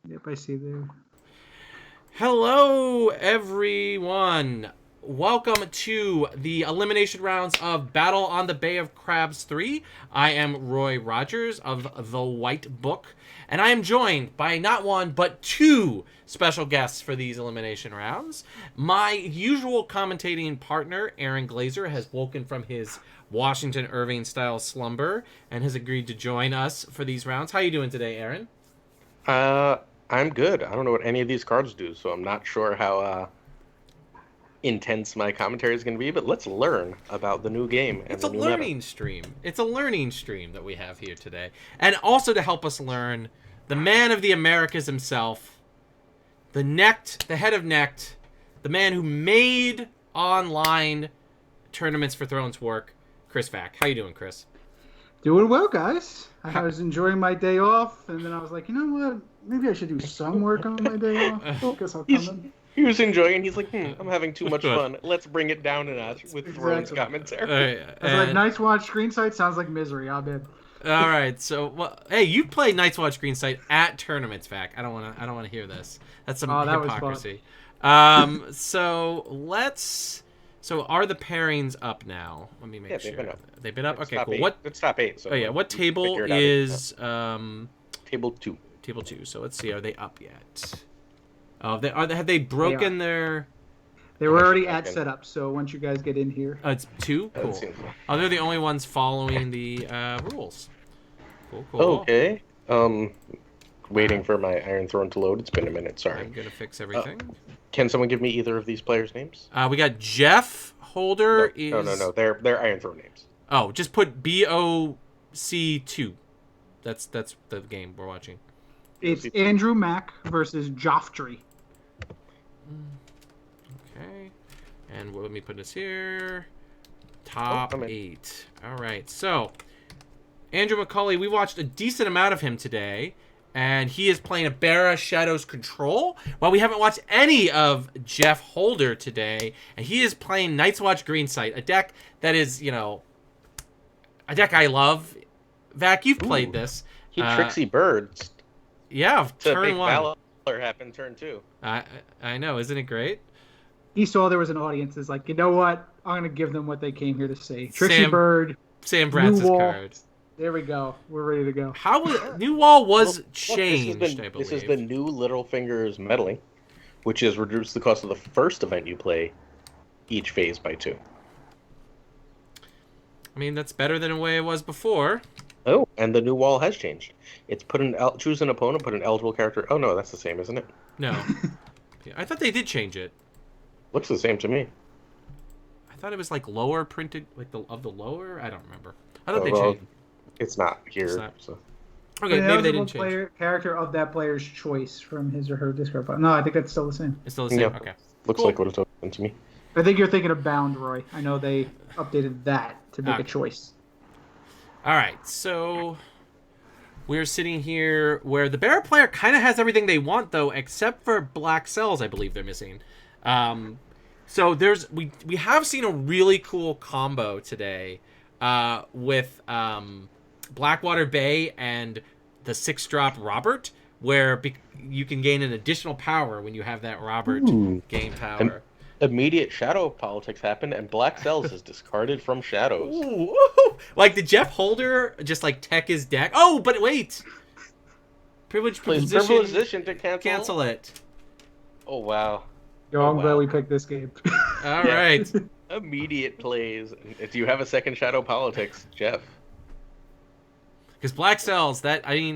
Yep, I see there. Hello, everyone. Welcome to the elimination rounds of Battle on the Bay of Crabs 3. I am Roy Rogers of The White Book, and I am joined by not one, but two special guests for these elimination rounds. My usual commentating partner, Aaron Glazer, has woken from his Washington Irving-style slumber and has agreed to join us for these rounds. How are you doing today, Aaron? Uh, I'm good. I don't know what any of these cards do, so I'm not sure how intense my commentary is going to be, but let's learn about the new game and It's the a new meta. learning stream. It's a learning stream that we have here today. And also to help us learn, the man of the Americas himself, the head of Necked, the man who made online Tournaments for Thrones work, Chris Vack. How you doing, Chris? Doing well, guys. I was enjoying my day off, and then I was like, you know what? Maybe I should do some work on my day off. Guess I'll come in. He was enjoying. He's like, I'm having too much fun. Let's bring it down a notch with Thrones commentary. I was like, Night's Watch screen sight sounds like misery. I'll bet. All right, so hey, you played Night's Watch Green Sight at tournaments, Vac. I don't want to hear this. That's some hypocrisy. So are the pairings up now? Let me make sure. They've been up. They've been up. It's Okay, cool. Eight. It's top 8. So what table is table 2? Table 2. So let's see. Are they up yet? Oh, have they broken their? They were already at setup. So once you guys get in here, it's 2. Cool. Oh, they're the only ones following the rules. Cool. Okay. Waiting for my Iron Throne to load. It's been a minute. Sorry. I'm gonna fix everything. Can someone give me either of these players' names? We got Jeff Holder. No. They're Iron Throne names. Oh, just put BOC2. That's the game we're watching. It's Andrew Mack versus Joffrey. Okay. And let me put this here. Top 8. All right. So, Andrew McCauley, we watched a decent amount of him today. And he is playing a Barra Shadows Control. While we haven't watched any of Jeff Holder today. And he is playing Night's Watch Green Sight. A deck that is, a deck I love. Vac, you've played this. He Trixie Birds. Yeah, turn 1. Valor happened turn 2. I know, isn't it great? He saw there was an audience. Is like, you know what? I'm gonna give them what they came here to say. Trixie Bird. Sam Bratz's card. There we go. We're ready to go. How was New Wall was changed? I believe this is the new Littlefingers meddling, which has reduced the cost of the first event you play each phase by 2. I mean, that's better than the way it was before. Oh, and the new wall has changed. It's choose an opponent, put an eligible character. Oh no, that's the same, isn't it? No, I thought they did change it. Looks the same to me. I thought it was like lower printed, like the lower. I don't remember. I thought they changed. It's not here. It's not. So. Okay, maybe they didn't change. Character of that player's choice from his or her discard pile. No, I think that's still the same. It's still the same. Yeah. Okay. Looks like what it's open to me. I think you're thinking of Bound, Roy. I know they updated that to make a choice. All right, so we're sitting here where the Barra player kind of has everything they want, though, except for black cells. I believe they're missing. So we have seen a really cool combo today with Blackwater Bay and the 6-drop Robert, where you can gain an additional power when you have that Robert gain power. Immediate shadow politics happened, and Black Cells is discarded from shadows. Ooh. Like, did Jeff Holder just, tech his deck? Oh, but wait! Privileged position to cancel it. Oh, wow. I'm glad we picked this game. All right. Immediate plays. If you have a second shadow politics, Jeff. Because Black Cells, okay.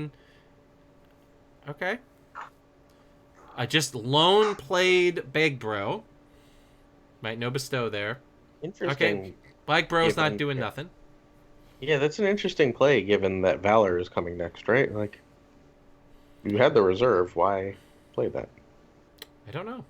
I just lone played Big Bro. Might no bestow there. Interesting. Okay. Black Bro's not doing nothing. Yeah, that's an interesting play given that Valor is coming next, right? Like, you had the reserve. Why play that? I don't know.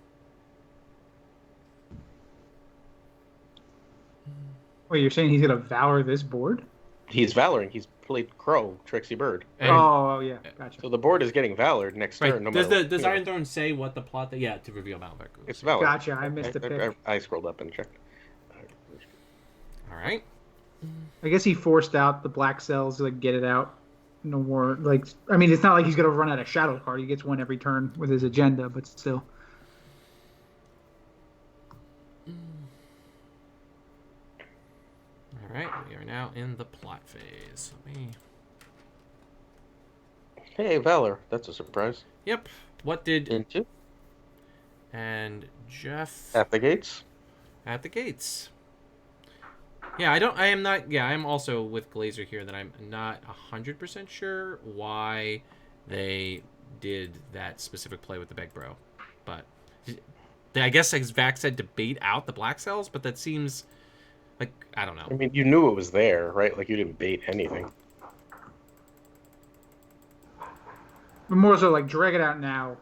Wait, you're saying he's going to Valor this board? He's Valoring. He's played Crow, Trixie Bird. Oh, yeah. Gotcha. So the board is getting Valored next turn. No does Iron Throne say what the plot... Yeah, to reveal Malbec. It's Valor. Gotcha. I missed the pick. I scrolled up and checked. All right. I guess he forced out the black cells to get it out. no more. Like, I mean, it's not like he's gonna run out of shadow card. He gets one every turn with his agenda, but still. All right, we are now in the plot phase. Let me. Hey, Valor. That's a surprise. Yep. What did Didn't you? and Jeff At the gates. at the gates? Yeah, I don't. I am not. Yeah, I'm also with Glazer here that I'm not 100% sure why they did that specific play with the Beg Bro, but I guess as Vac said, debate out the black cells, but that seems like I don't know. I mean, you knew it was there, right? Like, you didn't bait anything. But more so like drag it out now.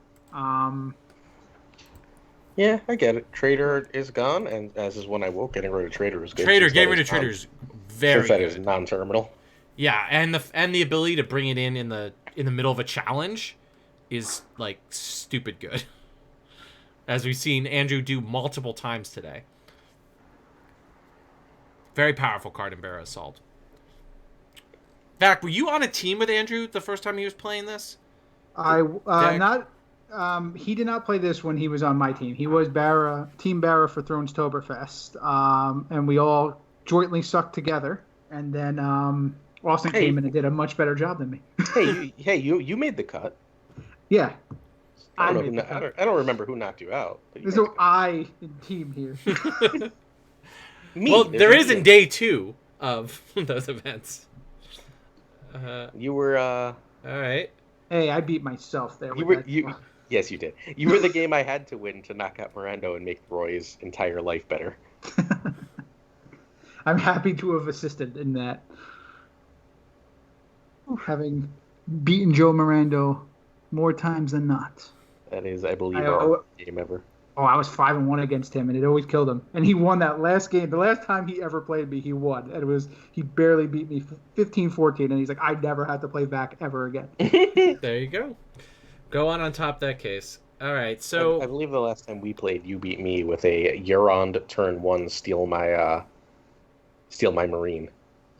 Yeah, I get it. Trader is gone, and as is when I woke, getting rid of Trader is good. Trader, since getting that rid is of Trader's very since that good. is non-terminal. Yeah, and the ability to bring it in the middle of a challenge is like stupid good. As we've seen Andrew do multiple times today. Very powerful card in Barrow Assault. Vac, were you on a team with Andrew the first time he was playing this? He did not play this when he was on my team. He was Team Barra for Thrones Toberfest, and we all jointly sucked together. And then Austin came in and did a much better job than me. you made the cut. Yeah, I don't remember who knocked you out. There's no I in team here. Well, there is in day 2 of those events. You were. All right. Hey, I beat myself there. Yes, you did. You were the game I had to win to knock out Mirando and make Roy's entire life better. I'm happy to have assisted in that. Having beaten Joe Mirando more times than not. That is, I believe, our game ever. Oh, I was 5-1 against him, and it always killed him. And he won that last game. The last time he ever played me, he won. And he barely beat me 15-14, and he's like, I never have to play back ever again. There you go. Go on top that case. All right, so I believe the last time we played, you beat me with a Euron turn 1 steal my Marine.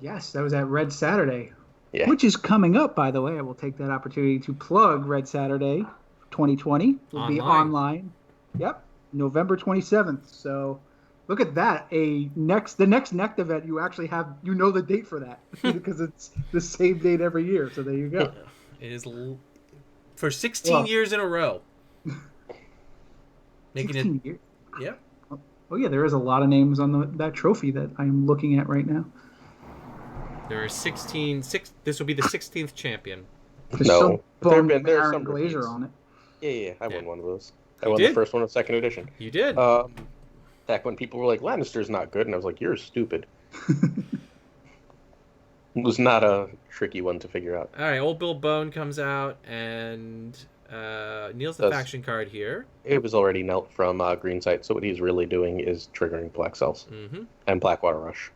Yes, that was at Red Saturday, yeah. Which is coming up, by the way. I will take that opportunity to plug Red Saturday 2020. Will be online. Yep, November 27th. So look at that. The next Next event, you actually have, the date for that because it's the same date every year. So there you go. It is for 16 years in a row. Making 16 years? Yeah. Oh, yeah, there is a lot of names on that trophy that I'm looking at right now. There are 16. This will be the 16th champion. No. There are some Glazer on it. Yeah, I won one of those. I won the first one of second edition. You did. Back when people were like, Lannister's not good, and I was like, you're stupid. It was not a tricky one to figure out. All right, Old Bill Bone comes out, and Neil's the faction card here. It was already knelt from Green Sight, so what he's really doing is triggering Black Cells and Blackwater Rush.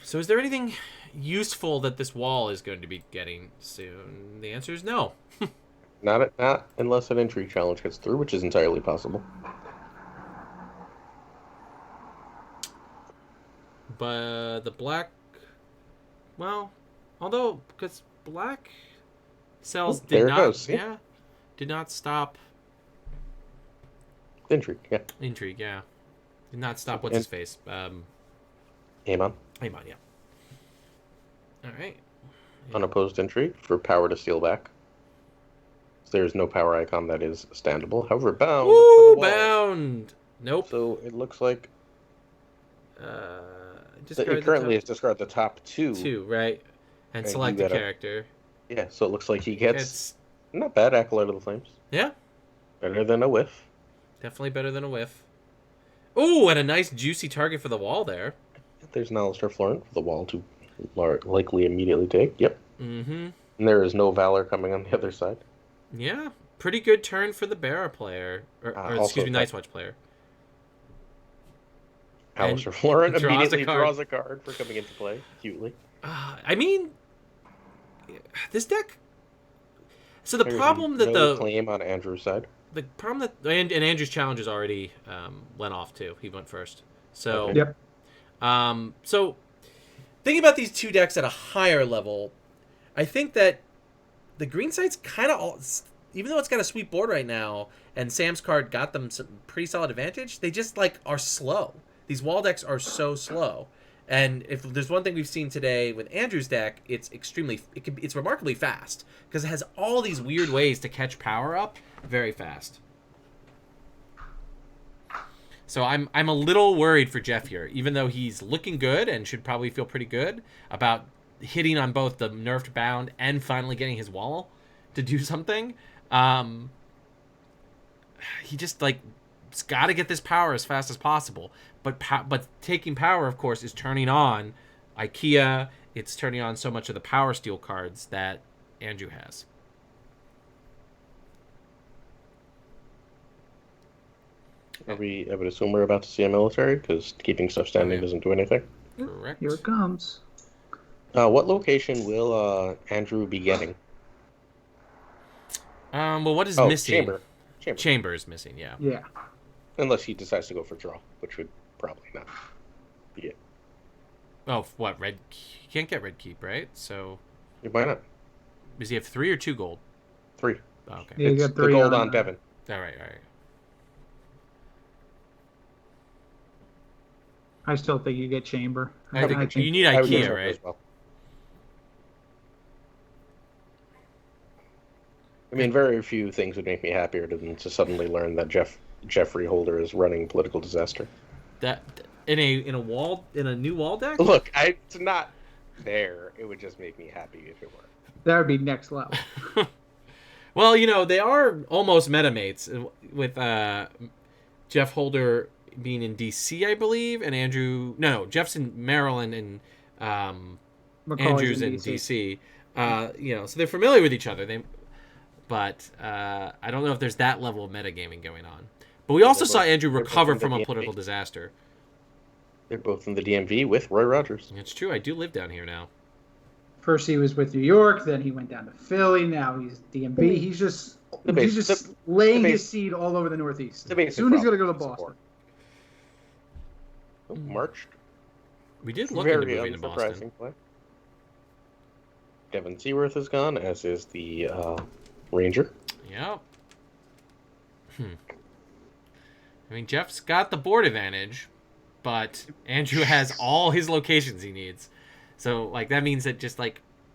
So is there anything useful that this wall is going to be getting soon? The answer is no. Not unless an intrigue challenge gets through, which is entirely possible. But the black, well, although because black cells did not stop intrigue. Yeah, intrigue. Yeah, did not stop. What's his face? Amon, yeah. All right. Yeah. Unopposed intrigue for power to steal back. There's no power icon that is standable. However, bound. Ooh, bound. Nope. So it looks like. It currently has discarded the top two. Two, right? And select a character. Yeah, so it looks like he gets not bad. Acolyte of the Flames. Yeah. Better than a whiff. Definitely better than a whiff. Ooh, and a nice juicy target for the wall there. There's an Alistair Florent for the wall to likely immediately take. Yep. Mm-hmm. And there is no Valor coming on the other side. Yeah. Pretty good turn for the Barra player. Or excuse me, Night's Watch player. Alistair Florent immediately draws a card for coming into play. Cutely. I mean, this deck. So the problem that the claim on Andrew's side. The problem that and Andrew's challenges already went off too. He went first. So yep. So thinking about these two decks at a higher level, I think that the green side's kind of, even though it's got a sweet board right now, and Sam's card got them some pretty solid advantage, they just like are slow. These wall decks are so slow. And if there's one thing we've seen today with Andrew's deck, it's it's remarkably fast because it has all these weird ways to catch power up very fast. So I'm a little worried for Jeff here, even though he's looking good and should probably feel pretty good about hitting on both the nerfed bound and finally getting his wall to do something. He just like it's got to get this power as fast as possible. But taking power, of course, is turning on IKEA. It's turning on so much of the Power Steel cards that Andrew has. I would assume we're about to see a military, because keeping stuff standing doesn't do anything. Correct. Here it comes. What location will Andrew be getting? Well, what is missing? Chamber is missing, yeah. Yeah. Unless he decides to go for draw, which would probably not be it. Oh, what? Red? You can't get red keep, right? So. Why not? Does he have 3 or 2 gold? 3. Oh, okay. Yeah, it's got 3 the gold on Devin. All right. I still think you get chamber. I think you need IKEA, right? Well. I mean, very few things would make me happier than to suddenly learn that Jeffrey Holder is running political disaster. That in a new wall deck? Look, it's not there. It would just make me happy if it were. That would be next level. Well, they are almost metamates with Jeff Holder being in DC, I believe, and Andrew. No, Jeff's in Maryland and Andrew's in DC. So they're familiar with each other. But I don't know if there's that level of metagaming going on. But we also saw Andrew recover from a political disaster. They're both in the DMV with Roy Rogers. It's true. I do live down here now. First he was with New York, then he went down to Philly. Now he's DMV. He's just laying his seed all over the Northeast. Soon he's going to go to Boston. March. We did look into moving to Boston. Very unsurprising play. Devin Seaworth is gone, as is the Ranger. Yep. I mean, Jeff's got the board advantage, but Andrew has all his locations he needs. So, that means that just,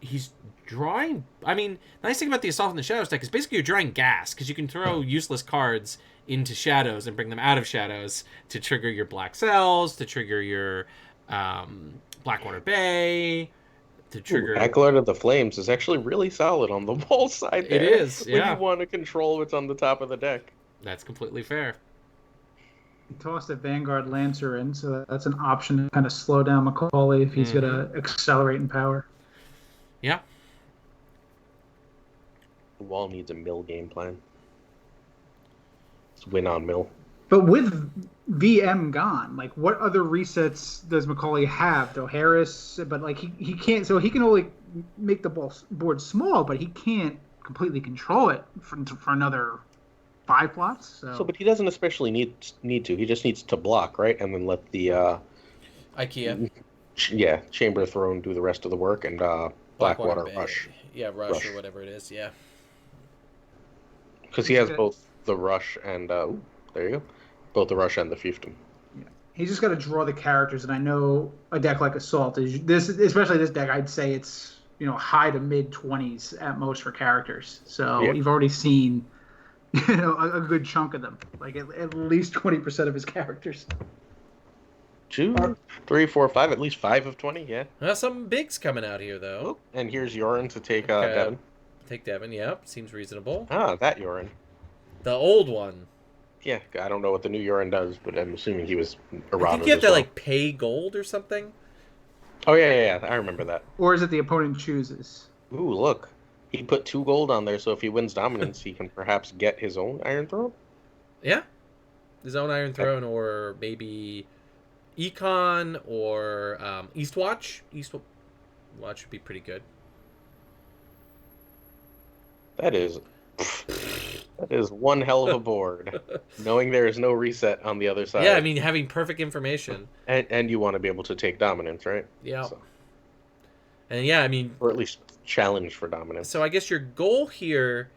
he's drawing... I mean, the nice thing about the Assault in the Shadows deck is basically you're drawing gas, because you can throw useless cards into shadows and bring them out of shadows to trigger your Black Cells, to trigger your Blackwater Bay... to trigger. Acolyte of the Flames is actually really solid on the wall side there. It is, yeah. When you want to control what's on the top of the deck. That's completely fair. He tossed a Vanguard Lancer in, so that's an option to kind of slow down Macaulay if he's going to accelerate in power. Yeah. The wall needs a mill game plan. It's win on mill. But with VM gone, what other resets does Macaulay have? Though Harris, but he can't. So he can only make the board small, but he can't completely control it for another 5 plots. So, but he doesn't especially need to. He just needs to block, right, and then let the IKEA, Chamber Throne do the rest of the work, and Blackwater Rush. Yeah, Rush or whatever it is. Yeah. Because he has both the Rush and there you go. Both the Rush and the Fiefdom. Yeah. He's just got to draw the characters, and I know a deck like Assault is especially this deck. I'd say it's high to mid 20s at most for characters. So you've already seen a good chunk of them, at least 20% of his characters. 2, 3, 4, 5, at least 5 of 20. Yeah. Some bigs coming out here though. Oh, and here's Yorin to take Devin. Take Devin. Yep, seems reasonable. That Yorin. The old one. Yeah, I don't know what the new Yorin does, but I'm assuming he was errata. I think you have to pay gold or something. Oh yeah, I remember that. Or is it the opponent chooses? Ooh, look, he put 2 gold on there, so if he wins dominance, he can perhaps get his own Iron Throne. Yeah, his own Iron Throne, or maybe Econ or Eastwatch. Eastwatch would be pretty good. That is That is one hell of a board. Knowing there is no reset on the other side. Yeah, I mean, having perfect information. And you want to be able to take dominance, right? Yeah. So. And yeah, I mean... Or at least challenge for dominance. So I guess your goal here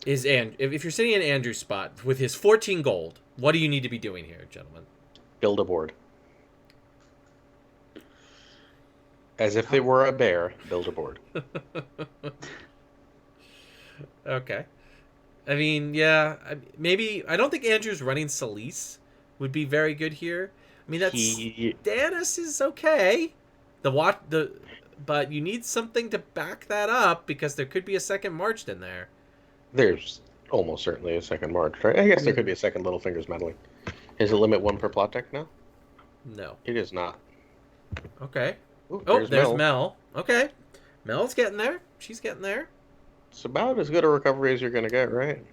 is... And if you're sitting in Andrew's spot with his 14 gold, what do you need to be doing here, gentlemen? Build a board. As if they were a bear, build a board. Okay. I mean, yeah, maybe... I don't think Andrew's running Solis would be very good here. I mean, Stannis is okay. But you need something to back that up because there could be a second Marched in there. There's almost certainly a second March, right? I guess there could be a second Littlefingers meddling. Is it limit 1 per plot deck now? No. It is not. Okay. Ooh, there's Mel. Okay. Mel's getting there. She's getting there. It's about as good a recovery as you're going to get, right?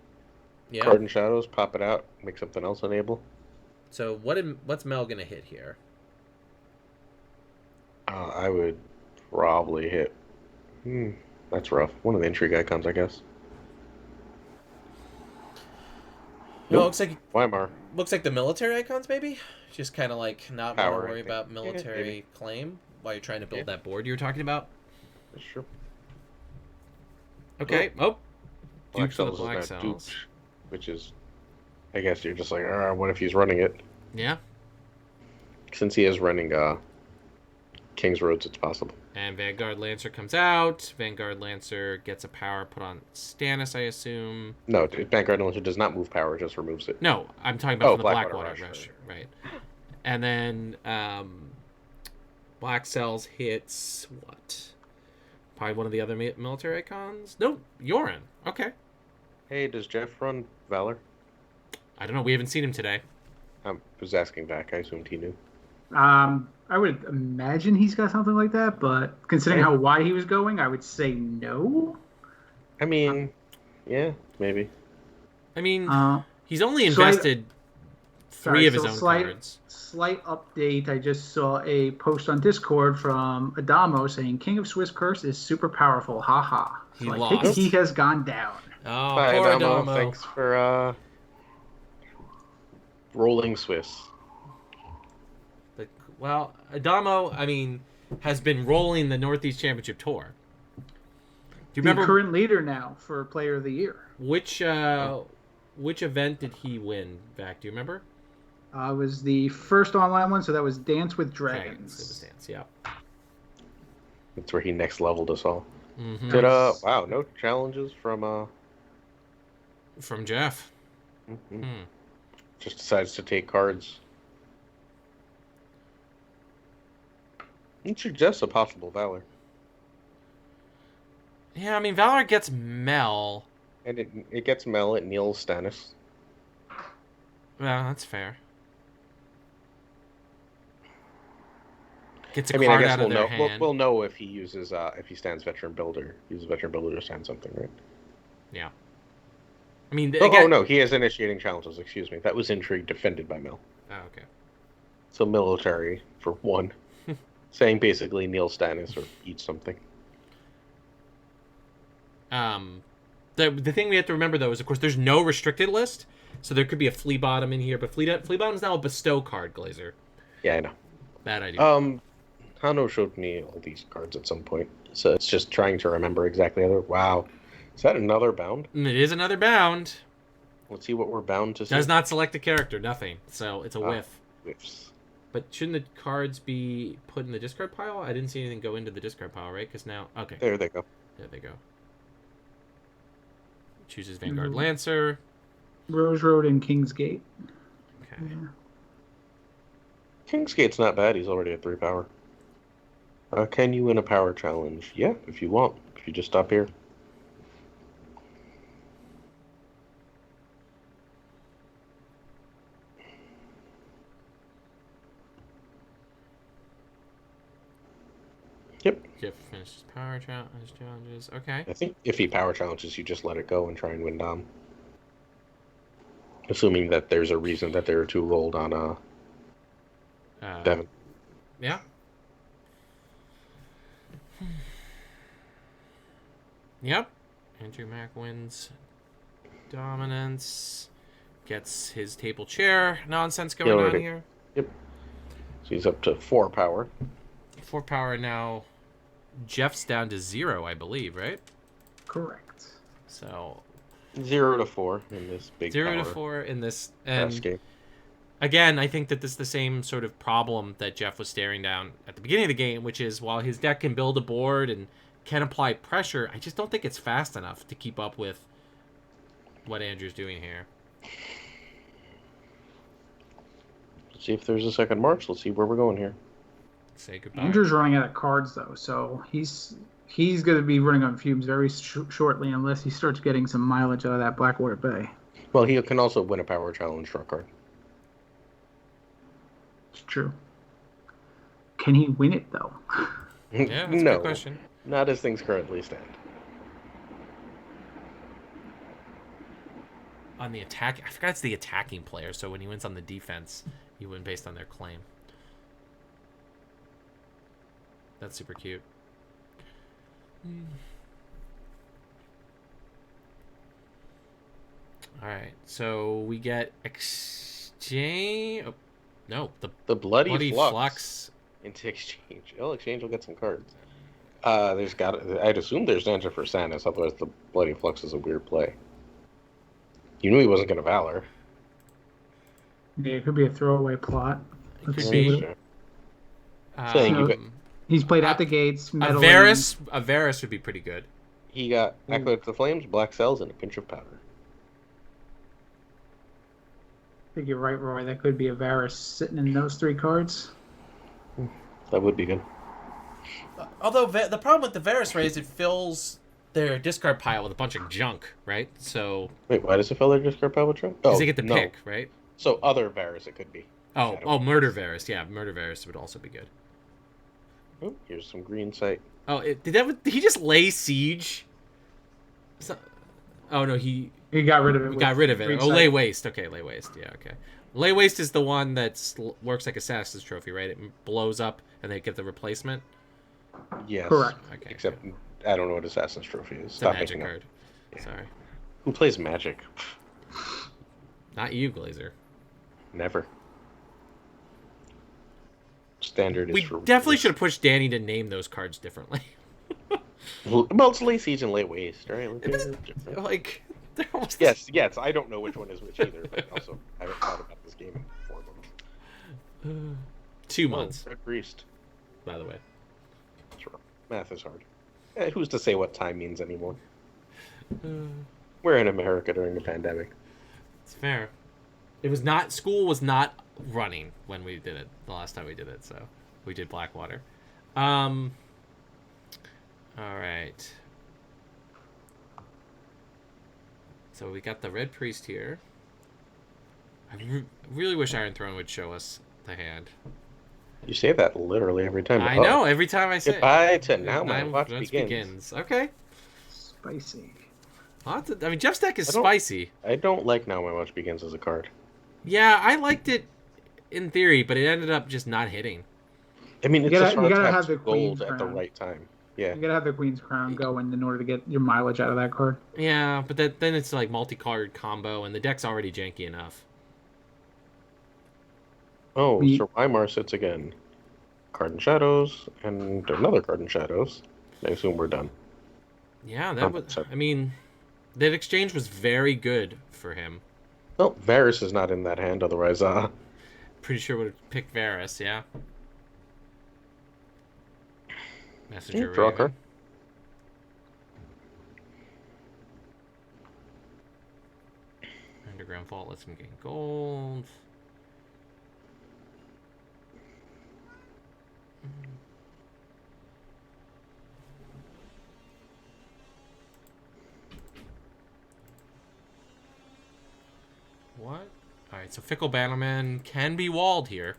Yeah. Card and Shadows, pop it out, make something else enable. So what's Mel going to hit here? I would probably hit... that's rough. One of the intrigue icons, I guess. No, looks like Weimar. Looks like the military icons, maybe. Just kind of like not want to worry about military yeah, claim while you're trying to build that board you were talking about. Sure. Okay. Black Cells is now duped, which is, I guess you're just like, what if he's running it? Yeah. Since he is running King's Roads, it's possible. And Vanguard Lancer comes out. Vanguard Lancer gets a power put on Stannis, I assume. No, Vanguard Lancer does not move power; it just removes it. No, I'm talking about from the Blackwater Rush, right? And then Black Cells hits what? Probably one of the other military icons. No, Yoren. Okay. Hey, does Jeff run Valor? I don't know. We haven't seen him today. I was asking back. I assumed he knew. I would imagine he's got something like that, but considering how wide he was going, I would say no. I mean, yeah, maybe. I mean, he's only invested three of his own cards. Slight update. I just saw a post on Discord from Adamo saying King of Swiss Curse is super powerful. Haha. So I think he has gone down. Oh, bye, poor Adamo. Thanks for rolling Swiss. Well, Adamo, I mean, has been rolling the Northeast Championship Tour. Do you remember? The current leader now for Player of the Year. Which event did he win back? Do you remember? It was the first online one, so that was Dance with Dragons. It was Dance, yeah. That's where he next leveled us all. Mm-hmm. Did wow, no challenges from Jeff. Mm-hmm. Just decides to take cards. It suggests a possible Valor. Yeah, I mean, Valor gets Mel. And it gets Mel, it kneels Stannis. Well, that's fair. Gets a card out of their hand. We'll know if he uses if he stands Veteran Builder. Uses Veteran Builder to stand something, right? Yeah. I mean, no, he is initiating challenges. Excuse me, that was intrigue defended by Mel. Oh, okay. So military for one. Saying basically kneel Stannis or eat something. The thing we have to remember though is of course there's no restricted list, so there could be a Flea Bottom in here, but Flea Bottom is now a bestow card, Glazer. Yeah, I know. Bad idea. Hano showed me all these cards at some point, so it's just trying to remember exactly. Wow, is that another bound? It is another bound. Let's see what we're bound to see. Does not select a character, nothing. So it's a whiff. Whiffs. But shouldn't the cards be put in the discard pile? I didn't see anything go into the discard pile, right? Because now... Okay. There they go. There they go. Chooses Vanguard Lancer. Rose Road and Kingsgate. Okay. Yeah. Kingsgate's not bad. He's already at 3 power. Can you win a power challenge? Yeah, if you want. If you just stop here. Yep. Jeff finishes power challenges. Okay. I think if he power challenges, you just let it go and try and win Dom. Assuming that there's a reason that there are 2 rolled on Devin. Yeah. Yep. Andrew Mack wins Dominance. Gets his table chair nonsense He going on already- here. Yep. So he's up to 4 power. 4 power now. Jeff's down to 0, I believe, right? Correct. So 0 to 4 in this big 0 power to 4 in this. press And game. again, I think that this is the same sort of problem that Jeff was staring down at the beginning of the game, which is while his deck can build a board and can apply pressure, I just don't think it's fast enough to keep up with what Andrew's doing here. Let's see if there's a second march. Let's see where we're going here. Say goodbye. Andrew's running out of cards though, so he's going to be running on fumes very shortly unless he starts getting some mileage out of that Blackwater Bay. Well, he can also win a power challenge draw card. It's true. Can he win it though? Yeah, that's a No, good question. not as things currently stand. On the attack, I forgot it's the attacking player, so when he wins on the defense, he win based on their claim. That's super cute. Alright, so we get exchange... Oh, no, The bloody, flux, flux. into exchange. Well, exchange will get some cards. I'd assume there's an answer for Sanus, otherwise the bloody flux is a weird play. You knew he wasn't going to Valor. Yeah, it could be a throwaway plot. It could see be. what Sure. Um, you got- He's played out the gates. a meddling. Varus would be pretty good. He got Echo to the Flames, Black Cells, and a pinch of powder. I think you're right, Roy. That could be a Varus sitting in those 3 cards. That would be good. Although the problem with the Varus raise, it fills their discard pile with a bunch of junk, right? So Wait, why does it fill their discard pile with junk? because Oh, they get the no. pick, right? So other Varus it could be. Oh, Murder Varus. Yeah, Murder Varus would also be good. Oh, here's some green sight. Oh, did he just lay siege? Oh no, he Got rid of it. got rid of it. Green Oh, Sight. lay waste. Okay, lay waste. Yeah, okay. Lay waste is the one that works like Assassin's Trophy, right? It blows up and they get the replacement. Yes. Correct. Okay. Except I don't know what Assassin's Trophy is. It's a Stop magic making up. card. Yeah. Sorry, Who plays Magic? not you, Glazer. Never. Standard is We for definitely should have pushed Danny to name those cards differently. Well, it's late siege and late waste, right? Like, they're almost Yes. I don't know which one is which either, but also I haven't thought about this game in 4 months. 2 months, Red Priest. by the way. Sure. Math is hard. Who's to say what time means anymore? We're in America during the pandemic. It's fair. It was not school was not running when we did it the last time we did it, so we did Blackwater. All right. So we got the Red Priest here. I really wish Iron Throne would show us the hand. You say that literally every time. I know, every time I say Goodbye to now my watch begins. Okay. Spicy. I mean, Jeff's deck is I don't- spicy. I don't like now my watch begins as a card. Yeah, I liked it in theory, but it ended up just not hitting. I mean, it's You just gotta hard have to the have gold Queen's at the Crown. right time. Yeah. You gotta have the Queen's Crown going in order to get your mileage out of that card. Yeah, but then it's like multi-card combo, and the deck's already janky enough. Oh, Me- Sir Weimar sits again. Card in Shadows, and another card in Shadows. I assume we're done. Yeah, that was. Sorry. I mean, that exchange was very good for him. Oh, Varus is not in that hand, otherwise, Pretty sure would have picked Varus. Yeah. Messenger. draw a Raven. card. Underground Vault lets him gain gold. What? Alright, so Fickle Battleman can be walled here.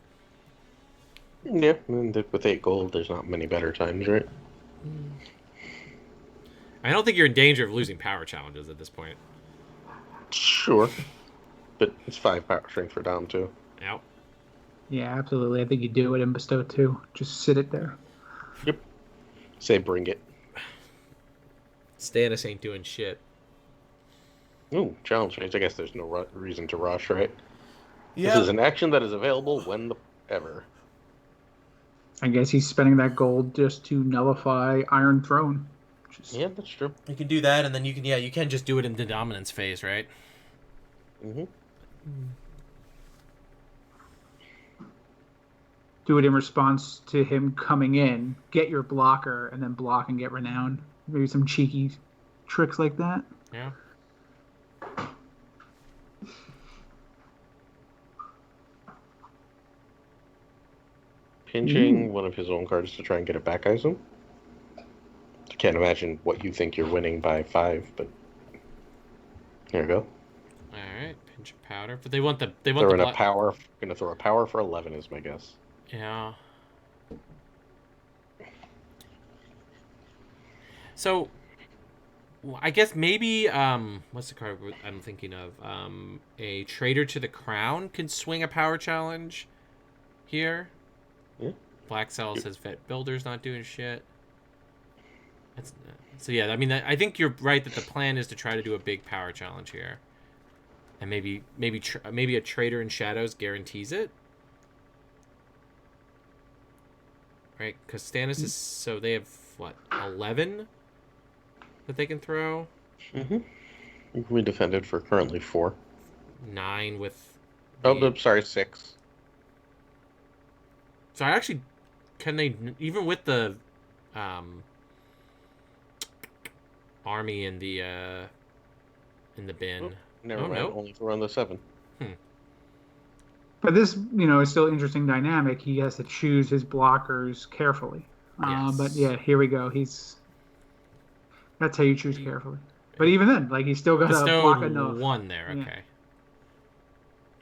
Yeah, and with 8 gold, there's not many better times, right? I don't think you're in danger of losing power challenges at this point. Sure. But it's 5 power strength for Dom, too. Yep. Yeah, absolutely. I think you do it in Bestow too. Just sit it there. Yep. Say bring it. Stannis ain't doing shit. Ooh, challenge phase. I guess there's no reason to rush, right? Yeah. This is an action that is available whenever. I guess he's spending that gold just to nullify Iron Throne. Yeah, that's true. You can do that, and then you can just do it in the dominance phase, right? Mm-hmm. Do it in response to him coming in, get your blocker, and then block and get renowned. Maybe some cheeky tricks like that. Yeah. Pinching one of his own cards to try and get it back, I assume. I can't imagine what you think you're winning by 5, but there you go. All right, pinch of powder, but they want the A power. Gonna throw a power for 11 is my guess. Yeah. So, I guess maybe what's the card I'm thinking of? A Traitor to the Crown can swing a power challenge here. Yeah. Black Cell says Vet Builder's not doing shit. So yeah, I mean, I think you're right that the plan is to try to do a big power challenge here, and maybe a Traitor in Shadows guarantees it, right? Because Stannis is so they have what 11 that they can throw. Mm-hmm. We defended for currently 4. 9 with. Oh, sorry, 6. So I actually can they even with the army in the bin. Oh, never mind. No. Only throw on the 7. But this, is still interesting dynamic. He has to choose his blockers carefully. Yes. But yeah, here we go. That's how you choose carefully. But even then, like he's still got to block enough. 1 there. Okay.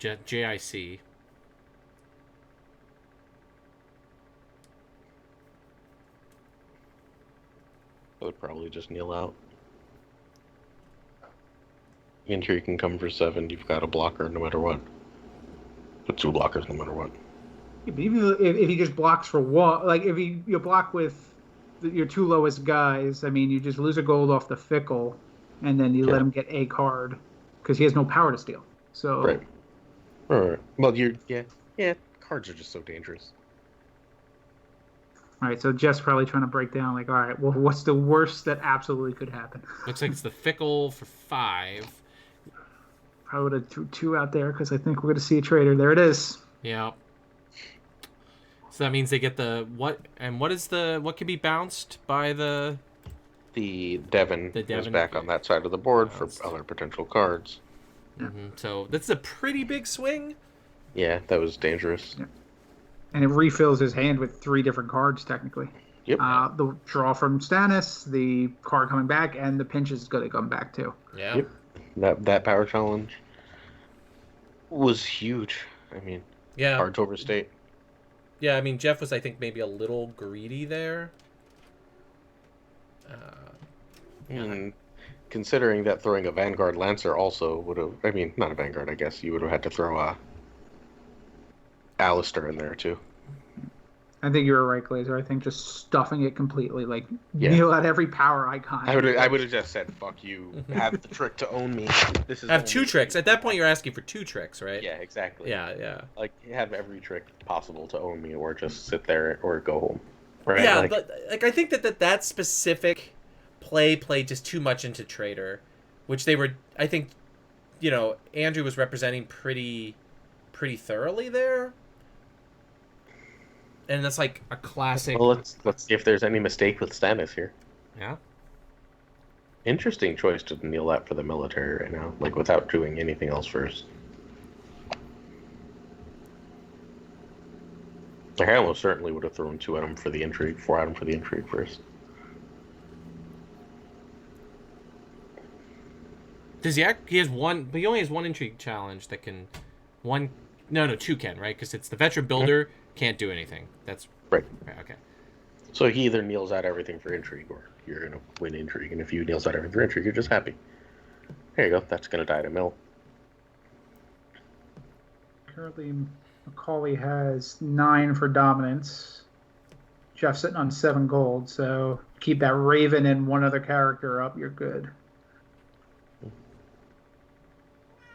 Yeah. JIC. I would probably just kneel out. Entry can come for 7. You've got a blocker no matter what. But 2 blockers no matter what. Yeah, but even if he just blocks for 1, like if you block with your 2 lowest guys, I mean, you just lose a gold off the fickle, and then you let him get a card because he has no power to steal. So right. Well, cards are just so dangerous. All right, so Jeff's probably trying to break down, like, all right, well, what's the worst that absolutely could happen? Looks like it's the fickle for 5. I would have threw 2 out there because I think we're going to see a traitor. There it is. Yeah. So that means they get the what? And what can be bounced by the Devon. The Devon is back on that side of the board for other potential cards. Mm-hmm. So that's a pretty big swing. Yeah, that was dangerous. Yeah. And it refills his hand with 3 different cards, technically. Yep. The draw from Stannis, the card coming back, and the pinch is going to come back, too. Yeah. Yep. That power challenge was huge. I mean, hard to overstate. Yeah, I mean, Jeff was, I think, maybe a little greedy there. Considering that throwing a Vanguard Lancer also would have... I mean, not a Vanguard, I guess. You would have had to throw a Alistair in there, too. I think you were right, Glazer. I think just stuffing it completely, kneel at every power icon. I would have just said, fuck you, have the trick to own me. This is have 2 tricks. At that point, you're asking for 2 tricks, right? Yeah, exactly. Yeah. Like, have every trick possible to own me, or just sit there, or go home. Right? Yeah, but I think that specific play played just too much into Traitor, which they were, I think, Andrew was representing pretty thoroughly there. And that's like a classic. Well, let's see if there's any mistake with Stannis here. Yeah. Interesting choice to kneel out for the military right now, without doing anything else first. I almost certainly would have thrown 2 at him for the intrigue, 4 at him for the intrigue first. Does he? He has 1, but he only has 1 intrigue challenge that can. 2 can, right? Because it's the veteran builder. Mm-hmm. Can't do anything. That's right. Okay. So he either kneels out everything for intrigue, or you're gonna win intrigue. And if you kneels out everything for intrigue, you're just happy. There you go. That's gonna die to mill. Currently, Macaulay has 9 for dominance. Jeff's sitting on 7 gold, so keep that Raven and 1 other character up. You're good.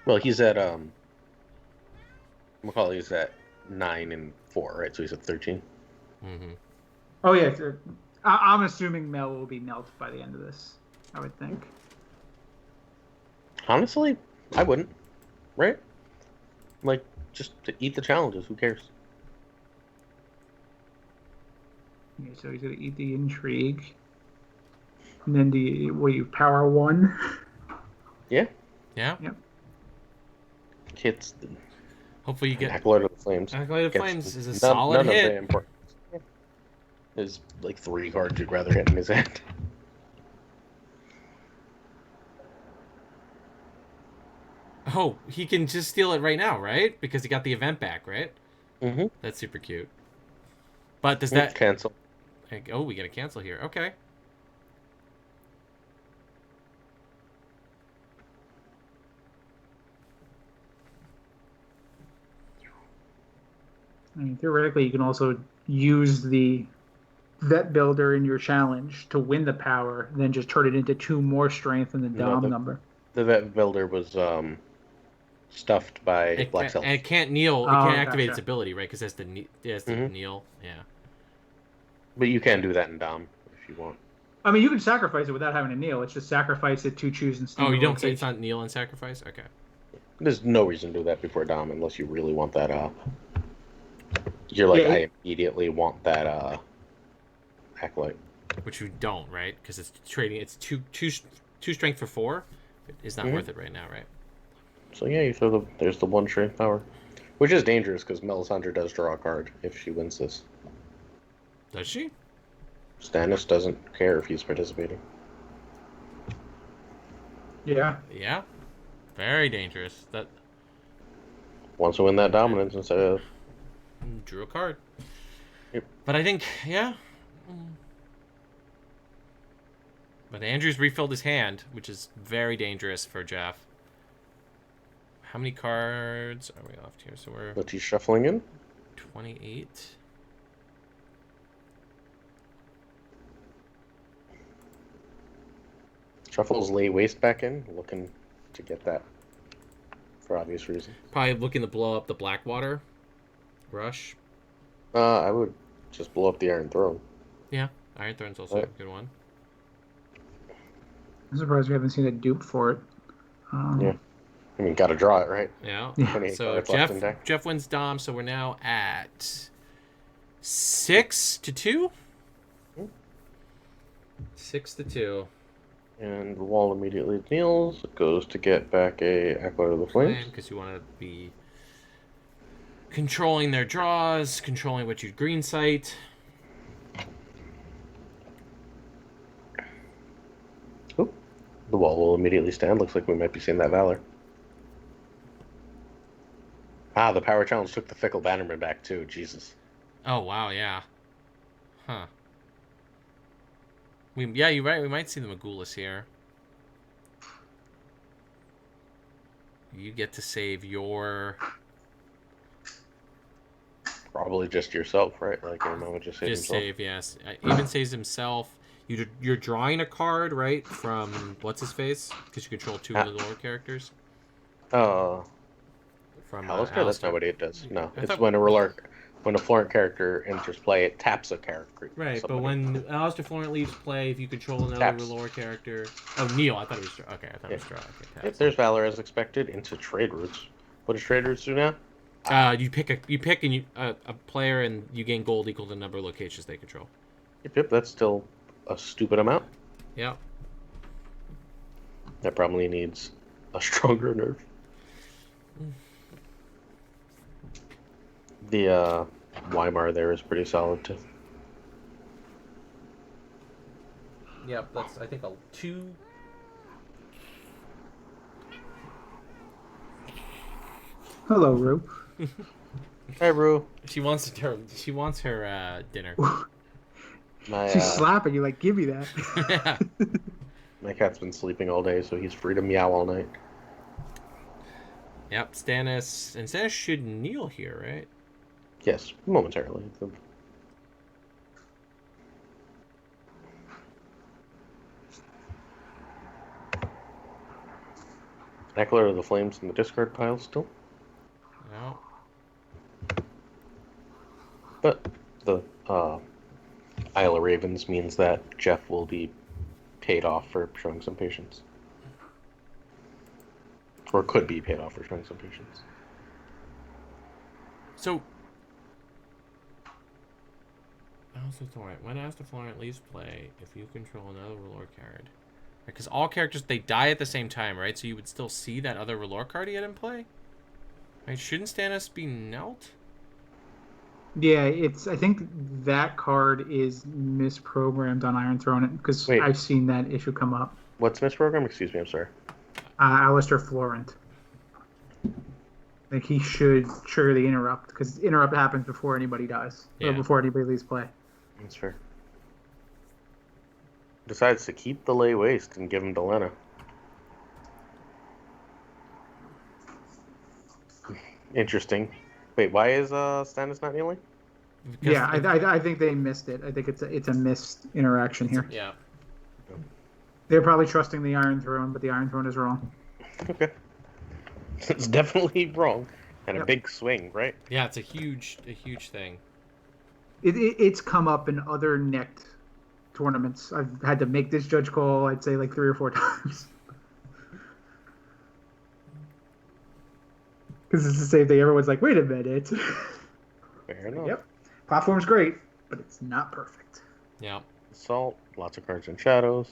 Well, he's at Macaulay's at 9 and 4, right? So he's at 13. Mm-hmm. Oh yeah, I'm assuming Mel will be melted by the end of this. I would think. Honestly, I wouldn't. Right? Like, just to eat the challenges. Who cares? Okay, so he's gonna eat the intrigue, and then you power 1? Yeah. Yeah. Yep. Hits the Hopefully you get Acolyte of the Flames. Acolyte of Gets Flames is a solid none hit. of the important. There's like 3 cards you'd rather hit in his hand. Oh, he can just steal it right now, right? Because he got the event back, right? Mm-hmm. That's super cute. But does that cancel? Oh, we get a cancel here. Okay. I mean, theoretically, you can also use the vet builder in your challenge to win the power, then just turn it into 2 more strength and the Dom number. The vet builder was stuffed by Black Self. And it can't kneel. It can't activate its ability, right? Because it has to kneel. Yeah. But you can do that in Dom if you want. I mean, you can sacrifice it without having to kneel. It's just sacrifice it to choose and steal. Oh, you don't say it's not kneel and sacrifice? Okay. There's no reason to do that before Dom unless you really want that. You're like, I immediately want that Acolyte. Which you don't, right? Because it's trading. It's two strength for 4. It's not worth it right now, right? So yeah, you throw there's the 1 strength power, which is dangerous because Melisandre does draw a card if she wins this. Does she? Stannis doesn't care if he's participating. Yeah. Yeah. Very dangerous. That wants to win that dominance instead of drew a card. Yep. But I think, yeah. But Andrew's refilled his hand, which is very dangerous for Jeff. How many cards are we left here? So we're... What's he shuffling in? 28. Shuffles lay waste back in, looking to get that for obvious reasons. Probably looking to blow up the Blackwater Rush. I would just blow up the Iron Throne. Yeah, Iron Throne's also a good one. I'm surprised we haven't seen a dupe for it. Yeah. I mean, gotta draw it, right? Yeah. 28 So Jeff wins Dom, so we're now at 6-2? 6-2. And the wall immediately kneels. It goes to get back a Acolyte of the Flames. Because you want to be controlling their draws, controlling what you green sight. Oh, the wall will immediately stand. Looks like we might be seeing that Valor. Ah, the power challenge took the Fickle Bannerman back too. Jesus. Oh wow, yeah. Huh. Yeah, you're right. We might see the Magulus here. You get to save your... Probably just yourself, right? Like, would just save himself. Save, yes. Even saves himself. You're drawing a card, right, from what's-his-face? Because you control 2 of the lower characters. From Alistair? That's not what it does. No, it's when a Florent character enters play, it taps a character. Right, but when Alistair Florent leaves play, if you control another lower character... Oh, Neil, I thought it was... Okay, I thought it was draw. Okay, there's Valor as expected into Trade Routes. What does Trade Routes do now? You pick a player and you gain gold equal to the number of locations they control. Yep, that's still a stupid amount. Yeah. That probably needs a stronger nerf. The Weimar there is pretty solid too. Yep, that's I think a 2. Hello, Rue. Hi, Rue. She wants her dinner. She's slapping you like, give me that. Yeah. My cat's been sleeping all day, so he's free to meow all night. Yep, Stannis should kneel here, right? Yes, momentarily. Eckler of the Flames in the discard pile still. No. But the Isle of Ravens means that Jeff will be paid off for showing some patience. Or could be paid off for showing some patience. So, also Thorn. When Ask the Florent leaves play, if you control another R'hllor card. Because all characters, they die at the same time, right? So you would still see that other R'hllor card he had in play? Right? Shouldn't Stannis be knelt? Yeah, I think that card is misprogrammed on Iron Throne because I've seen that issue come up. What's misprogrammed? Excuse me, I'm sorry. Alistair Florent. Like he should trigger the interrupt because interrupt happens before anybody dies or before anybody leaves play. That's fair. Decides to keep the lay waste and give him to Lena. Interesting. Wait, why is Stannis not kneeling? Because I think they missed it. I think it's a missed interaction here. Yeah. They're probably trusting the Iron Throne, but the Iron Throne is wrong. Okay. It's definitely wrong. And a big swing, right? Yeah, it's a huge thing. It's come up in other necked tournaments. I've had to make this judge call, I'd say, like 3 or 4 times. Because it's the same thing. Everyone's like, wait a minute. Fair enough. Yep. Platform's great, but it's not perfect. Yeah. Assault, lots of cards and shadows.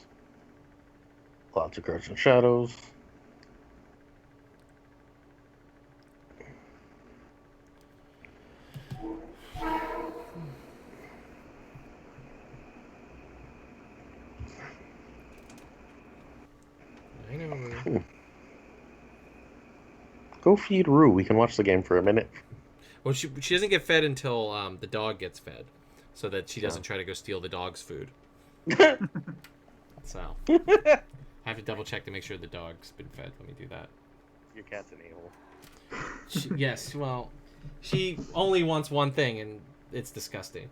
Lots of cards and shadows. I know. Go feed Rue. We can watch the game for a minute. Well, she doesn't get fed until the dog gets fed, so that she doesn't try to go steal the dog's food. So I have to double check to make sure the dog's been fed. Let me do that. Your cat's an a-hole. Yes, well, she only wants one thing, and it's disgusting.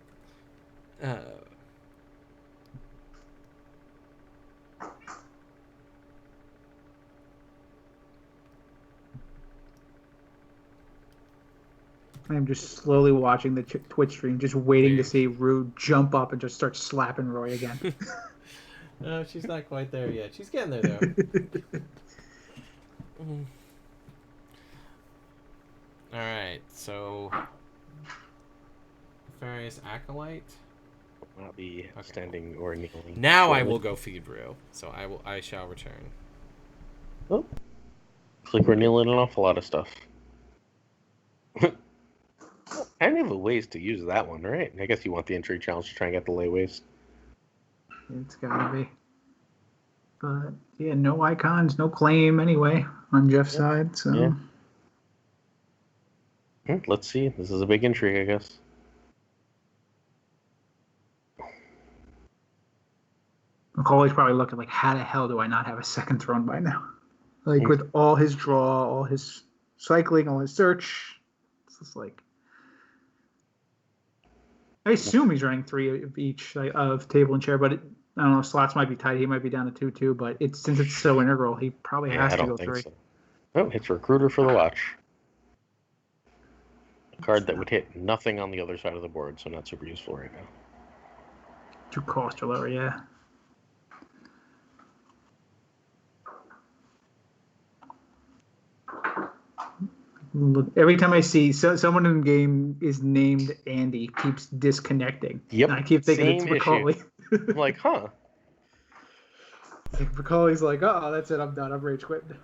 I'm just slowly watching the Twitch stream, just waiting to see Rue jump up and just start slapping Roy again. No, she's not quite there yet. She's getting there, though. Alright, so... Nefarious Acolyte. Will not be standing or kneeling. Now I will go feed Rue. So I shall return. Oh. Looks like we're kneeling an awful lot of stuff. I don't have ways to use that one, right? I guess you want the entry challenge to try and get the lay waste. It's gotta be. But yeah, no icons, no claim anyway on Jeff's side. So let's see. This is a big intrigue, I guess. Macaulay's probably looking like, how the hell do I not have a second throne by now? Like with all his draw, all his cycling, all his search, it's just like. I assume he's running 3 of each of table and chair, but I don't know. Slots might be tight. He might be down to 2-2, but since it's so integral, he probably has to go 3. So. Oh, hits Recruiter for the watch. A card that would hit nothing on the other side of the board, so not super useful right now. 2 cost or lower, yeah. Look, every time I see someone in the game is named Andy, keeps disconnecting. Yep. And I keep thinking it's Macaulay. I'm like, huh. Macaulay's like, oh, that's it. I'm done. I'm rage quitting.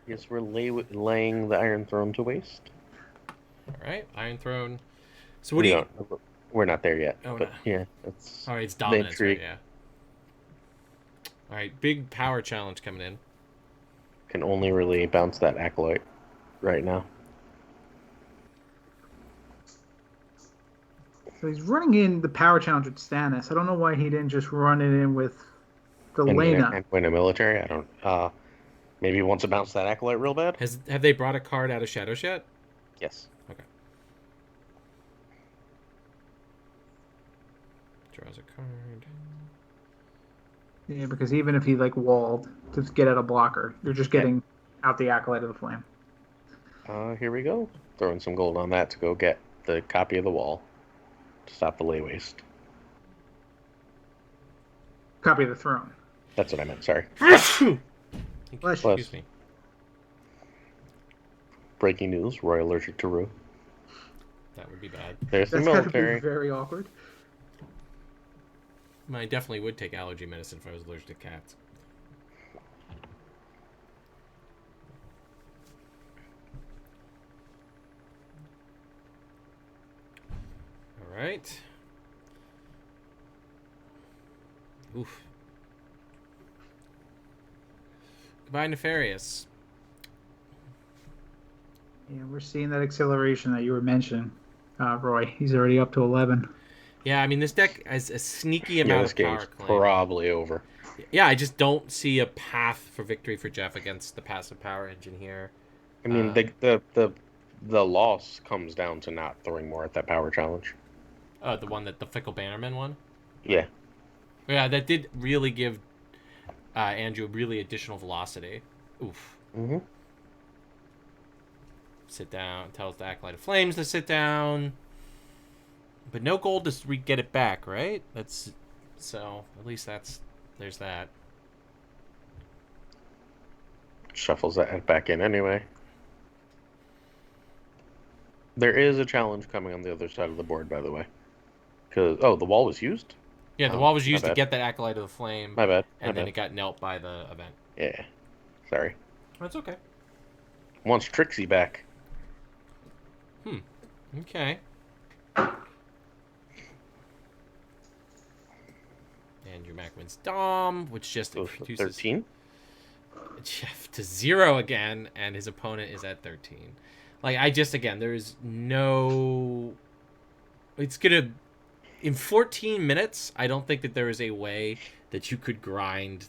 Guess we're laying the Iron Throne to waste. All right, Iron Throne. So what do you? We're not there yet. Oh, but no. Yeah, it's. All right, it's dominance, right? Yeah. All right, big power challenge coming in. Can only really bounce that Acolyte right now. So he's running in the power challenge with Stannis. I don't know why he didn't just run it in with Galena. And win a military. I don't. Maybe he wants to bounce that Acolyte real bad. Have they brought a card out of Shadows yet? Yes. Okay. Draws a card. Yeah, because even if he walled to get at a blocker, you're just getting out the Acolyte of the Flame. Here we go. Throwing some gold on that to go get the copy of the wall to stop the lay waste. Copy of the Throne. That's what I meant. Sorry. Excuse me. Breaking news: Roy allergic to Rue. That would be bad. There's the That's gotta military. be very awkward. I definitely would take allergy medicine if I was allergic to cats. All right. Oof. Goodbye, Nefarious. Yeah, we're seeing that acceleration that you were mentioning, Roy. He's already up to 11. Yeah, I mean, this deck has a sneaky amount this of power game's claim. probably over. Yeah, I just don't see a path for victory for Jeff against the passive power engine here. I mean, the loss comes down to not throwing more at that power challenge. Oh, the one that the Fickle Bannerman one? Yeah. Yeah, that did really give Andrew really additional velocity. Oof. Mm-hmm. Sit down. Tells the Acolyte of Flames to sit down. But no gold to get it back, right? That's so. At least there's that. Shuffles that back in anyway. There is a challenge coming on the other side of the board, by the way. Because the wall was used. Yeah, the wall was used to get that Acolyte of the Flame. My bad. And then it got knelt by the event. Yeah. Sorry. That's okay. Wants Trixie back. Okay. Andrew Mack wins Dom, which just introduces 13? Jeff to 0 again, and his opponent is at 13. Like, there's no... It's gonna... In 14 minutes, I don't think that there is a way that you could grind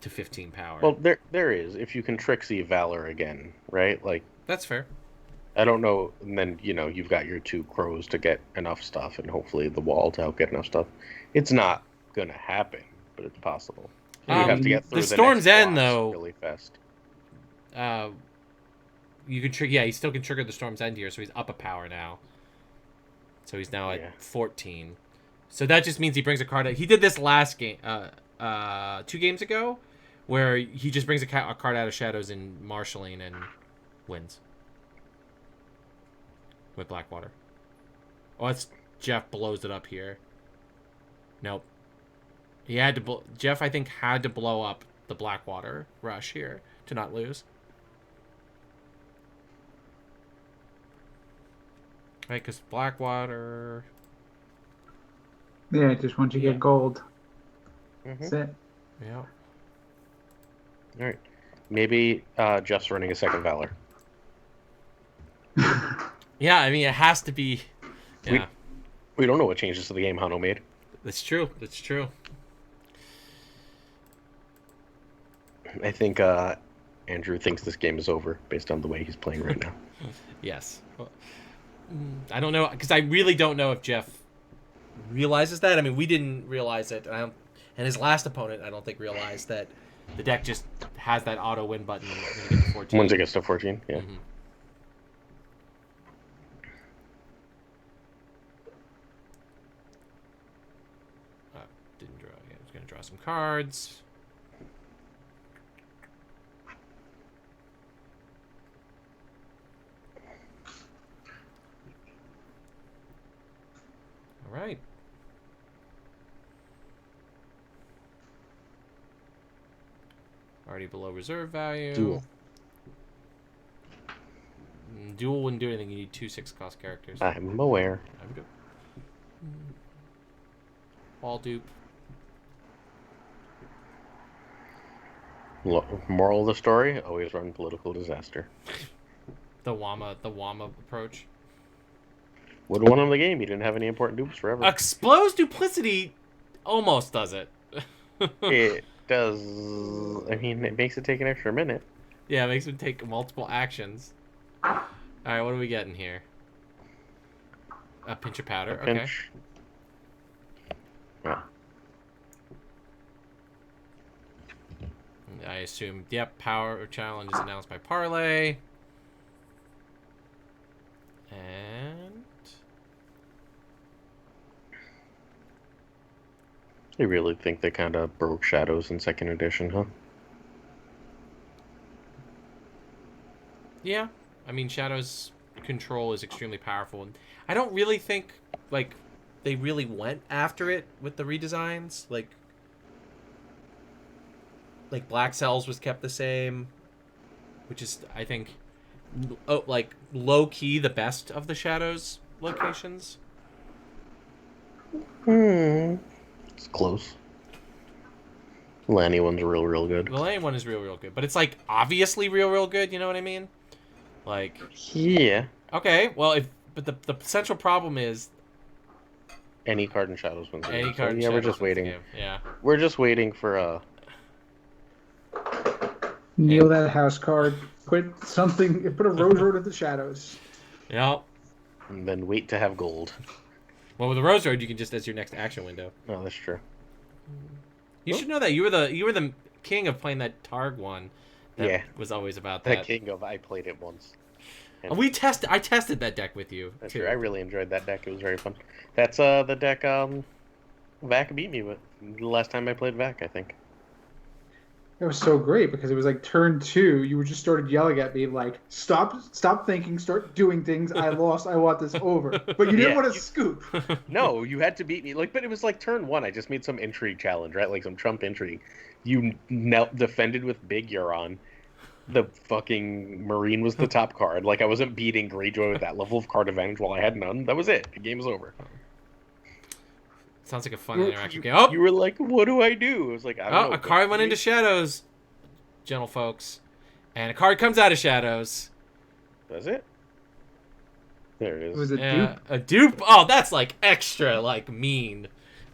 to 15 power. Well, there is, if you can Trixie Valor again, right? Like, that's fair. I don't know, and then, you've got your 2 crows to get enough stuff, and hopefully the wall to help get enough stuff. It's not gonna happen, but it's possible. And you have to get through the Storm's End, though, really fast. You can trigger. Yeah, he still can trigger the Storm's End here, so he's up a power now. So he's now at 14. So that just means he brings a card out. He did this last game, 2 games ago, where he just brings a card out of Shadows in Marshalling and wins with Blackwater. Oh, it's Jeff blows it up here. Nope. He had to. Jeff, I think, had to blow up the Blackwater rush here to not lose. Right, because Blackwater... Yeah, just once you get gold. Mm-hmm. That's it. Yeah. All right. Maybe Jeff's running a second Valor. Yeah, I mean, it has to be... Yeah. We don't know what changes to the game Hano made. That's true. That's true. I think Andrew thinks this game is over based on the way he's playing right now. Yes. Well, I don't know, because I really don't know if Jeff realizes that. I mean, we didn't realize it, and his last opponent, I don't think, realized that the deck just has that auto win button when you get to 14. Once it gets to 14, yeah. Mm-hmm. Didn't draw. Yeah, I was going to draw some cards. All right. Already below reserve value. Duel wouldn't do anything. You need 2 6-cost characters. I'm aware. I would do. Wall dupe. Moral of the story: always run political disaster. The Wama approach. Would have won on the game. He didn't have any important dupes forever. Explodes Duplicity almost does it. It does. I mean, it makes it take an extra minute. Yeah, it makes him take multiple actions. All right, what are we getting here? A pinch of powder. Okay. Pinch. Yeah. I assume. Yep, power challenge is announced by Parlay. And I really think they kind of broke Shadows in second edition, huh? yeah, I mean, Shadow's control is extremely powerful. I don't really think, like, they really went after it with the redesigns. Like Black Cells was kept the same, which is, I think, like, low-key the best of the Shadows locations. It's close. Lanny one's real good. The Lane one is real good, but it's, like, obviously real good, you know what I mean? Like, Yeah. okay, well, but the central problem is Any card in Shadows wins the game. any card in So, yeah, we're Shadows just wins the waiting. game. Yeah. We're just waiting for Kneel that house card. Put something. Put a Rose Road into Shadows. Yep. and then wait to have gold. Well, with the Rose Road, you can just as your next action window. Oh, that's true. You should know that you were the king of playing that Targ one. That was always about The that. king of I played it once. And I tested that deck with you. That's too. true. I really enjoyed that deck. It was very fun. That's the deck Vac beat me with the last time I played Vac, I think. It was so great because it was like turn 2. You just started yelling at me like, "Stop thinking, start doing things. I lost. I want this over." But you didn't want to scoop. No, you had to beat me. But it was like turn 1. I just made some intrigue challenge, right? Like some Trump intrigue. You defended with Big Euron. The fucking Marine was the top card. Like I wasn't beating Greyjoy with that level of card advantage while I had none. That was it. The game was over. Sounds like a fun interaction game. Oh, you were like, "What do I do?" I was like, "I don't know." A card went into Shadows, gentle folks, and a card comes out of Shadows. Does it? There it is. It was a dupe. A dupe. Oh, that's like extra, like mean.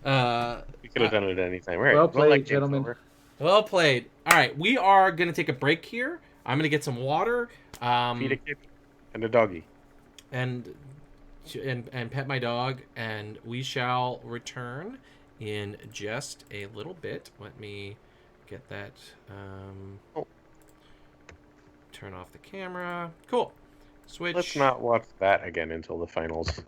We could have done it at any time. All right. Well played, gentlemen. Well played. All right, we are gonna take a break here. I'm gonna get some water. Feed a kitty and a doggy. And pet my dog, and we shall return in just a little bit. Let me get that. Turn off the camera. Cool. Switch. Let's not watch that again until the finals.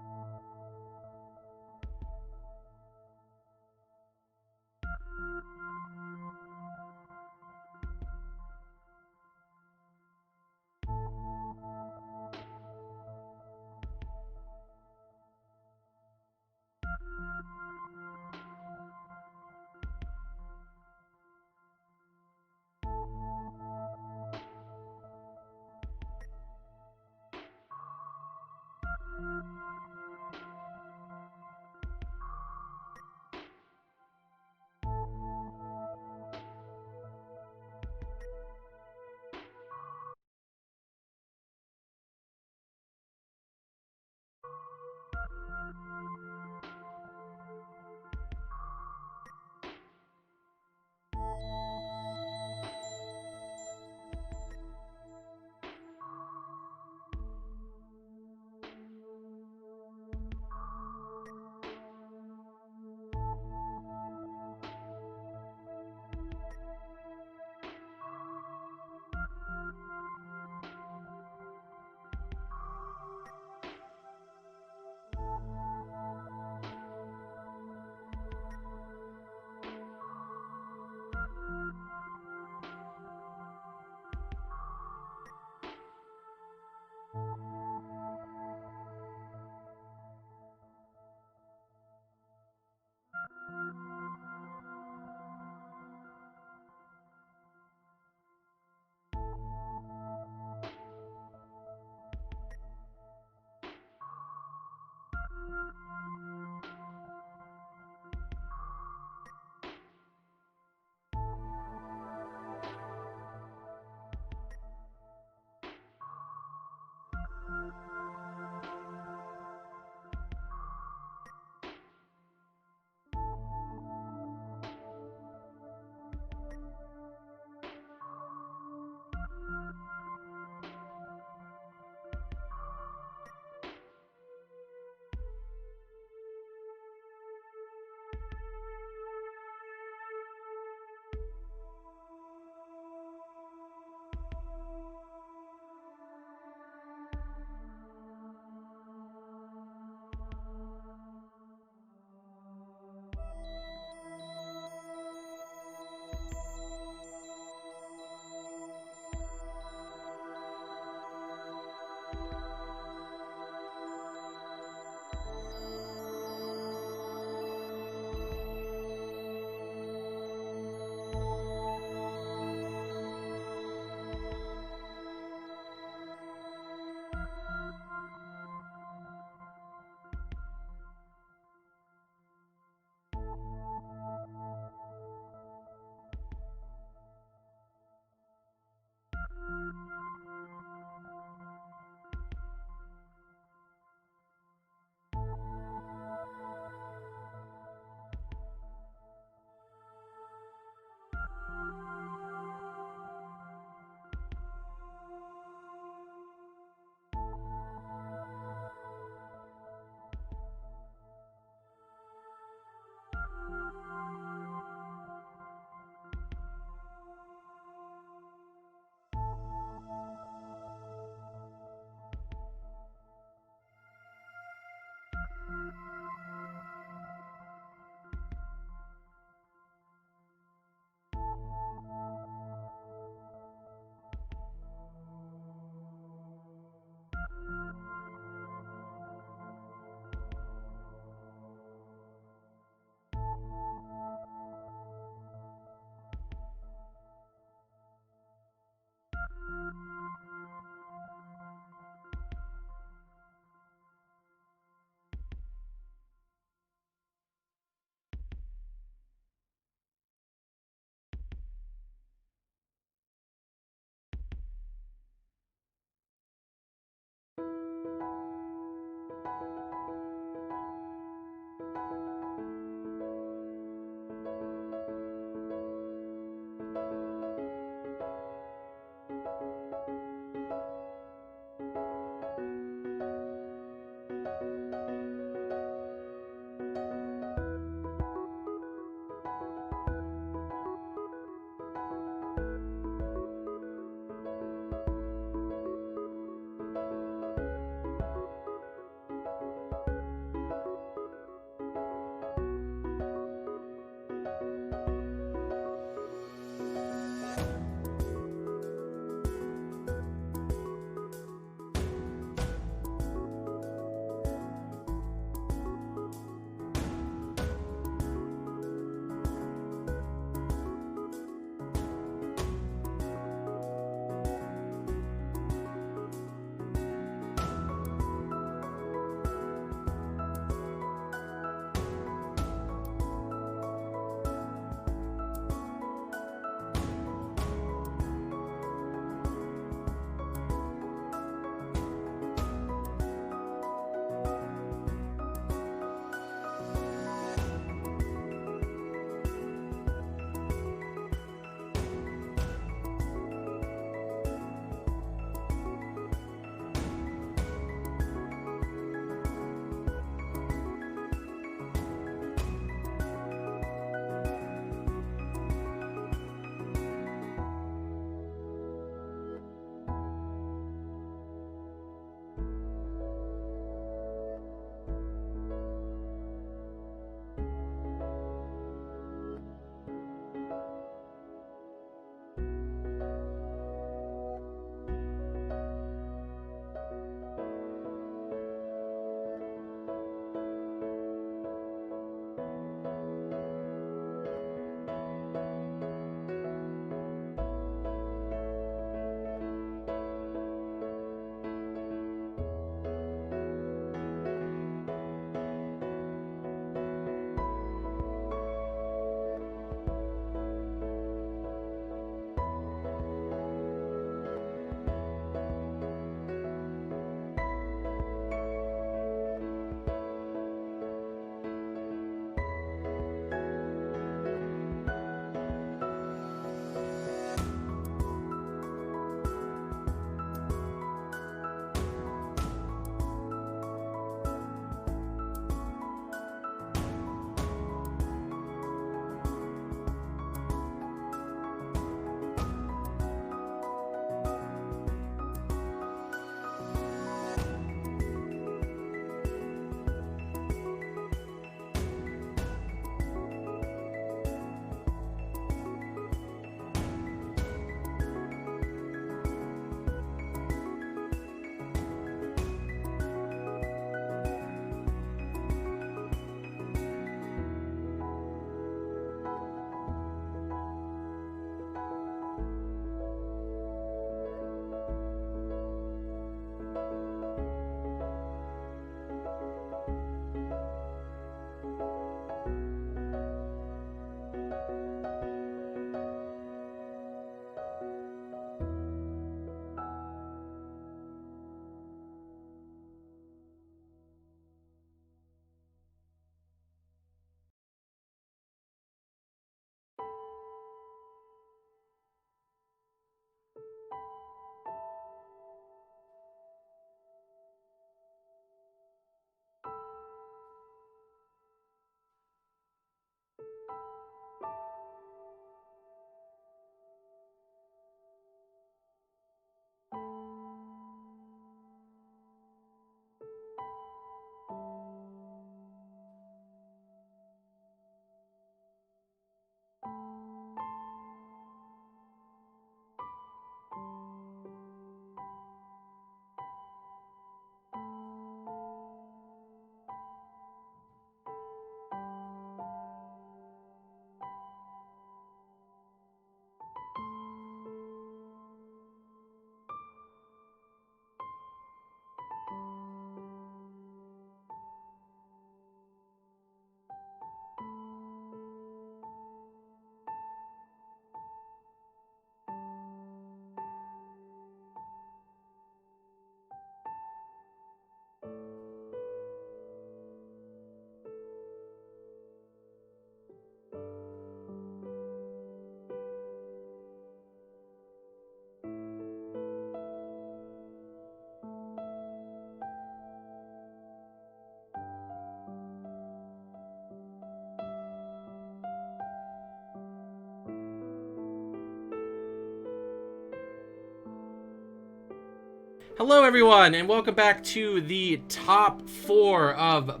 Hello, everyone, and welcome back to the top 4 of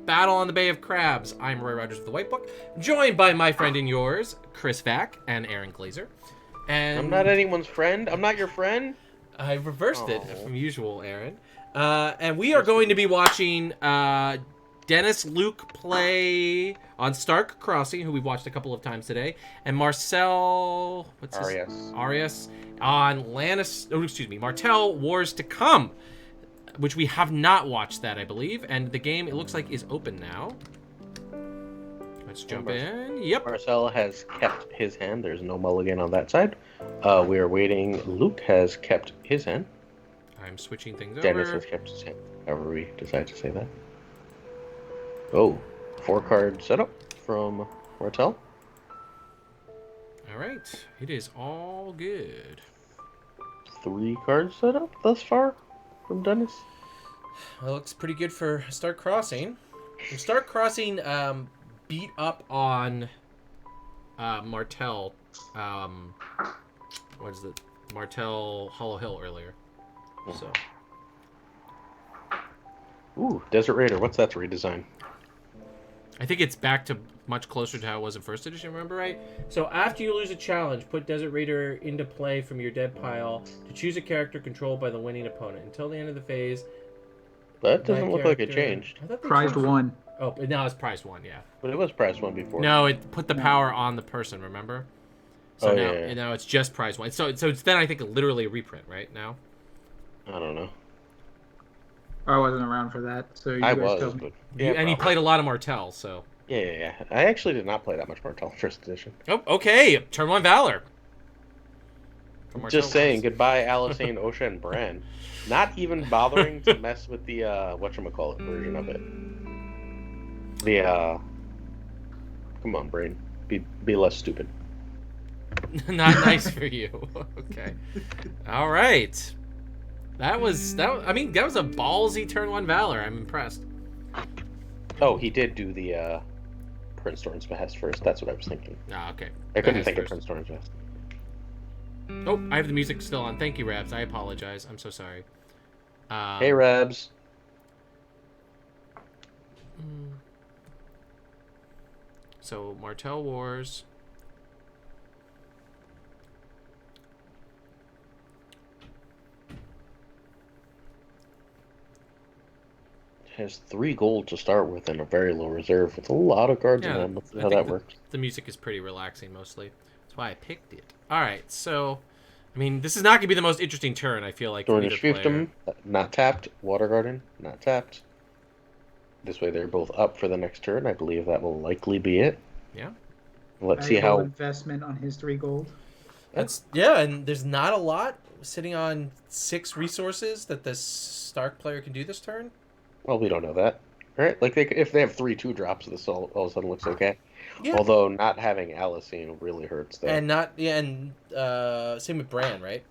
Battle on the Bay of Crabs. I'm Roy Rogers of the White Book, joined by my friend and yours, Chris Vack and Aaron Glazer. And I'm not anyone's friend. I'm not your friend. I reversed it from usual, Aaron. And we are going to be watching Dennis Luke play on Stark Crossing, who we've watched a couple of times today, and Marcel Arias on Martell Wars to Come, which we have not watched that, I believe. And the game, it looks like, is open now. Let's jump in. Yep. Marcel has kept his hand. There's no mulligan on that side. We are waiting. Luke has kept his hand. I'm switching things Dennis over. has kept his hand. However we decide to say that. Oh, 4-card setup from Martell. All right. It is all good. 3-card setup thus far from Dennis. Well, looks pretty good for Stark Crossing. Stark Crossing beat up on Martell. What is it? Martell Hollow Hill earlier. So. Ooh, Desert Raider. What's that redesign? I think it's back to much closer to how it was in first edition, remember right? So after you lose a challenge, put Desert Raider into play from your dead pile to choose a character controlled by the winning opponent. Until the end of the phase. That doesn't look like it changed. Prized 1. Oh, now it's prized 1, yeah. But it was prized 1 before. No, it put the power on the person, remember? So now it's just prize 1. So it's then I think literally a reprint, right, now? I don't know. I wasn't around for that, so you I guys was, tell me. but... And he played a lot of Martell, so... Yeah. I actually did not play that much Martell first edition. Oh, okay. Turn 1 Valor. Just saying, goodbye, Alicane, Osha, and Bran. Not even bothering to mess with the, whatchamacallit version of it. The, come on, Brain. Be less stupid. Not nice for you. Okay. All right. That was a ballsy turn 1 Valor. I'm impressed. Oh, he did do the, Prince Doran's Behest first. That's what I was thinking. Ah, okay. I couldn't think first. of Prince Doran's Behest. Oh, I have the music still on. Thank you, Rabs. I apologize. I'm so sorry. Hey, Rabs. So, Martell Wars. Has 3 gold to start with and a very low reserve with a lot of cards in them. Let's see how that works. The music is pretty relaxing mostly. That's why I picked it. Alright, so, I mean, this is not going to be the most interesting turn, I feel like. Dornish Fiefdom, not tapped. Water Garden, not tapped. This way they're both up for the next turn. I believe that will likely be it. Yeah. Let's see how... investment on his 3 gold. And there's not a lot sitting on 6 resources that this Stark player can do this turn. Well, we don't know that. Right? Like, if they have 3 2-drops, this all of a sudden looks okay. Yeah. Although, not having Alicine really hurts that. And same with Bran, right?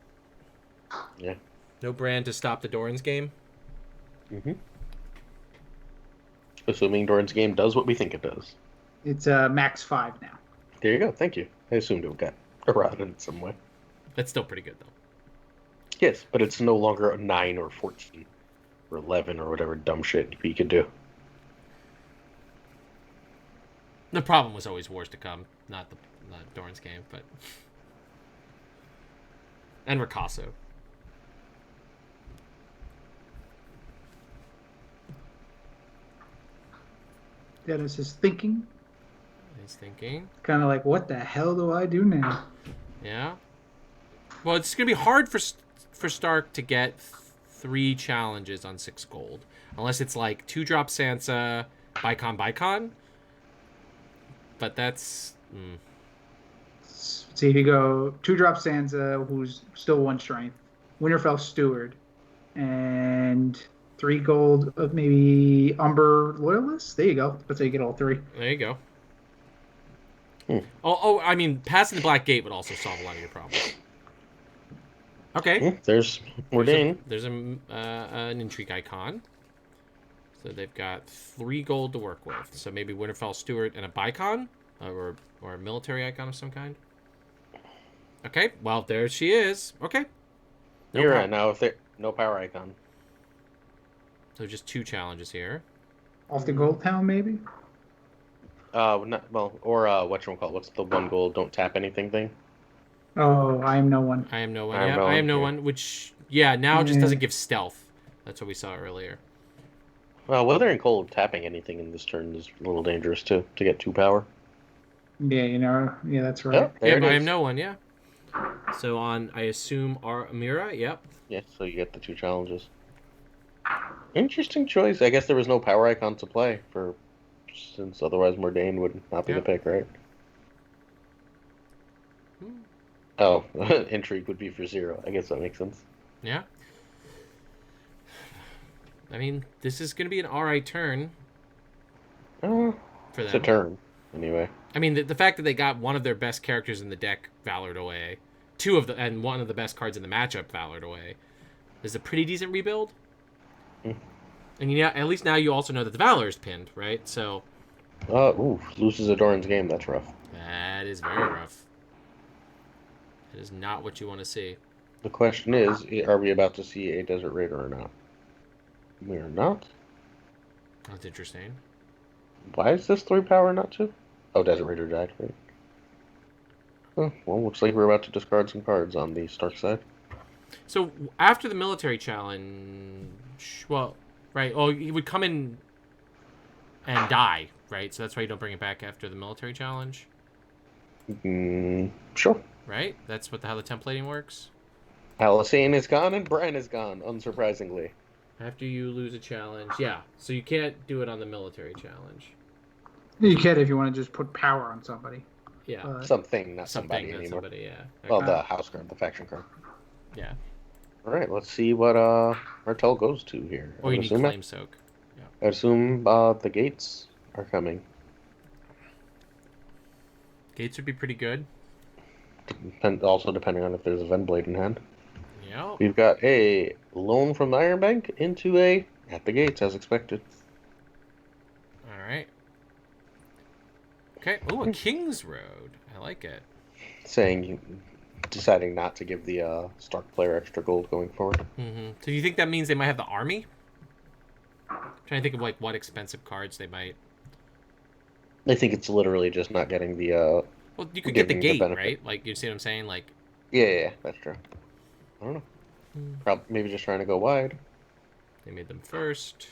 Yeah. No Bran to stop the Doran's game? Mm-hmm. Assuming Doran's game does what we think it does. It's max 5 now. There you go. Thank you. I assumed it got eroded in some way. That's still pretty good, though. Yes, but it's no longer a 9 or 14 or 11 or whatever dumb shit he could do. The problem was always Wars to Come, not Doran's game, but... And Ricasso. Dennis is thinking. He's thinking. Kind of like, what the hell do I do now? Yeah. Well, it's going to be hard for Stark to get 3 challenges on 6 gold. Unless it's like 2-drop Sansa, Bicon. But that's... See, if you go 2-drop Sansa, who's still 1 strength, Winterfell Steward, and 3 gold of maybe Umber Loyalist. There you go. That's how you get all 3. There you go. I mean, passing the Black Gate would also solve a lot of your problems. Okay. There's Mordain. There's an intrigue icon. So they've got 3 gold to work with. So maybe Winterfell Steward and a Bicon? Or a military icon of some kind? Okay, well, there she is. Okay. You're right. Now, No power icon. So just 2 challenges here. Off the Gold Town, maybe? Not well, or whatchamacallit? What's the one goal? Don't tap anything thing. Oh, I am no one. I am no one. I am Yeah, no I one, am no yeah. one. Which, yeah, now it just Yeah. doesn't give stealth. That's what we saw earlier. Well, Withering Cold tapping anything in this turn is a little dangerous too. To get 2 power. Yeah, yeah, that's right. Oh, there Yep, it I is. am no one. Yeah. So on, I assume our Amira. Yep. Yeah, so you get the 2 challenges. Interesting choice. I guess there was no power icon to play for, since otherwise Mordain would not be the Yep. pick, right? Hmm. Oh, Intrigue would be for 0. I guess that makes sense. Yeah. I mean, this is going to be an alright turn for It's a them. turn, anyway. I mean, the fact that they got one of their best characters in the deck valored away, and one of the best cards in the matchup valored away, is a pretty decent rebuild. Hmm. And at least now you also know that the Valor is pinned, right? So Loses a Doran's game. That's rough. that is very rough. It is not what you want to see. The question is, are we about to see a Desert Raider or not? We are not. That's interesting. Why is this 3 power, not 2? Oh, Desert Raider died, right? Oh, well, looks like we're about to discard some cards on the Stark side. So after the military challenge, well, right? Oh, he would come in and die, right? So that's why you don't bring it back after the military challenge, Sure. right? That's how the templating works. Alisane is gone and Bran is gone, unsurprisingly. After you lose a challenge, yeah. So you can't do it on the military challenge. You can if you want to just put power on somebody. Yeah. Something, not somebody anymore. Somebody, yeah. Well, the house card, the faction card. Yeah. All right, let's see what Martell goes to here. Or you need claim soak. Yeah. I assume the gates are coming. Gates would be pretty good. Also depending on if there's a Venblade in hand. Yeah. We've got a loan from the Iron Bank into a at the gates as expected. All right. Okay. Oh, a King's Road. I like it. Deciding not to give the Stark player extra gold going forward. Mm-hmm. So do you think that means they might have the army? I'm trying to think of like what expensive cards they might. I think it's literally just not getting the. Well, you could get the gate, benefit. right? Like, you see what I'm saying? Like. Yeah, that's true. I don't know. Probably maybe just trying to go wide. They made them first.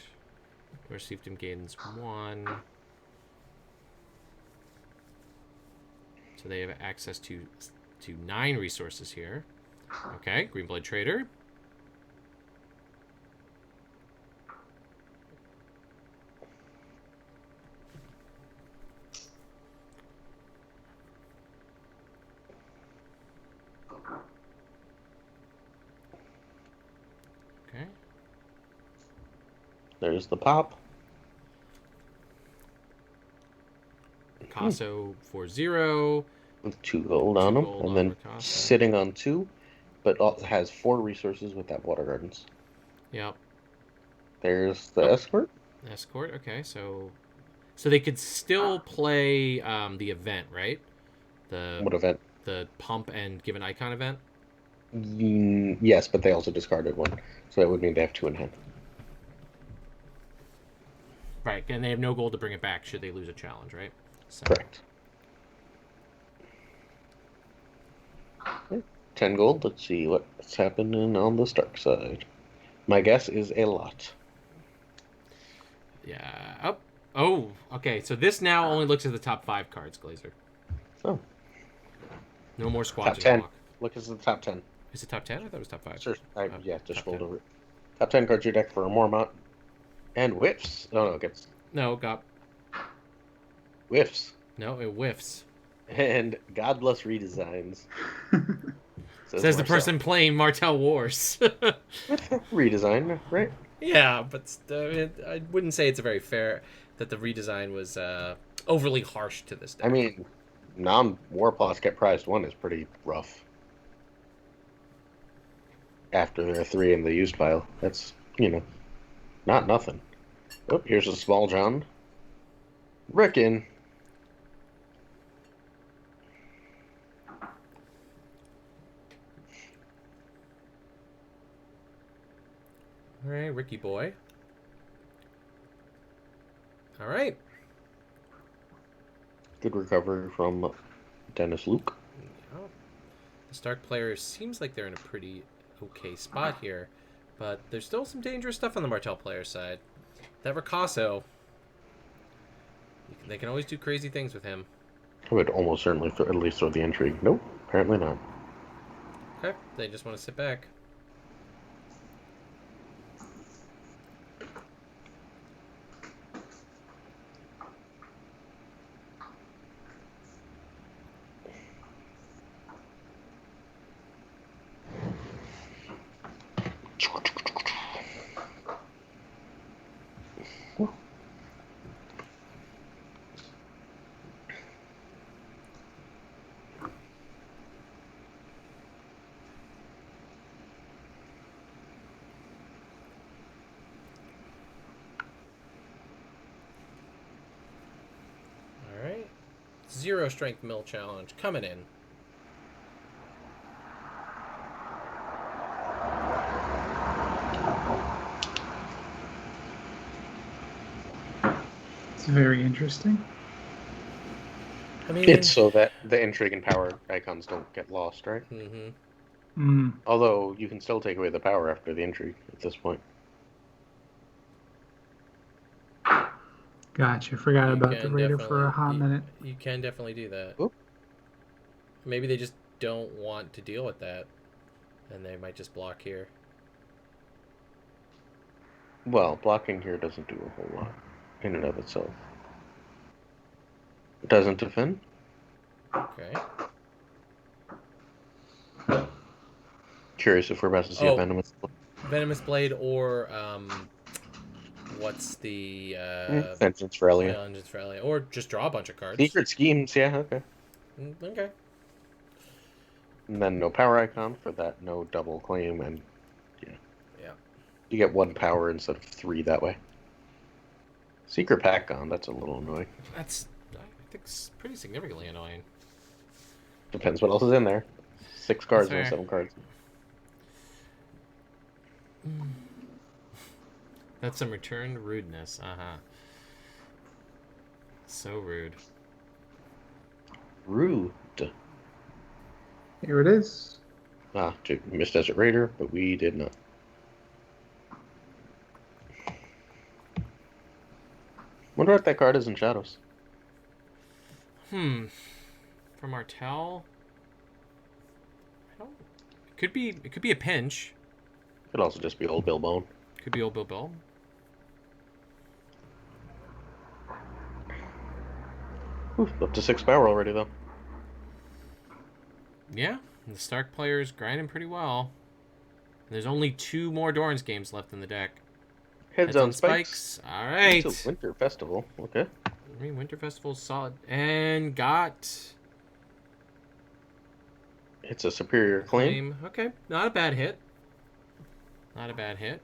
Received him gains 1. So they have access to 9 resources here. Okay, Green Blood Trader. Okay. There's the pop. Picasso 4-0. With 2 gold on him. And then Picasso. sitting on 2, but has 4 resources with that Water Gardens. Yep. There's the escort. Escort, okay, so they could still play the event, right? What event? The pump and give an icon event? Yes, but they also discarded 1. So that would mean they have 2 in hand. Right, and they have no gold to bring it back should they lose a challenge, right? So. Correct. 10 gold. Let's see what's happening on the Stark side. My guess is a lot. Yeah. Oh, okay. So this now only looks at the top 5 cards, Glazer. Oh. No more squads. Top 10. Look at the top 10. Is it top 10? I thought it was top 5. Sure. Just rolled over it. Top 10 cards your deck for a Mormont. And whiffs. Oh, no, it gets... No, got... Whiffs. No, it whiffs. And God Bless Redesigns. Says the person playing Martell Wars. Redesign, right? Yeah, but I wouldn't say it's a very fair that the redesign was overly harsh to this deck. I mean, non-Warploss get prized 1 is pretty rough. After the 3 in the used pile. That's, not nothing. Oh, here's a Small John. Rickon. All right, Ricky boy. All right. Good recovery from Dennis Luke. Yeah. The Stark player seems like they're in a pretty okay spot here, but there's still some dangerous stuff on the Martel player side. That Ricasso, they can always do crazy things with him. I would almost certainly at least throw the intrigue. Nope, apparently not. Okay, they just want to sit back. All right. 0 strength mill challenge coming in. It's very interesting. I mean, It's so that the intrigue and power icons don't get lost, right? Mm-hmm. Although you can still take away the power after the intrigue at this point. Gotcha. Forgot about the Raider for a hot minute. You can definitely do that. Oop. Maybe they just don't want to deal with that, and they might just block here. Well, blocking here doesn't do a whole lot in and of itself. It doesn't defend. Okay. Curious if we're about to see a Venomous Blade or what's the Vengeance for Elliot. Vengeance for Elliot, or just draw a bunch of cards. Secret Schemes, yeah, okay. Okay. And then no power icon for that, no double claim, and yeah. You get 1 power instead of 3 that way. Secret Pack-On, that's a little annoying. That's, I think, pretty significantly annoying. Depends what else is in there. 6 cards and 7 cards. That's some returned rudeness. So rude. Rude. Here it is. Missed Desert Raider, but we did not. Wonder what that card is in Shadows. For Martel, it could be a pinch. Could also just be Old Bill Bone. Could be Old Bill Bill. Up to 6 power already, though. Yeah, the Stark player's grinding pretty well. There's only 2 more Doran's games left in the deck. Heads on spikes. All right. It's a Winter Festival. Okay. I mean, Winter Festival's solid. And got... It's a Superior Claim. Okay, not a bad hit. Not a bad hit.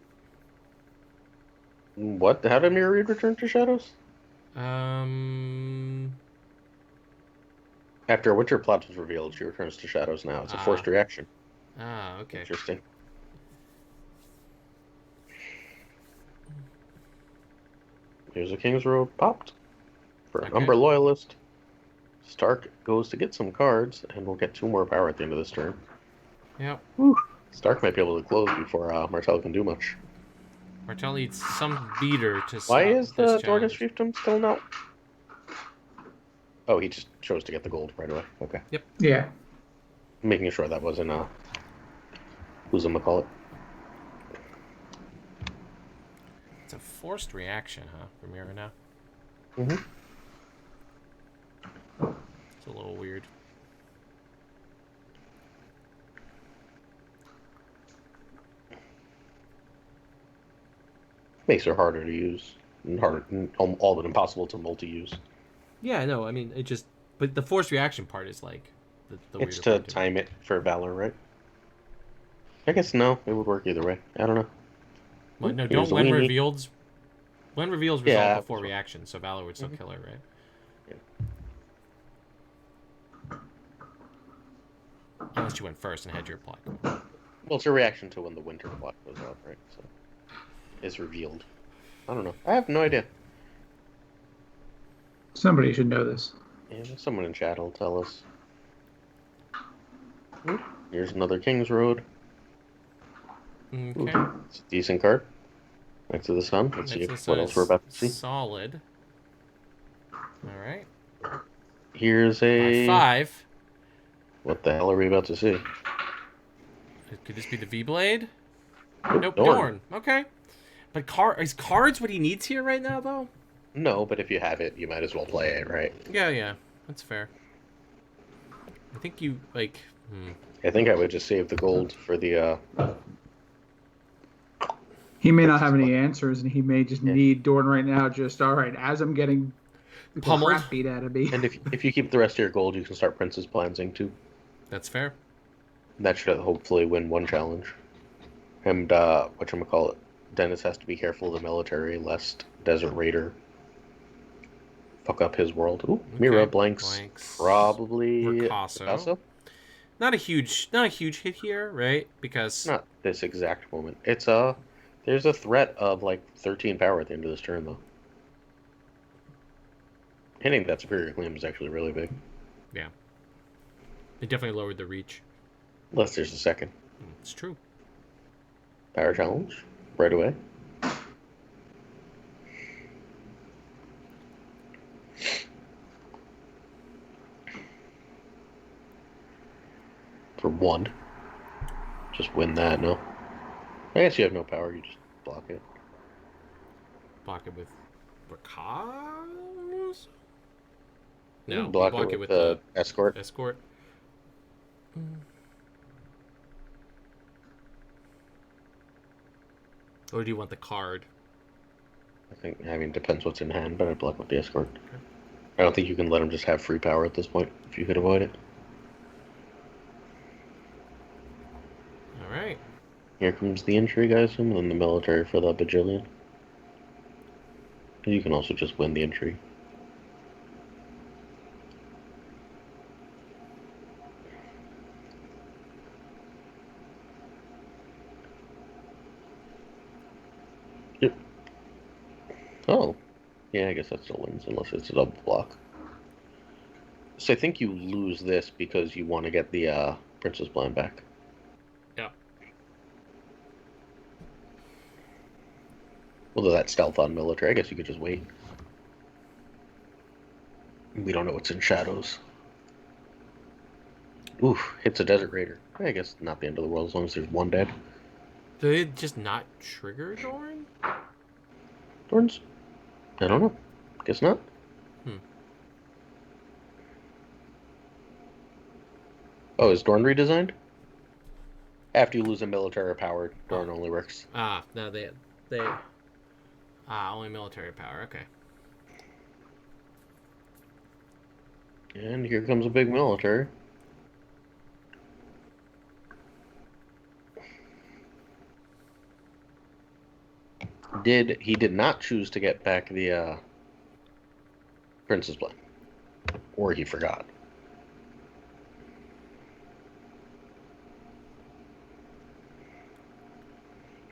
What? How did Mirror Reed return to Shadows? After a Winter Plot was revealed, she returns to Shadows now. It's a forced reaction. Okay. Interesting. Here's a King's Road popped. For an Umber Loyalist, Stark goes to get some cards, and we'll get 2 more power at the end of this turn. Yep. Whew. Stark might be able to close before Martel can do much. Martel needs some beater to stop. Why is the Dorcas challenge. Fiefdom still not? Oh, he just chose to get the gold right away. Okay. Yep. Yeah. Making sure that wasn't who's gonna call it. It's a forced reaction, huh, from Mira now? Mm-hmm. It's a little weird. Makes her harder to use, and all but impossible to multi-use. Yeah, no, I mean, it just... But the forced reaction part is, like, the It's to time it for Valor, right? I guess no, it would work either way. I don't know. Well, no, don't when revealed... When reveals result before reaction, so Valor would still kill her, right? Yeah. Unless you went first and had your block. Well, it's a reaction to when the Winter block goes up, right? So. is revealed? I don't know. I have no idea. Somebody should know this. Yeah, someone in chat will tell us. Here's another King's Road. Okay. Ooh, it's a decent card. Next to the sun. Let's see what else we're about to see. Solid. All right. Here's a... 5/5. What the hell are we about to see? Could this be the V-Blade? Nope, Dorn. Okay. But is cards what he needs here right now, though? No, but if you have it, you might as well play it, right? Yeah. That's fair. I think you, like... I think I would just save the gold for the... He may not have any answers, and he may just need Dorn right now. Just, all right, as I'm getting the crap beat out of me. And if you keep the rest of your gold, you can start Princess Plansing, too. That's fair. That should hopefully win one challenge. And, whatchamacallit, Dennis has to be careful of the military, lest Desert Raider fuck up his world. Ooh, okay. Mira blanks. Probably Picasso. Not a huge hit here, right? Because not this exact moment. It's there's a threat of like 13 power at the end of this turn, though. Hitting that Superior Claim is actually really big. Yeah. It definitely lowered the reach. Unless there's a second. It's true. Power challenge right away. For 1. Just win that, no? I guess you have no power, you just block it. Block it with Picasso? No, block it with the escort. Escort. Or do you want the card? I mean, depends what's in hand, but I'd block with the escort. Okay. I don't think you can let him just have free power at this point, if you could avoid it. Alright. Here comes the intrigue, I assume, and then the military for the bajillion. You can also just win the intrigue. Yep. Oh. Yeah, I guess that still wins, unless it's a double block. So I think you lose this because you want to get the Princess Blind back. Yeah. Although that's stealth on military, I guess you could just wait. We don't know what's in shadows. Oof, hits a Desert Raider. I guess not the end of the world as long as there's one dead. Did it just not trigger Dorn? Dorn's? I don't know. Guess not. Oh, is Dorn redesigned? After you lose a military power, Dorn only works. No, they only military power, okay. And here comes a big military. He did not choose to get back the Princess Blind. Or he forgot.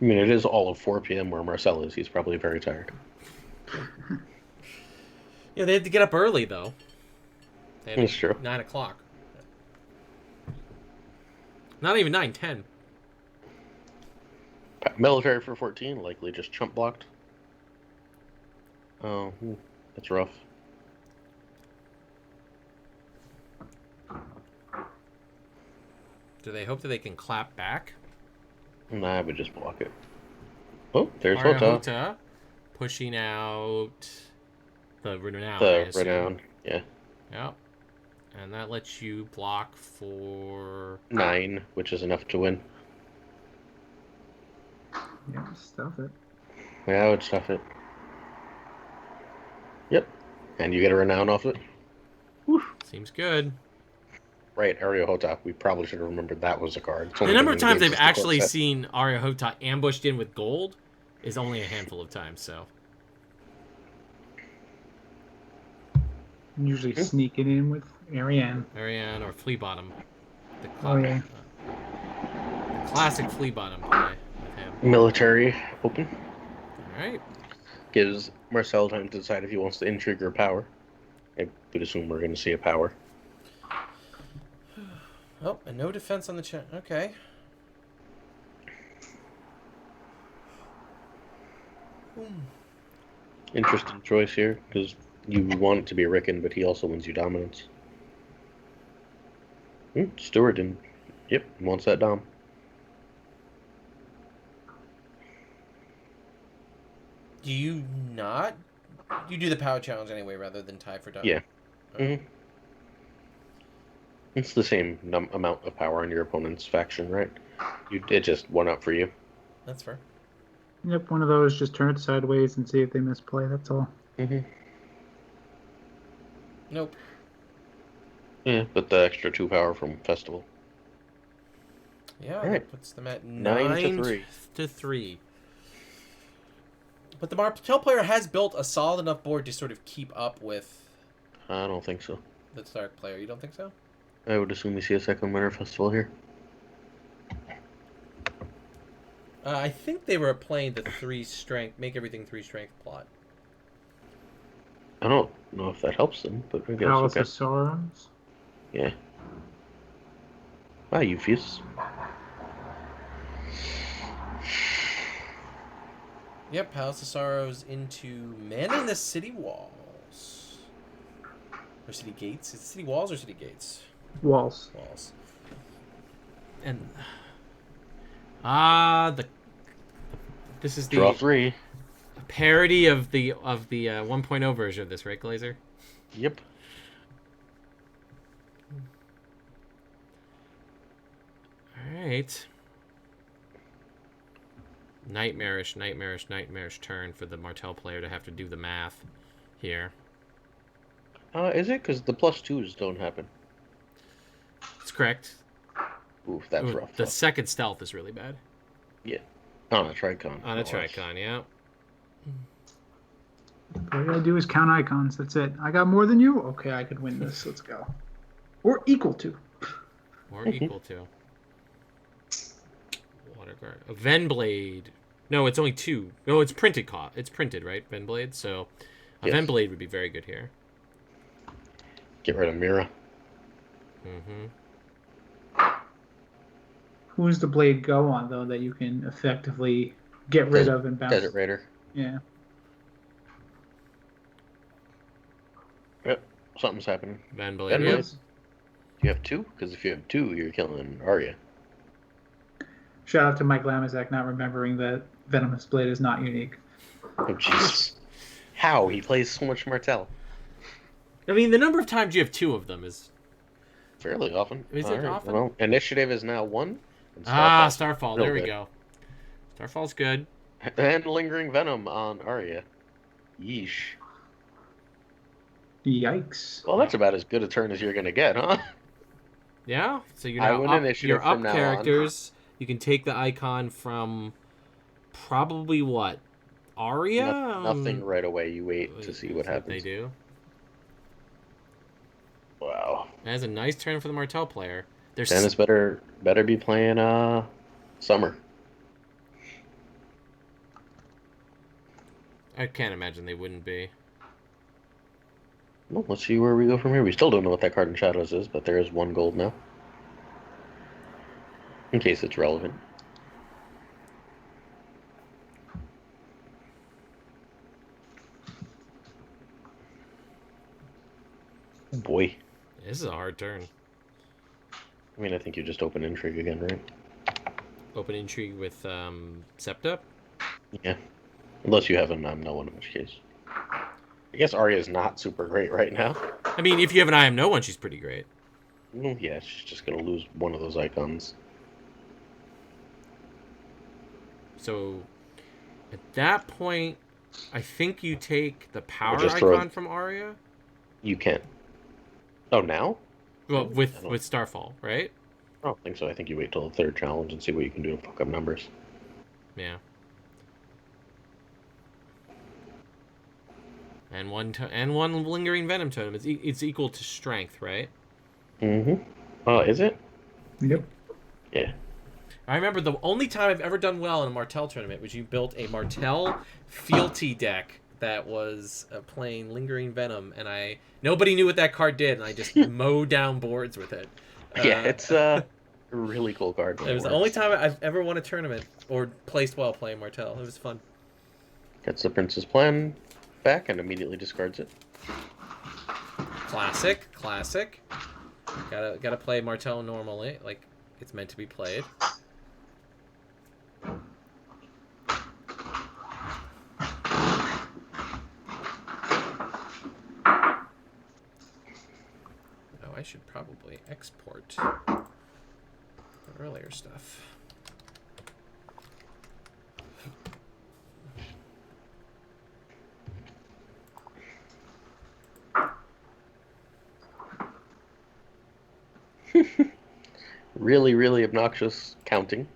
I mean, it is all of 4 p.m. where Marcel is. He's probably very tired. Yeah, they had to get up early, though. That's true. 9 o'clock. Not even 9, 10. Military for 14, likely just chump blocked. Oh, that's rough. Do they hope that they can clap back? Nah, I would just block it. Oh, there's Hota. Pushing out the Renown. The Renown, yeah. Yep. And that lets you block for 9, which is enough to win. Yeah, stuff it. Yeah, I would stuff it. Yep. And you get a Renown off it. Whew. Seems good. Right, Aria Hota. We probably should have remembered that was a card. The number of times I've actually seen Aria Hota ambushed in with gold is only a handful of times, so. Usually sneaking in with Ariane. Ariane or Flea Bottom. The The classic Flea Bottom play with him. Military open. right. Gives Marcel time to decide if he wants to intrigue or power. I would assume we're going to see a power. Oh, and no defense on the check. Okay. Interesting choice here, because you want it to be Rickon, but he also wins you dominance. Stewart didn't. Yep, wants that dom. Do you not? You do the power challenge anyway rather than tie for dom? Yeah. Oh. It's the same amount of power on your opponent's faction, right? It just one up for you. That's fair. Yep, one of those. Just turn it sideways and see if they misplay. That's all. Nope. Yeah, but the extra 2 power from Festival. Yeah, right. That puts them at 9 to 3. But the Martel player has built a solid enough board to sort of keep up with I don't think so. the Stark player. You don't think so? I would assume we see a second Winter Festival here. I think they were playing the 3 strength, make everything 3 strength plot. I don't know if that helps them, but I guess Palace okay. of Sorrows. Yeah. Wow, Eupheus. Yep, Palace of Sorrows into manning the city walls. Or city gates? Is it city walls or city gates? Walls. Walls. And this is the Draw 3. parody of the 1.0 version of this, right, Glazer? Yep. All right. Nightmarish turn for the Martel player to have to do the math here. Is it? Because the +2s don't happen. It's correct. Oof, that's rough. The second stealth is really bad. Yeah. On a Tricon. On a Tricon, yeah. All you gotta do is count icons. That's it. I got more than you? Okay, I could win this. Let's go. Or equal to. Or equal to. Waterguard. A Venblade. No, it's only 2. No, it's printed. It's printed, right? Venblade. So a Yes. Venblade would be very good here. Get rid of Mira. Who's the blade go on, though, that you can effectively get rid of and bounce? Desert Raider. Yeah. Yep. Something's happening. Venblade. Venblade. Yep. You have 2? Because if you have 2, you're killing Arya. Shout out to Mike Lamazek not remembering that Venomous Blade is not unique. Oh, Jesus. How? He plays so much Martel. I mean, the number of times you have 2 of them is... Fairly often. Is it often? Well, Initiative is now 1. And Starfall. There we good. go. Starfall's good. And Lingering Venom on Arya. Yeesh. Yikes. Well, that's about as good a turn as you're going to get, huh? Yeah? So you're I now win up, initiative you're up from now on. characters. You can take the icon from probably what? Arya? Nothing right away. You wait to see what happens. They do. Wow. That's a nice turn for the Martel player. Dennis better be playing Summer. I can't imagine they wouldn't be. Well, let's see where we go from here. We still don't know what that card in Shadows is, but there is 1 gold now. In case it's relevant. Oh boy. This is a hard turn. I mean, I think you just open Intrigue again, right? Open Intrigue with Septa? Yeah. Unless you have an I'm No One, in which case. I guess Arya is not super great right now. I mean, if you have an I Am No One, she's pretty great. Well, yeah, she's just going to lose one of those icons. So, at that point, I think you take the power just icon from Arya. You can't. Oh, now? Well, with Starfall, right? I don't think so. I think you wait till the 3rd challenge and see what you can do to fuck up numbers. Yeah. And one lingering venom totem. It's equal to strength, right? Mm-hmm. Is it? Yep. Yeah. I remember the only time I've ever done well in a Martell tournament was you built a Martell Fealty deck that was playing Lingering Venom, and nobody knew what that card did, and I just mowed down boards with it. Yeah, it's a really cool card. It was the only time I've ever won a tournament or placed well playing Martell. It was fun. Gets the Prince's Plan back and immediately discards it. Classic. Gotta play Martell normally, like it's meant to be played. I should probably export the earlier stuff. Really, really obnoxious counting.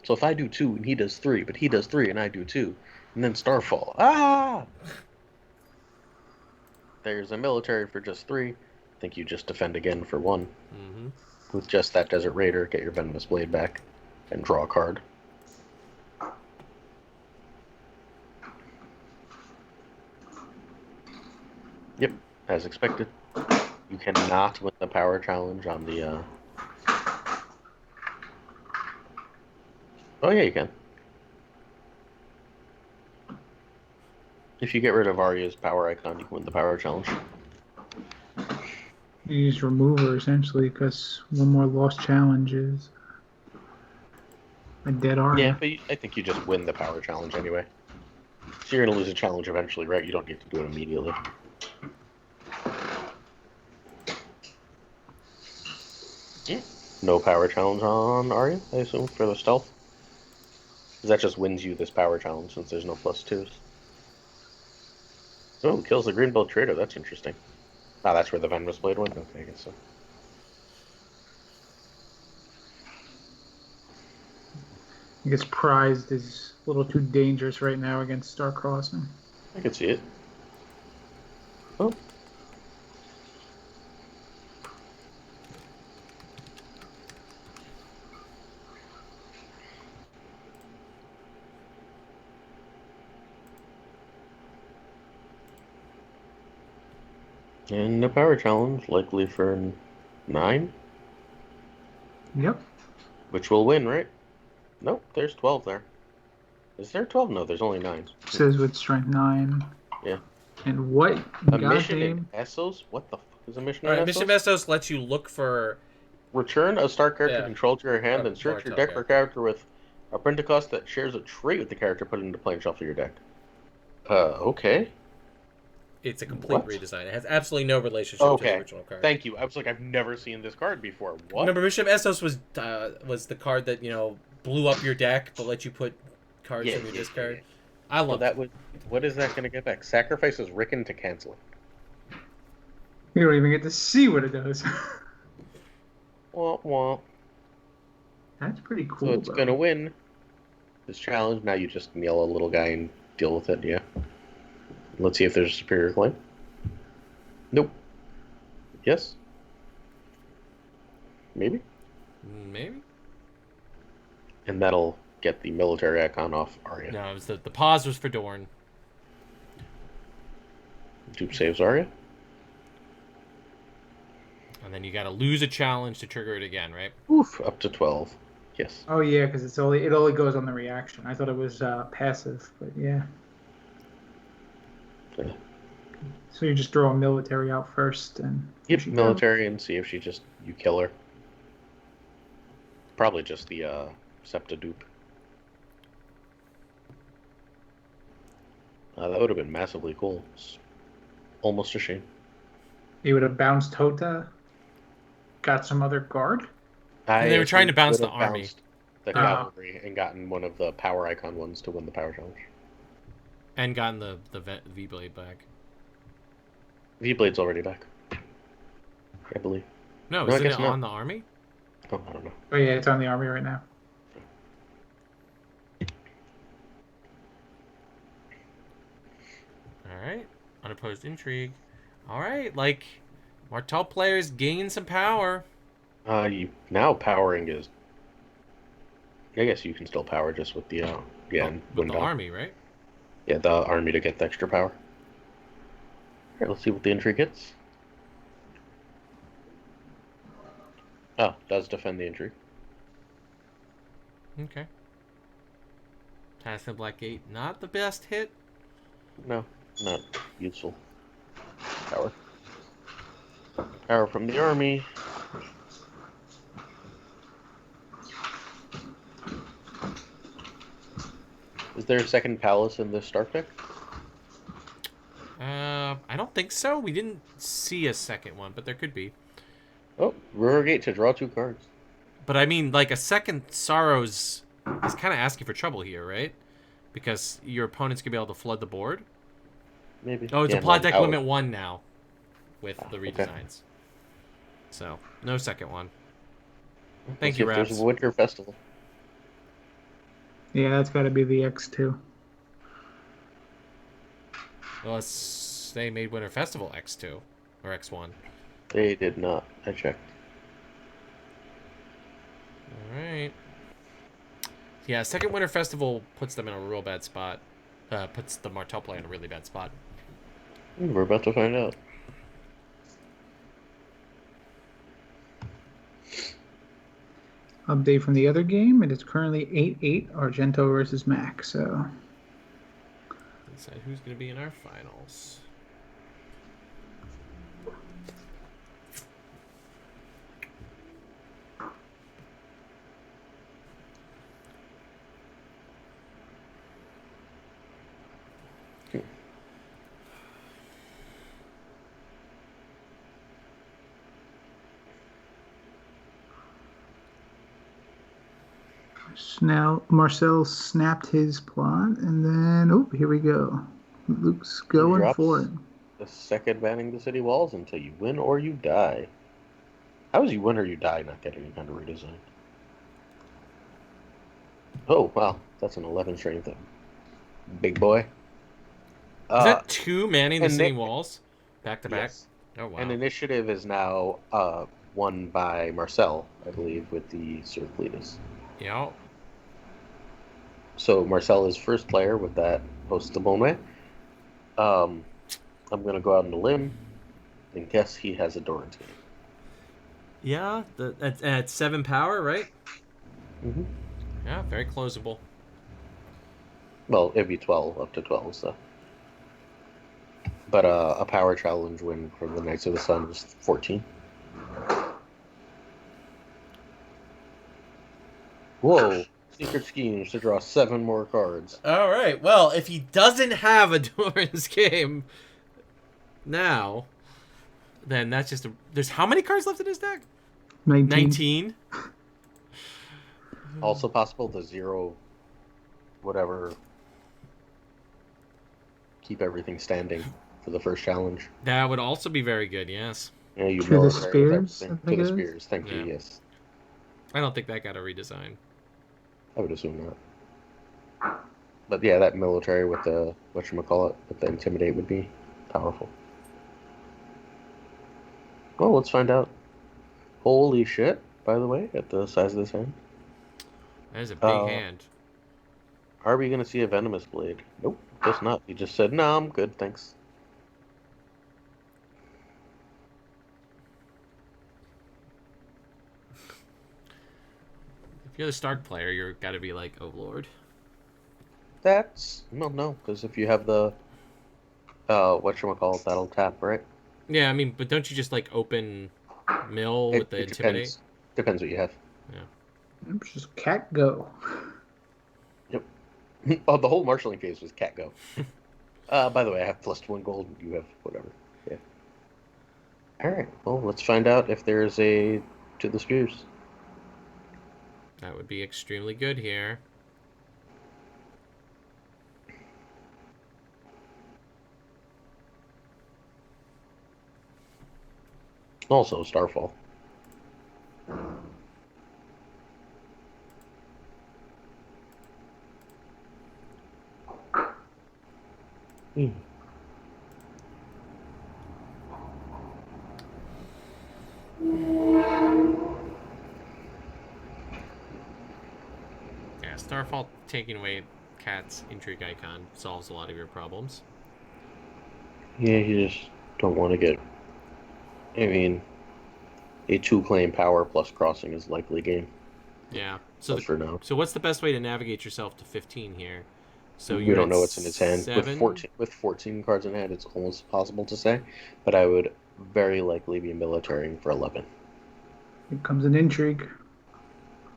So if I do 2 and he does 3, but he does 3 and I do 2, and then Starfall. Ah! There's a military for just 3. I think you just defend again for 1. Mm-hmm. With just that Desert Raider, get your Venomous Blade back, and draw a card. Yep, as expected. You cannot win the power challenge on the, Oh yeah, you can. If you get rid of Arya's power icon, you can win the power challenge. You use remover essentially because one more lost challenge is a dead Arya. Yeah, but I think you just win the power challenge anyway. So you're going to lose a challenge eventually, right? You don't need to do it immediately. Yeah. No power challenge on Arya, I assume, for the stealth. Because that just wins you this power challenge since there's no +2s. Oh, kills the green belt trader. That's interesting. Ah, that's where the Venomous Blade went? Okay, I guess so. I guess prized is a little too dangerous right now against Star Crossing. I can see it. Oh. And the power challenge, likely for 9? Yep. Which will win, right? Nope, there's 12 there. Is there 12? No, there's only 9. It says with strength 9. Yeah. And what A mission in Essos? What the fuck is a mission in Essos? Mission Essos lets you look for... Return a star character controlled to your hand and search Martell your deck for a character with a print cost that shares a trait with the character put into play and shuffle your deck. Okay. It's a complete redesign. It has absolutely no relationship to the original card. Thank you. I was like, I've never seen this card before. What? Remember, Mission Essos was the card that, blew up your deck, but let you put cards in your discard. I love that. What is that going to get back? Sacrifices Rickon to cancel it. You don't even get to see what it does. Wah. That's pretty cool. So it's going to win this challenge. Now you just kneel a little guy and deal with it, yeah. Let's see if there's a superior claim. Nope. Yes? Maybe? Maybe? And that'll get the military icon off Arya. No, it was the pause was for Dorn. Dupe saves Arya. And then you gotta lose a challenge to trigger it again, right? Oof, up to 12. Yes. Oh yeah, because it only goes on the reaction. I thought it was passive, but yeah. So you just throw a military out first and... Yep, military and see if you kill her. Probably just the Septa dupe. That would have been massively cool. It's almost a shame. You would have bounced Tota, got some other guard? And they were trying to bounce the army. The cavalry and gotten one of the power icon ones to win the power challenge. And gotten the V-Blade back. V-Blade's already back. I believe. No, isn't it on the army? Oh, I don't know. Oh yeah, it's on the army right now. Alright. Unopposed intrigue. Alright, Martell players gain some power. You now powering is. I guess you can still power just with the With the window. army, right? Yeah, the army to get the extra power. Alright, let's see what the entry gets. Oh, does defend the entry. Okay. Pass the black gate. Not the best hit. No, not useful. Power. Power from the army. Is there a second palace in this start pick? I don't think so. We didn't see a second one, but there could be. Oh, River Gate to draw 2 cards. But I mean, like, a second Sorrows is kind of asking for trouble here, right? Because your opponent's going to be able to flood the board. Maybe. Oh, it's Yeah, a plot no, deck limit 1 now with the okay. redesigns. So, no second one. Let's Thank see you, if there's Raps. a Winter Festival. Yeah, that's got to be the X2. Unless they made Winter Festival X2 or X1. They did not. I checked. All right. Yeah, second Winter Festival puts them in a real bad spot. Puts the Martel player in a really bad spot. We're about to find out. Update from the other game. It is currently 8-8 Argento versus Mac. So Decide who's going to be in our finals. now Marcel snapped his plot, and then here we go. Luke's going for it. The second banning the city walls until you win or you die. How is you win or you die not getting any kind of redesign? Oh, wow. That's an 11 strength. Big boy. Is that 2 manning the city walls? Back to back? Yes. Oh, wow. And initiative is now won by Marcel, I believe, with the Circletus. Yeah. So Marcel is first player with that Postabone. I'm going to go out on a limb and guess he has a Doran's Gate. Yeah, at 7 power, right? Mm-hmm. Yeah, very closable. Well, it'd be 12, up to 12, so. But a power challenge win from the Knights of the Sun was 14. Whoa. Secret schemes to draw 7 more cards. All right. Well, if he doesn't have a Doran's game now, then that's just there's how many cards left in his deck? 19. Also possible the 0 whatever keep everything standing for the first challenge. That would also be very good, yes. Yeah, you to the spears. To the spears, thank you, yes. I don't think that got a redesign. I would assume not. But yeah, that military with the whatchamacallit, with the intimidate would be powerful. Well, let's find out. Holy shit, by the way, at the size of this hand. That is a big hand. Are we gonna see a venomous blade? Nope, guess not. He just said, "No, I'm good, thanks." If you're the Stark player, you're got to be like, oh lord. That's no, because if you have the whatchamacallit, that'll tap, right? Yeah, I mean, but don't you just like open mill with the intimidate? Depends what you have. Yeah. It's just cat go. Yep. Oh, the whole marshalling phase was cat go. By the way, I have +1 gold. You have whatever. Yeah. All right. Well, let's find out if there's a to the spears. That would be extremely good here. Also, Starfall. Starfall taking away Cat's intrigue icon solves a lot of your problems. Yeah, you just don't want to get. I mean, a 2-claim power plus crossing is likely game. Yeah. For now. So what's the best way to navigate yourself to 15 here? So we don't know what's in his hand. 7? With 14 cards in hand, it's almost possible to say, but I would very likely be militarying for 11. Here comes an intrigue.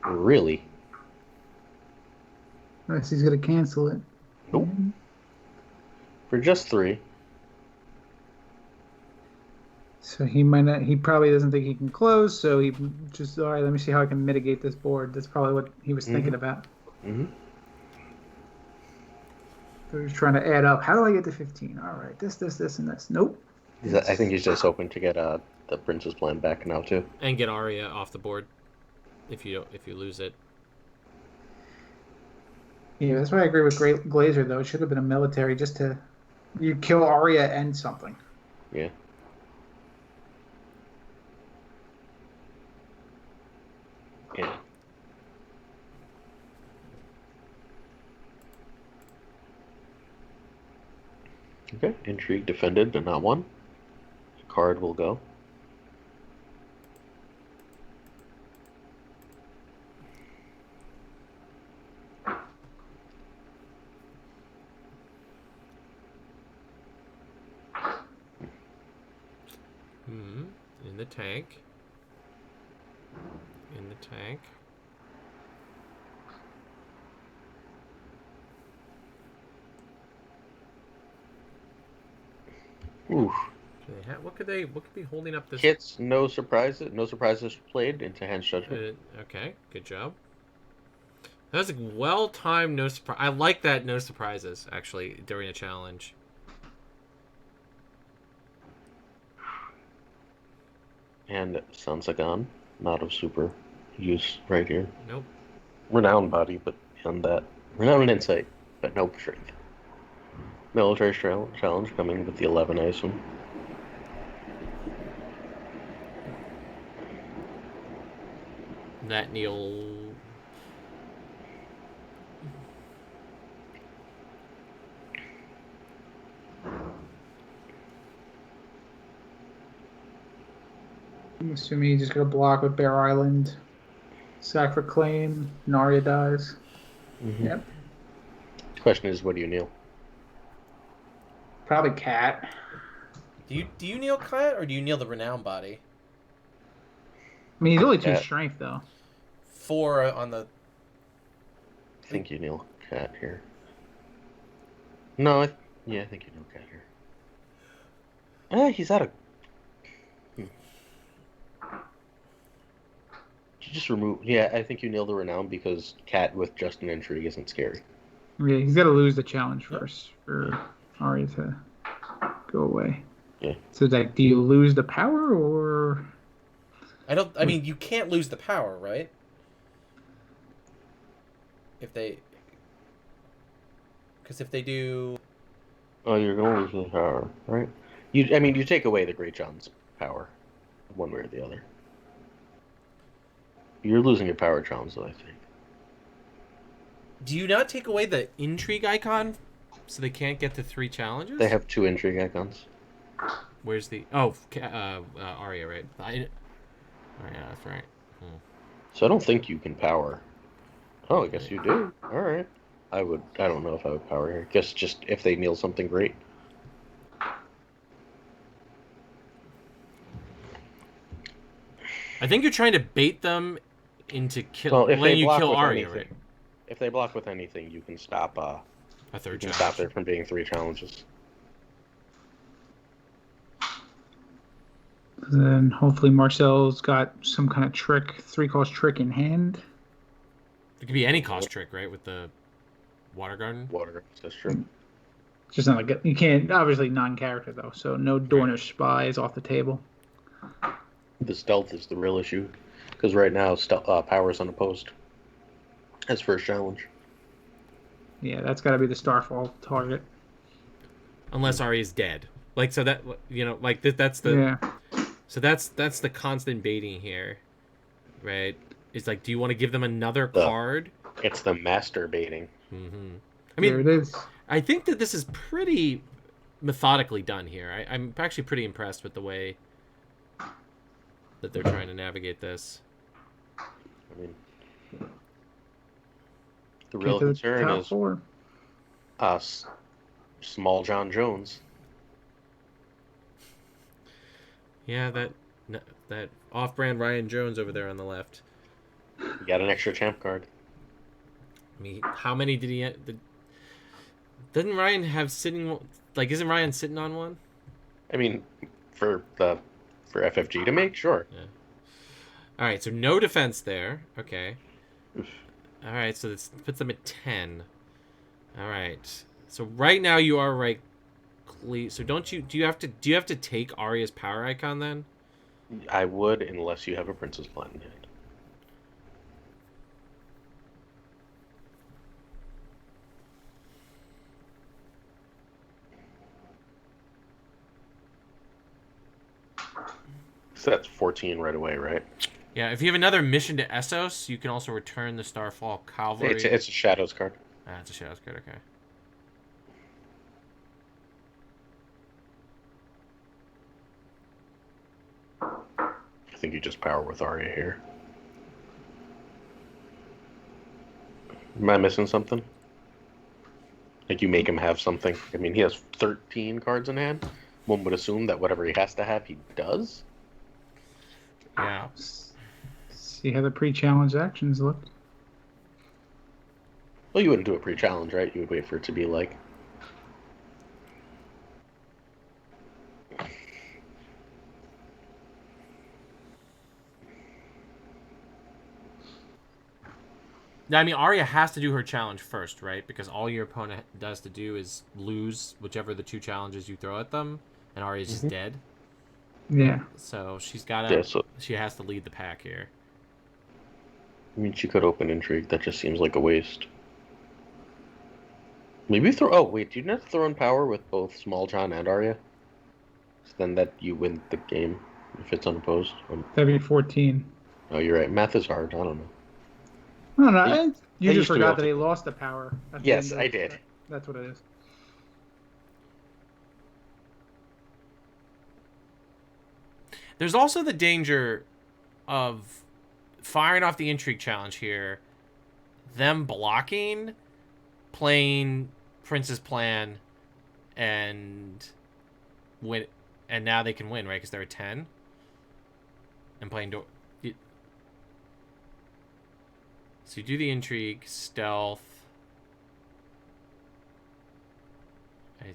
Really? Unless he's going to cancel it. Nope. For just 3. So he might not. He probably doesn't think he can close. So he just, all right, let me see how I can mitigate this board. That's probably what he was thinking about. Mm-hmm. So he's trying to add up. How do I get to 15? All right, this, and this. Nope. I think he's just hoping to get the Prince's Plan back now too, and get Arya off the board if you lose it. Yeah, that's why I agree with Glazer though. It should have been a military just to you kill Arya and something. Yeah. Yeah. Okay, intrigue defended but not won. The card will go. In the tank. In the tank. Oof. What could be holding up this? Hits, no surprises. No surprises played into Hand's Judgment. Okay, good job. That was a well-timed no surprise. I like that no surprises, actually, during a challenge. And Sansagan, not of super use right here. Nope. Renowned body, but beyond that. Renowned insight, but no strength. Military challenge coming with the 11, I assume. That Neil. I'm assuming he's just gonna block with Bear Island, sack for claim, Narya dies. Mm-hmm. Yep. The question is, what do you kneel? Probably Cat. Do you kneel Cat or do you kneel the renowned body? I mean, he's only 2 Cat. strength though. 4 on the. I think you kneel Cat here. No, I think you kneel Cat here. He's out of. You just remove. Yeah, I think you kneel the renown because Cat with just an intrigue isn't scary. Yeah, he's got to lose the challenge first for Arya to go away. Yeah. So, like, do you lose the power or? I mean, you can't lose the power, right? Because if they do. Oh, you're going to lose the power, right? You take away the Great John's power, one way or the other. You're losing your power challenge, though, I think. Do you not take away the intrigue icon so they can't get to 3 challenges? They have 2 intrigue icons. Where's the... Oh, Arya, right? Oh, yeah, that's right. So I don't think you can power. Oh, I guess you do. All right. I don't know if I would power here. Guess just if they kneel something great. I think you're trying to bait them into letting you kill Arya, right? If they block with anything, you can stop a third challenge. Stop there from being 3 challenges. Then hopefully Marcel's got some kind of trick, 3-cost trick in hand. It could be any cost trick, right? With the Water Garden? Water Garden, that's true. It's just not like you can't, obviously non-character though, so no Dornish spy is off the table. The stealth is the real issue, because right now power is unopposed. As first challenge. Yeah, that's got to be the Starfall target. Unless Arya's dead, like so that like that's the so that's the constant baiting here, right? It's like, do you want to give them another card? It's the masturbating. Mm-hmm. I There mean, it is. I think that this is pretty methodically done here. I'm actually pretty impressed with the way that they're trying to navigate this. I mean, the Get real to the concern top is four. us, small John Jones. Yeah, that off-brand Ryan Jones over there on the left. You got an extra champ card. I mean, how many did he? Doesn't Ryan have sitting? Like, isn't Ryan sitting on one? I mean, for FFG to make, sure. Yeah. All right, so no defense there. Okay. All right, so this puts them at 10. All right. So right now you are right. So do you have to take Arya's power icon then? I would, unless you have a Princess Plan in hand. So that's 14 right away, right? Yeah, if you have another mission to Essos, you can also return the Starfall Cavalry. It's a Shadows card. Ah, it's a Shadows card, okay. I think you just power with Arya here. Am I missing something? Like you make him have something? I mean, he has 13 cards in hand. One would assume that whatever he has to have, he does. Yeah. See how the pre-challenge actions look. Well, you wouldn't do a pre-challenge, right? You would wait for it to be like... Yeah, I mean, Arya has to do her challenge first, right? Because all your opponent does to do is lose whichever the two challenges you throw at them, and Arya's just dead. Yeah. So she's gotta. Yeah, so... She has to lead the pack here. I mean, she could open Intrigue. That just seems like a waste. Maybe throw... Oh, wait. Do you not throw in power with both Small John and Arya? So then that you win the game if it's unopposed. That'd be 14. Oh, you're right. Math is hard. I don't know. No, no. I You used just to be forgot able that to- he lost the power. at the Yes, end I of- did. That's what it is. There's also the danger of firing off the Intrigue challenge here, them blocking, playing Prince's Plan, and win, and now they can win, right? Because they're at 10, and playing So you do the Intrigue, stealth. I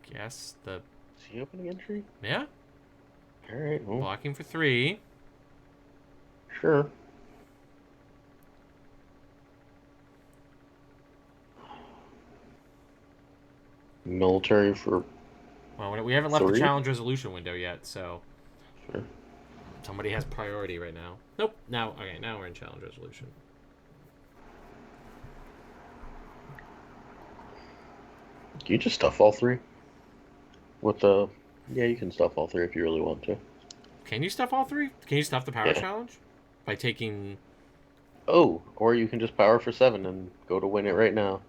guess the... Is he opening Intrigue? Yeah, Alright, well, blocking for 3. sure. Military for... Well, we haven't left the 3? challenge resolution window yet, so Sure. somebody has priority right now. Nope. Now, okay, now we're in challenge resolution. Can you just stuff all 3? With the... Yeah, you can stuff all 3 if you really want to. Can you stuff all 3? Can you stuff the power Yeah. challenge by taking? Oh, or you can just power for 7 and go to win it right now.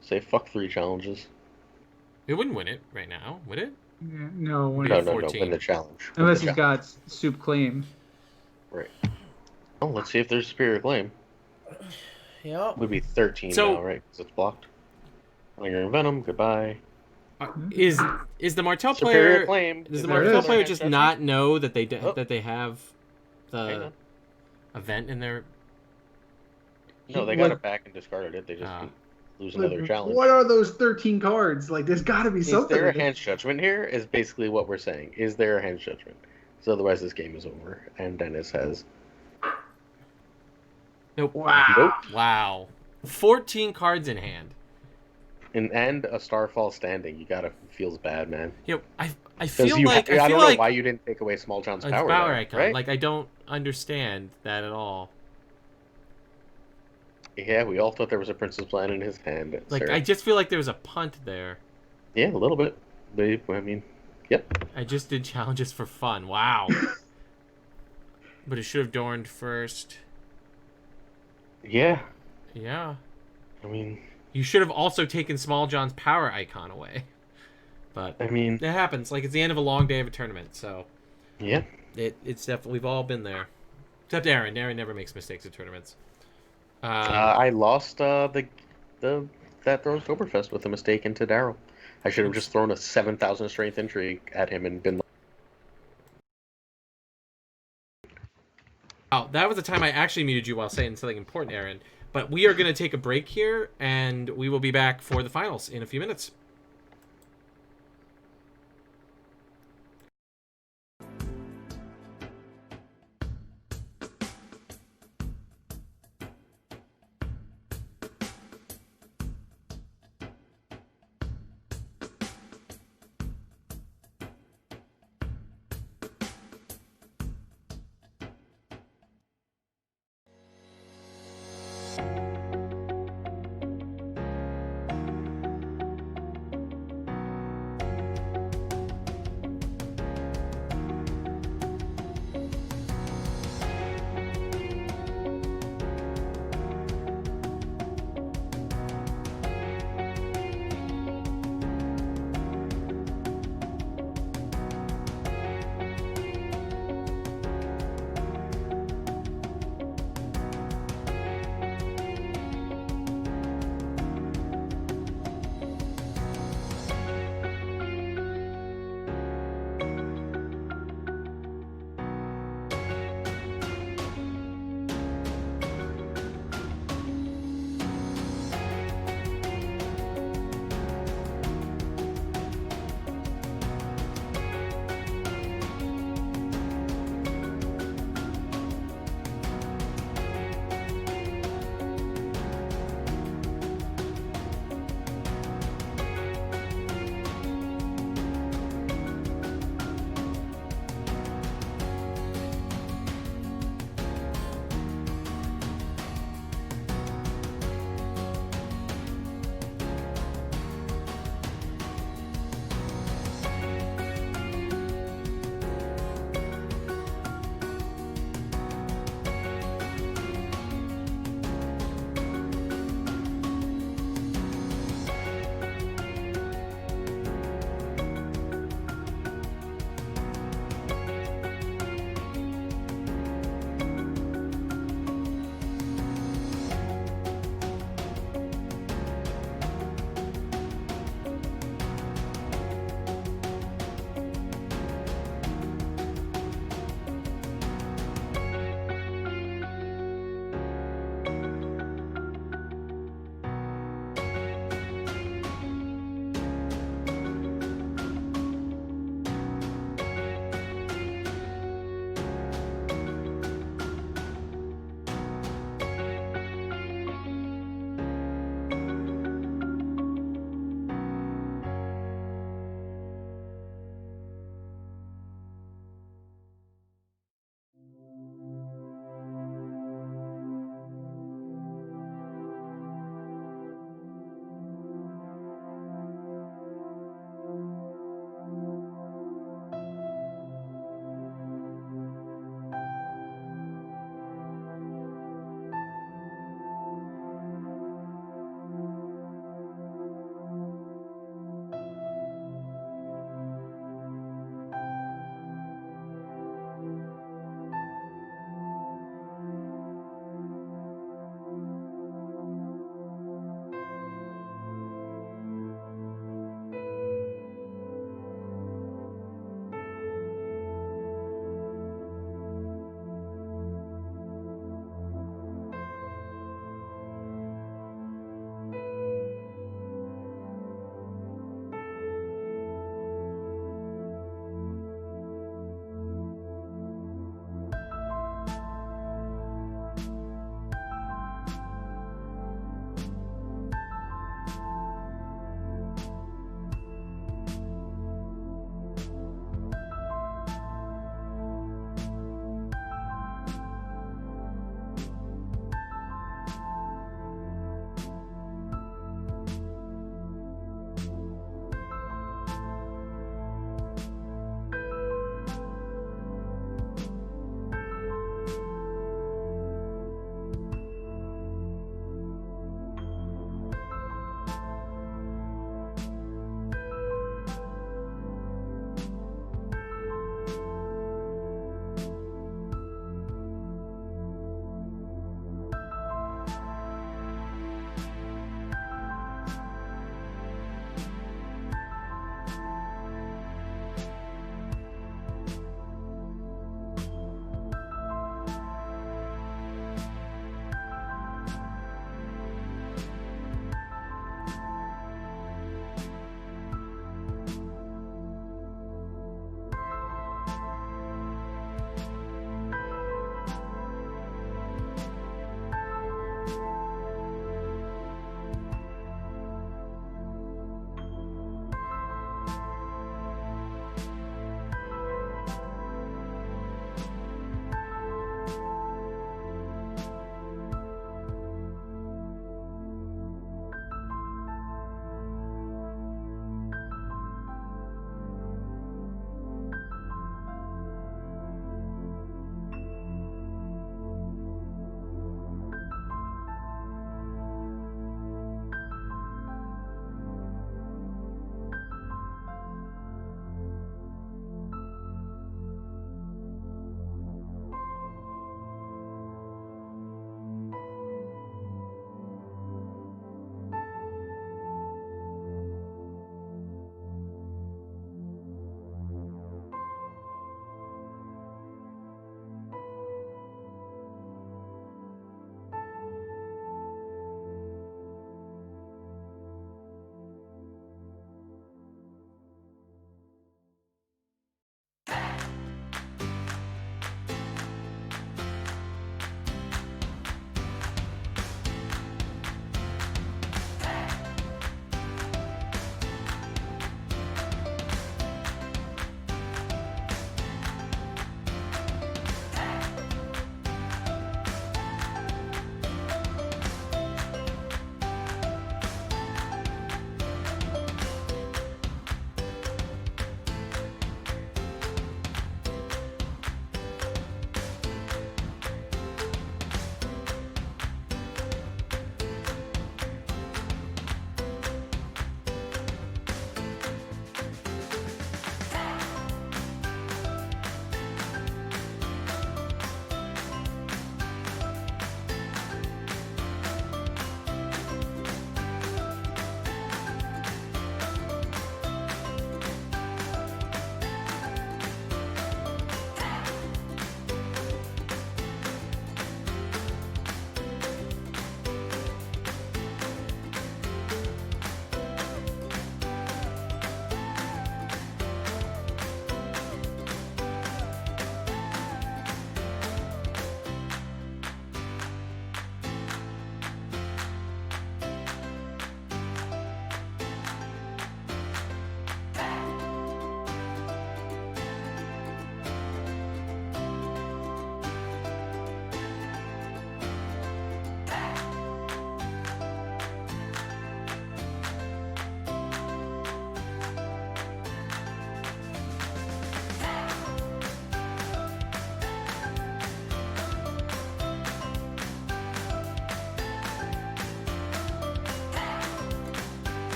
Say fuck 3 challenges. It wouldn't win it right now, would it? Yeah, no, when No, No, 14. win the challenge. Win unless the he's challenge. got soup claim. Right. Oh, let's see if there's superior claim. Yeah. Would be 13 So- now, right? Because it's blocked. Linger and Venom, goodbye. Is the Martell Superior player? claim. Does the There it Martell is. player just not know that they Oh. that they have Hang the on. event in their? No, they got Like- it back and discarded it. They just Ah. lose Like, another challenge. what are those 13 cards? Like, there's got to be Is something. there a in it. hand judgment here? Is basically what we're saying. Is there a hand judgment? Because otherwise this game is over. And Dennis has... Nope. Wow. Nope. Wow. 14 cards in hand. And a Starfall standing. You gotta... Feels bad, man. You know, I 'Cause feel you like I I feel don't know like why you didn't take away Small John's a power, power there, icon. right? Like I don't understand that at all. Yeah, we all thought there was a Princess Plan in his hand. Like sir. I just feel like there was a punt there. Yeah, a little bit. I mean, yep. I just did challenges for fun. Wow. But it should have Dorned first. Yeah. Yeah. I mean, You should have also taken Small John's power icon away. But I mean, it happens. Like, it's the end of a long day of a tournament, so yeah. it's definitely, we've all been there. Except Aaron. Aaron never makes mistakes at tournaments. I lost that Thrones Oktoberfest with a mistake into Daryl. I should have just thrown a 7,000 strength intrigue at him and been. Oh, that was the time I actually muted you while saying something important, Aaron. But we are going to take a break here, and we will be back for the finals in a few minutes.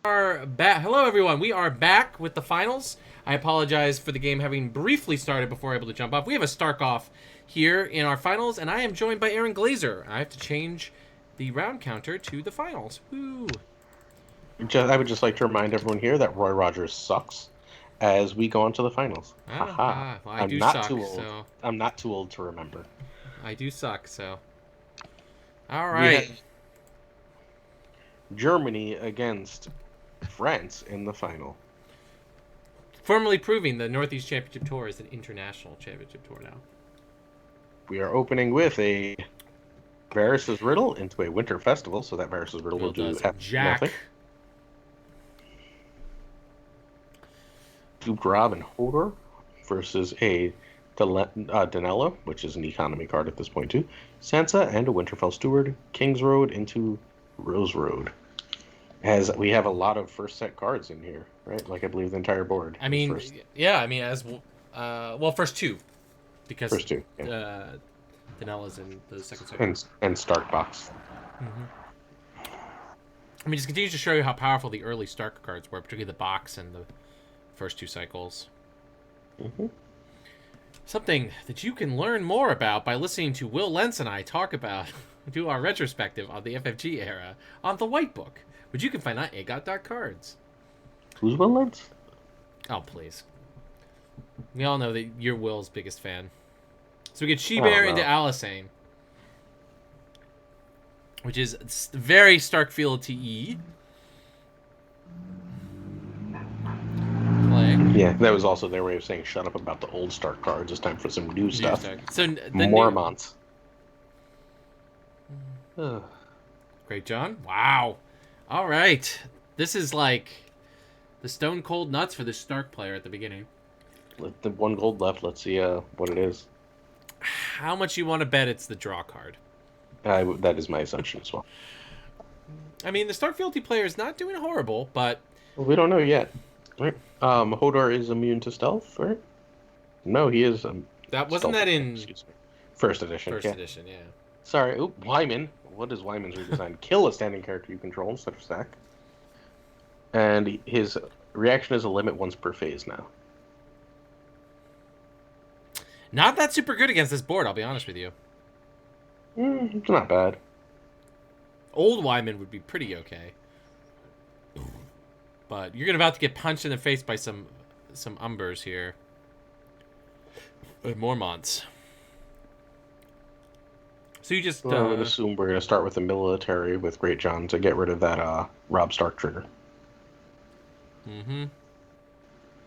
Hello, everyone. We are back with the finals. I apologize for the game having briefly started before able to jump off. We have a Stark off here in our finals, and I am joined by Aaron Glazer. I have to change the round counter to the finals. Woo! I would just like to remind everyone here that Roy Rogers sucks as we go on to the finals. Well, I do not suck, too old. so... I'm not too old to remember. I do suck, so... All right. Germany against France in the final. Formally proving the Northeast Championship Tour is an international championship tour now. We are opening with a Varys' Riddle into a winter festival, so that Varys' Riddle will do Jack. nothing. Duped Rob and Hodor versus a Danella, which is an economy card at this point too. Sansa and a Winterfell Steward. King's Road into Rose Road. As we have a lot of first set cards in here, right? Like I believe the entire board. I mean, as first two, because first two, yeah. Danella's in the second set. And Stark box. Mm-hmm. I mean, just continues to show you how powerful the early Stark cards were, particularly the box and the first two cycles. Mm-hmm. Something that you can learn more about by listening to Will Lentz and I do our retrospective on the FFG era on the White Book, which you can find on agot.cards. Who's Will Lentz? Oh, please. We all know that you're Will's biggest fan. So we get She-Bear into Alyssane, which is very Starkfield TE. Play. Yeah, that was also their way of saying shut up about the old Stark cards. It's time for some new stuff. So Mormonts. Great John. Wow. All right. This is like the stone cold nuts for the Stark player at the beginning. The 1 gold left. Let's see what it is. How much you want to bet it's the draw card? That is my assumption as well. I mean, the Stark Fealty player is not doing horrible, but... Well, we don't know yet. Right. Hodor is immune to stealth, right? No, he is... that wasn't that in... First edition, First edition, yeah. Sorry. Oop, Wyman. What is Wyman's redesign? Kill a standing character you control instead of stack. And his reaction is a limit once per phase now. Not that super good against this board, I'll be honest with you. It's not bad. Old Wyman would be pretty okay. But you're about to get punched in the face by some Umbers here. Mormonts. So you just... I would assume we're going to start with the military with Great John to get rid of that Rob Stark trigger. Mm-hmm.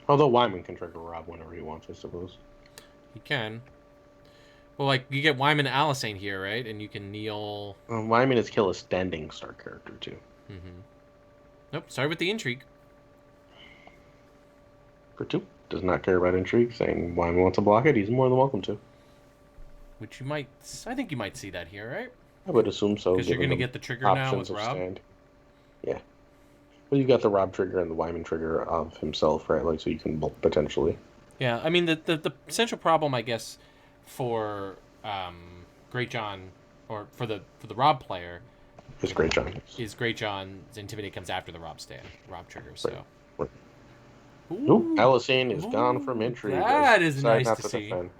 Although Wyman can trigger Rob whenever he wants, I suppose. He can. Well, like, you get Wyman and Alyssane here, right? And you can kneel... Wyman is kill a standing Stark character, too. Mm-hmm. Nope, sorry with the intrigue. For 2. Does not care about intrigue, saying Wyman wants to block it, he's more than welcome to. Which you might... I think you might see that here, right? I would assume so. Because you're going to get the trigger now with Rob? Stand. Yeah. Well, you've got the Rob trigger and the Wyman trigger of himself, right? Like, so you can potentially... Yeah, I mean, the central problem, I guess, for Great John, or for the Rob player... Is Great John. Is Great John's Intimidate comes after the Rob trigger, so... Right. Ooh, Alyssane is gone from intrigue. That is nice to see. Defend.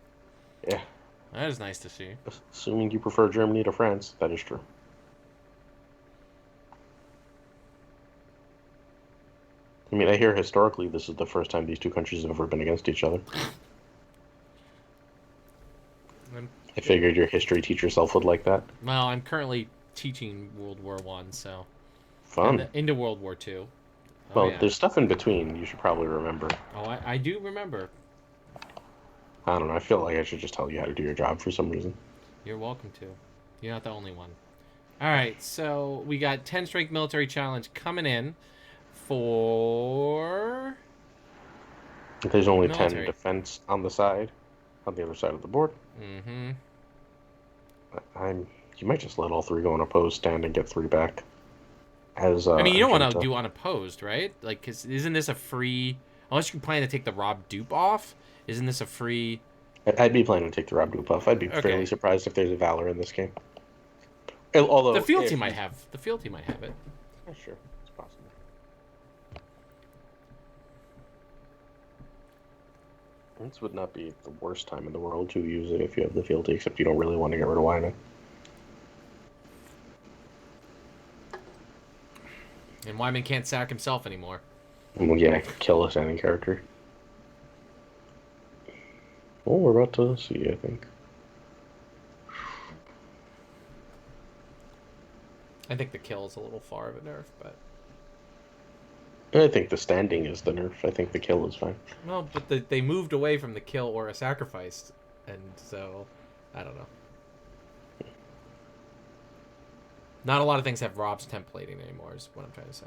Yeah. That is nice to see. Assuming you prefer Germany to France, that is true. I mean, I hear historically this is the first time these two countries have ever been against each other. I figured your history teacher self would like that. Well, I'm currently teaching World War I, so... Fun. Into World War II. Well, there's stuff in between you should probably remember. Oh, I do remember. I don't know. I feel like I should just tell you how to do your job for some reason. You're welcome to. You're not the only one. All right, so we got 10 strength military challenge coming in for... There's only military. 10 defense on the side, on the other side of the board. Mm-hmm. You might just let all 3 go unopposed, stand, and get 3 back. As I mean, you don't want to do unopposed, right? Like, cause isn't this a free... Unless you're planning to take the Rob dupe off, isn't this a free... I'd be planning to take the Rob dupe off. I'd be fairly surprised if there's a Valor in this game. Although the field team might have it. Yeah, sure, it's possible. This would not be the worst time in the world to use it if you have the fealty, except you don't really want to get rid of Wyman. And Wyman can't sack himself anymore. Well, yeah, kill a standing character. Oh, we're about to see, I think. I think the kill is a little far of a nerf, but... I think the standing is the nerf. I think the kill is fine. Well, but they moved away from the kill or a sacrifice, and so... I don't know. Not a lot of things have Rob's templating anymore, is what I'm trying to say.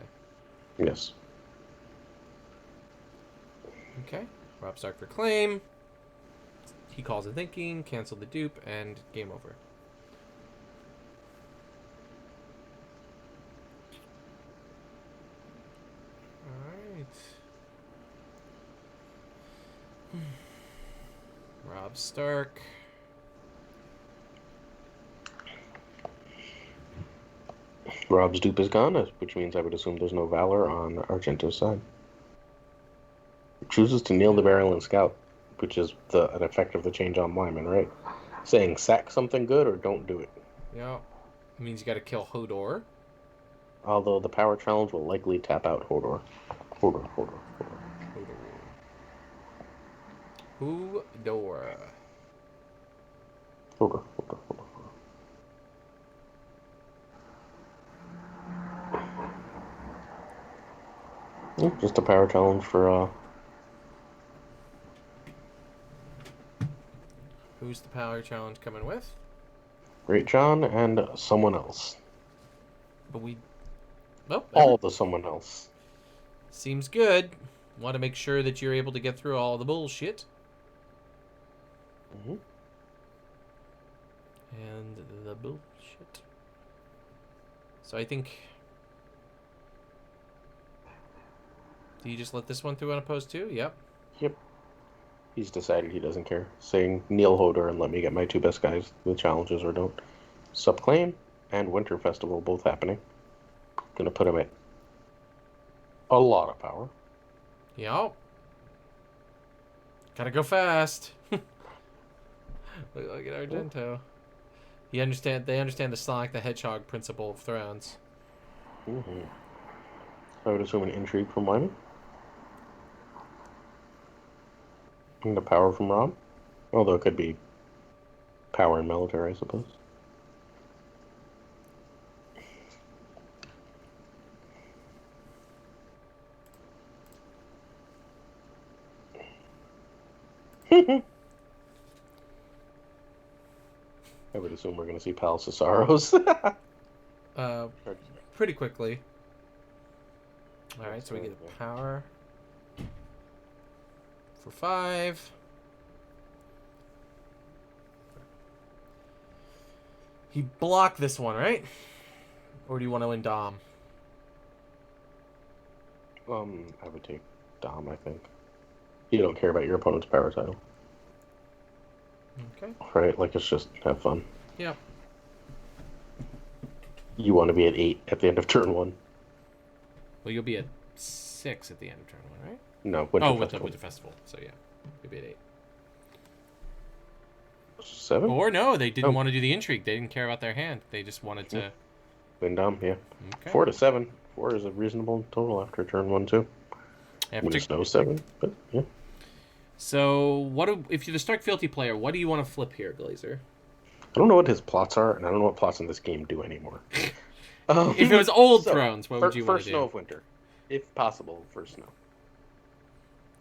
Yes. Okay. Rob Stark for claim. He calls a thinking, cancel the dupe, and game over. Alright. Rob Stark. Rob's dupe is gone, which means I would assume there's no Valor on Argento's side. He chooses to kneel the barrel and scout, which is an effect of the change on Wyman, right? Saying sack something good or don't do it. Yeah. It means you gotta kill Hodor. Although the power challenge will likely tap out Hodor. Hodor. Hodor. Yeah, just a power challenge for, Who's the power challenge coming with? Great John and someone else. But we... Oh, All the someone else. seems good. Want to make sure that you're able to get through all the bullshit. Mm-hmm. And the bullshit. So I think... Do you just let this one through unopposed too? Yep. Yep. He's decided he doesn't care. Saying Neil Hodor and let me get my two best guys with challenges or don't. Subclaim and Winter Festival both happening. Gonna put him at a lot of power. Yep. Gotta go fast. Look at Argento. They understand the Sonic the Hedgehog principle of Thrones. Mm-hmm. I would assume an intrigue from Wyman. And the power from Rob. Although it could be power and military, I suppose. I would assume we're going to see Pal Cesaros. Pretty quickly. Alright, so we get power for 5. He blocked this one, right? Or do you want to win Dom? I would take Dom, I think. You don't care about your opponent's power title. Okay. Right? Like, it's just have fun. Yeah. You want to be at 8 at the end of turn 1. Well, you'll be at 6 at the end of turn 1, right? No, Winter Festival. With the festival. So, yeah. You'll be at 8. 7? Or no, they didn't want to do the intrigue. They didn't care about their hand. They just wanted to... Win Dom, yeah. Okay. 4 to 7. 4 is a reasonable total after turn 1, too. When it's no 7, but yeah. So, if you're the Stark Fealty player, what do you want to flip here, Glazer? I don't know what his plots are, and I don't know what plots in this game do anymore. If it was old Thrones, what would you want to do? First snow of winter. If possible, first snow.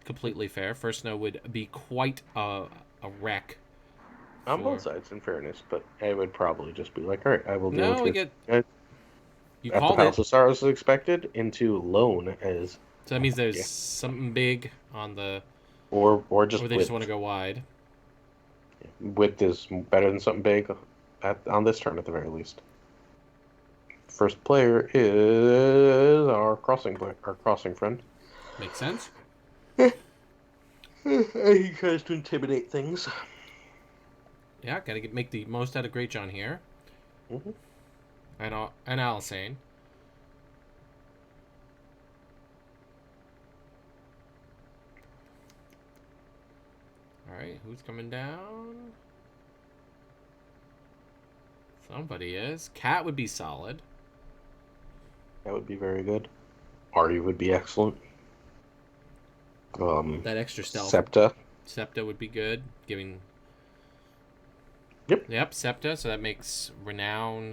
Completely fair. First snow would be quite a wreck. On both sides, in fairness, but I would probably just be like, all right, I will deal No, with we it. get... You After called Palace it. of Sorrows is expected, into Lone as... So that means there's something big on the... Or just Or they just want to go wide. Width is better than something big on this turn, at the very least. First player is our crossing friend. Makes sense. He tries to intimidate things. Yeah, gotta make the most out of Great John here. Mm-hmm. And Alisane. All right, who's coming down? Somebody is. Cat would be solid. That would be very good. Artie would be excellent. That extra stealth. Septa. Septa would be good. Giving. Yep, Septa. So that makes Renown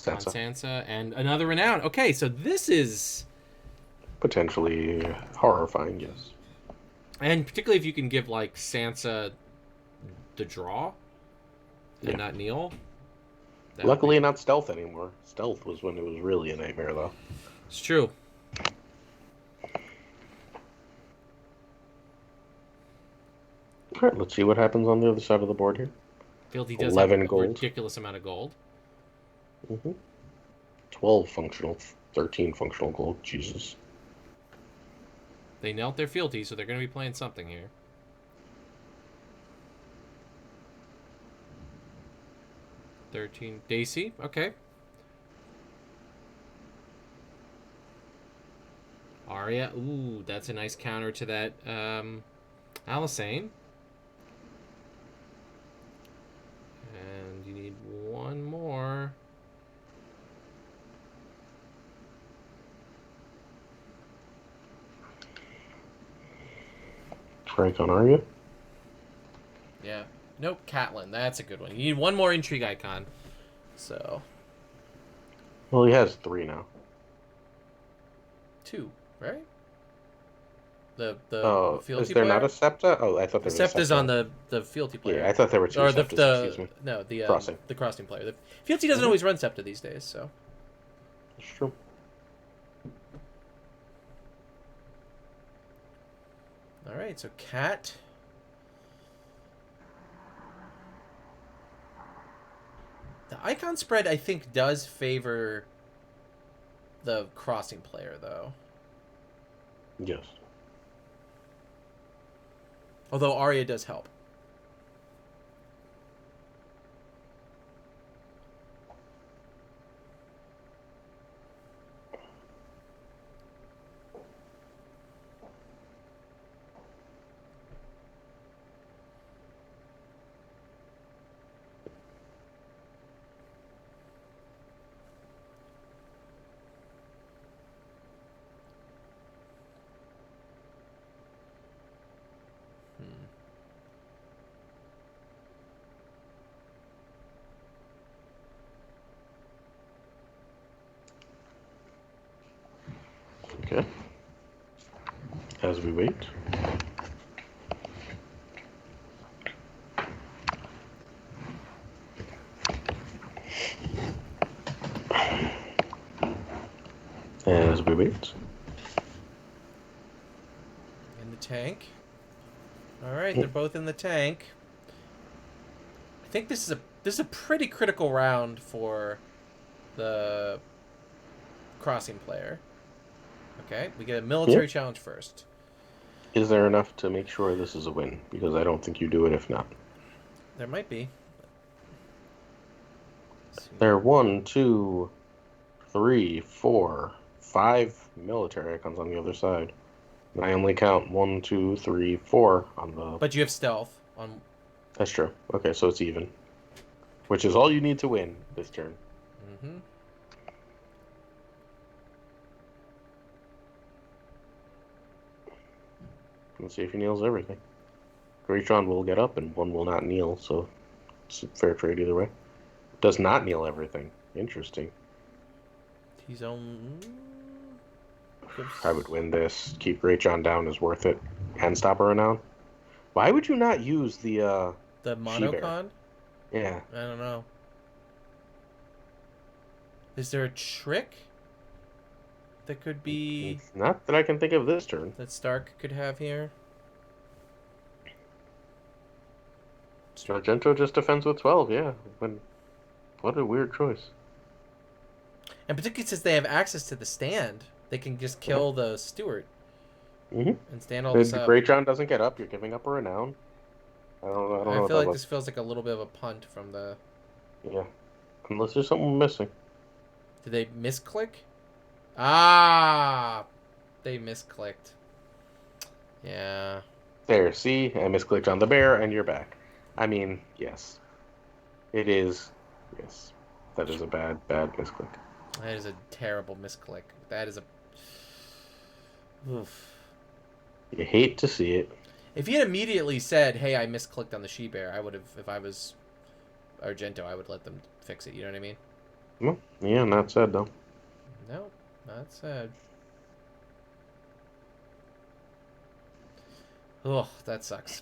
on Sansa. Sansa. And another Renown. Okay, so this is... Potentially horrifying, yes. And particularly if you can give, like, Sansa the draw and not kneel. Luckily not stealth anymore. Stealth was when it was really a nightmare, though. It's true. All right, let's see what happens on the other side of the board here. Fealty does 11 have a gold. ridiculous amount of gold. 12 functional, 13 functional gold. Jesus. They knelt their fealty, so they're going to be playing something here. Daisy, okay. Arya, ooh, that's a nice counter to that Alysanne. And you need one more. Frank on Arya? Yeah. Nope, Catelyn. That's a good one. You need one more intrigue icon. So. Well, he has 3 now. 2, right? The fealty is there player? not a Septa? Oh, I thought there was a Septa's Septa. on the fealty player. Yeah, I thought there were 2 or Septas, excuse me. No, the Crossing. the crossing player. The fealty doesn't always run Septa these days, so. That's true. All right, so Cat. The icon spread, I think, does favor the crossing player, though. Yes. Although Arya does help. Okay. As we wait. As we wait. In the tank. All right, they're both in the tank. I think this is a pretty critical round for the crossing player. Okay, we get a military challenge first. Is there enough to make sure this is a win? Because I don't think you do it if not. There might be. There are 1, 2, 3, 4, 5 military icons on the other side. And I only count 1, 2, 3, 4 on the... But you have stealth on. That's true. Okay, so it's even. Which is all you need to win this turn. Mm-hmm. Let's see if he nails everything. Greatron will get up and 1 will not kneel, so it's a fair trade either way. Does not kneel everything. Interesting. He's on. I would win this. Keep Greatjon down is worth it. And stop a renown. Why would you not use the monocon? Yeah. I don't know. Is there a trick that could be Not that I can think of this turn. that Stark could have here? Argento just defends with 12, yeah. What a weird choice. And particularly since they have access to the stand, they can just kill the steward Mm-hmm. and stand all this up. Greatjon doesn't get up, you're giving up a renown. I don't know. I what feel that like this feels like a little bit of a punt from the. Yeah. Unless there's something missing. Did they misclick? Ah, they misclicked. Yeah. There, see? I misclicked on the bear, and you're back. I mean, yes. It is. Yes. That is a bad, bad misclick. That is a terrible misclick. That is a... Oof. You hate to see it. If he had immediately said, hey, I misclicked on the she-bear, I would have, if I was Argento, I would let them fix it. You know what I mean? Well, yeah, not sad, though. No, not sad. Oh, that sucks.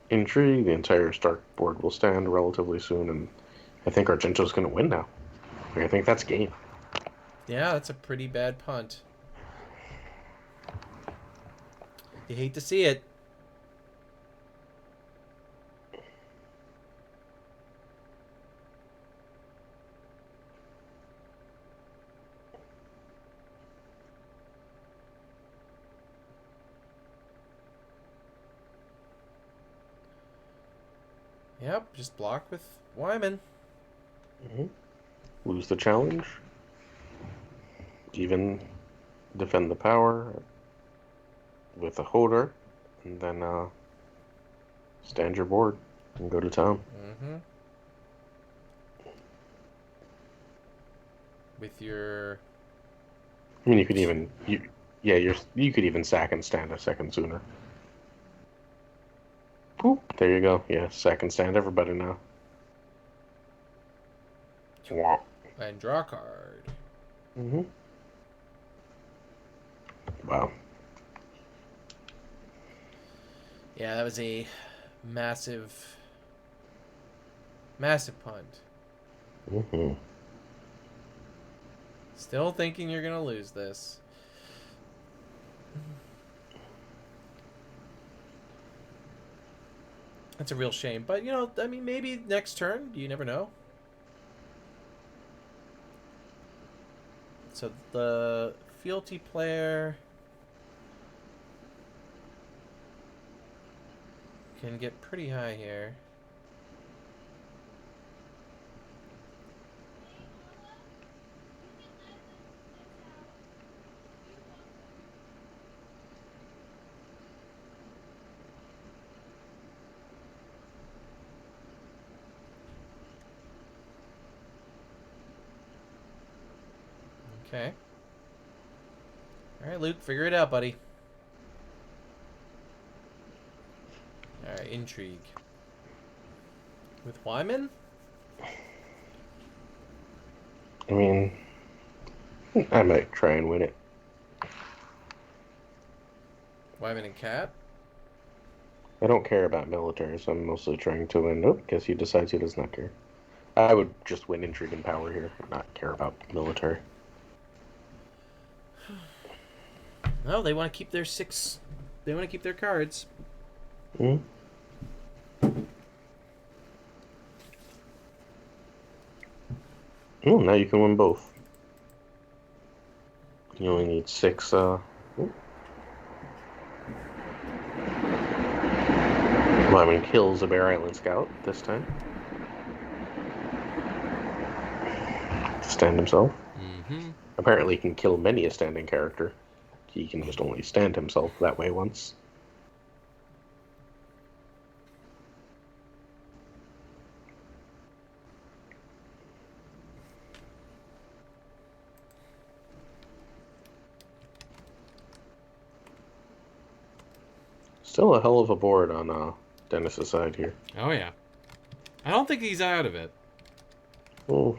Intrigue, the entire Stark board will stand relatively soon, and I think Argento's going to win now. I think that's game. Yeah, that's a pretty bad punt. You hate to see it. Yep, just block with Wyman. Mm-hmm. Lose the challenge. Even defend the power with a holder, and then stand your board and go to town. Mm-hmm. With your... I mean, you could even you could even sack and stand a second sooner. Boop. There you go. Yeah, sack and stand everybody now. Wah. And draw a card. Mm-hmm. Wow. Yeah, that was a massive, massive punt. Mm-hmm. Still thinking you're going to lose this. That's a real shame. But, you know, I mean, maybe next turn. You never know. So the fealty player can get pretty high here. Okay. Alright, Luke, figure it out, buddy. Alright, intrigue. With Wyman? I mean, I might try and win it. Wyman and Cat? I don't care about military, so I'm mostly trying to win. Nope, guess he decides he does not care. I would just win intrigue and power here, and not care about military. No, they want to keep their 6. They want to keep their cards. Hmm. Oh, now you can win both. You only need 6. Lyman kills a Bear Island Scout this time. Stand himself. Mm-hmm. Apparently, he can kill many a standing character. He can just only stand himself that way once. Still a hell of a board on Dennis's side here. Oh, yeah. I don't think he's out of it. Oh.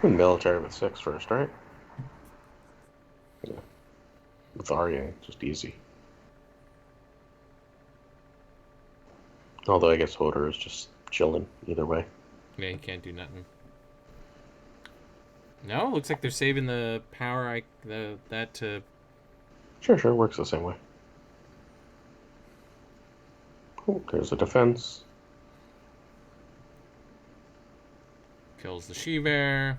Military with 6 first, right? Yeah. With Arya, just easy. Although I guess Hodor is just chilling either way. Yeah, he can't do nothing. No, looks like they're saving the power. That to. Sure, works the same way. Cool, there's a defense. Kills the she-bear.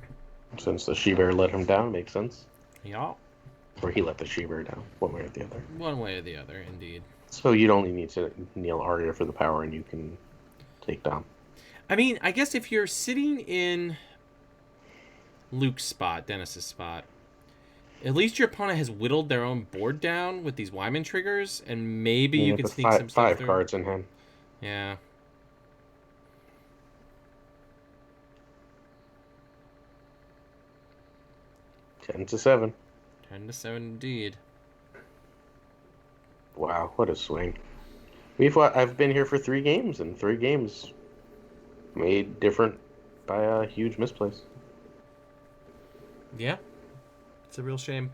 Since the she-bear let him down, makes sense. Yeah. Or he let the Sheever down, one way or the other. One way or the other, indeed. So you'd only need to kneel Arya for the power, and you can take Dom. I mean, I guess if you're sitting in Luke's spot, Dennis's spot, at least your opponent has whittled their own board down with these Wyman triggers, and maybe you can sneak some stuff five through. cards in hand. Yeah. Ten to 7. 10 to 7 indeed. Wow, what a swing. I've been here for 3 games, and 3 games made different by a huge misplace. Yeah. It's a real shame.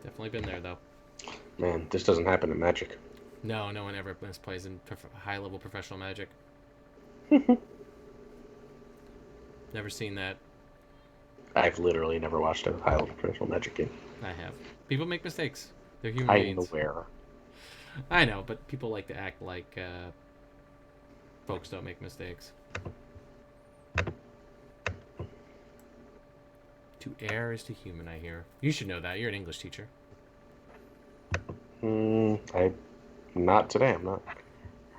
Definitely been there, though. Man, this doesn't happen in Magic. No, no one ever misplays in high-level professional Magic. Never seen that. I've literally never watched a high-level professional Magic game. I have. People make mistakes. They're human I'm beings. aware. I know, but people like to act like folks don't make mistakes. To err is to human, I hear. You should know that. You're an English teacher. Not today, I'm not.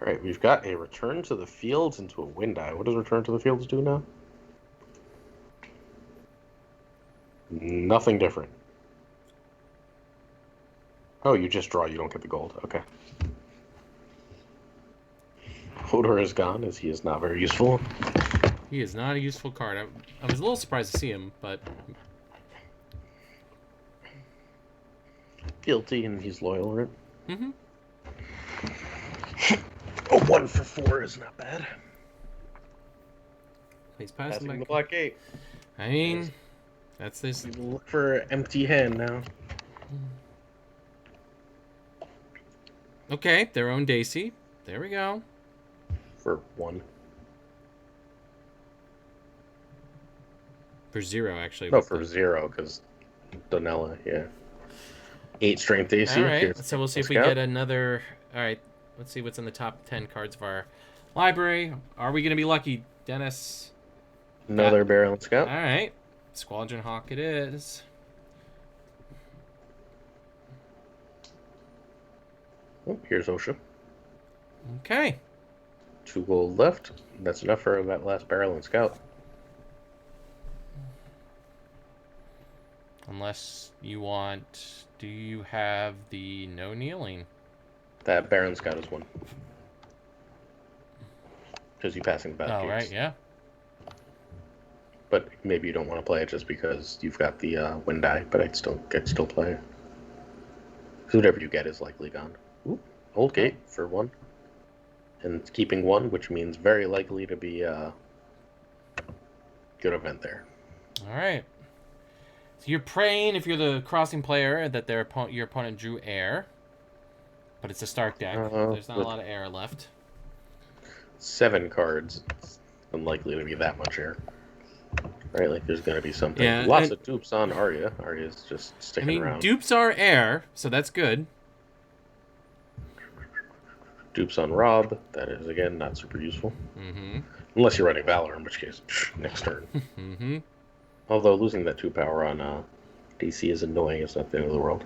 Alright, we've got a return to the fields into a wind eye. What does return to the fields do now? Nothing different. Oh, you just draw, you don't get the gold. Okay. Hodor is gone, as he is not very useful. He is not a useful card. I was a little surprised to see him, but... Guilty, and he's loyal, right? Mm-hmm. A 1 for 4 is not bad. He's passing Passing back. the black gate. I mean, that's this. We will look for empty hand now. Okay, their own Daisy. There we go. For 1. For 0, actually. No, for 0, because Donella, yeah. 8 strength AC. All right, Here's so we'll see if we Scout. get another... All right, let's see what's in the top 10 cards of our library. Are we going to be lucky, Dennis? Another Barrel and Scout. All right, Squadron Hawk it is. Oh, here's Osha. Okay. 2 gold left. That's enough for that last Barrel and Scout. Unless you want... Do you have the no kneeling? That Baron Scout is 1. Because you're passing the back Oh, right, yeah. But maybe you don't want to play it just because you've got the wind die, but I'd still play it. Because whatever you get is likely gone. Ooh, old gate for 1. And keeping 1, which means very likely to be a good event there. All right. So you're praying, if you're the crossing player, that your opponent drew air. But it's a Stark deck. There's not a lot of air left. 7 cards. It's unlikely to be that much air. Right, like there's going to be something. Yeah, Lots of dupes on Arya. Arya's just sticking around. Dupes are air, so that's good. Dupes on Rob. That is, again, not super useful. Mm-hmm. Unless you're running Valor, in which case, next turn. Mm-hmm. Although losing that 2 power on DC is annoying. It's not the end of the world.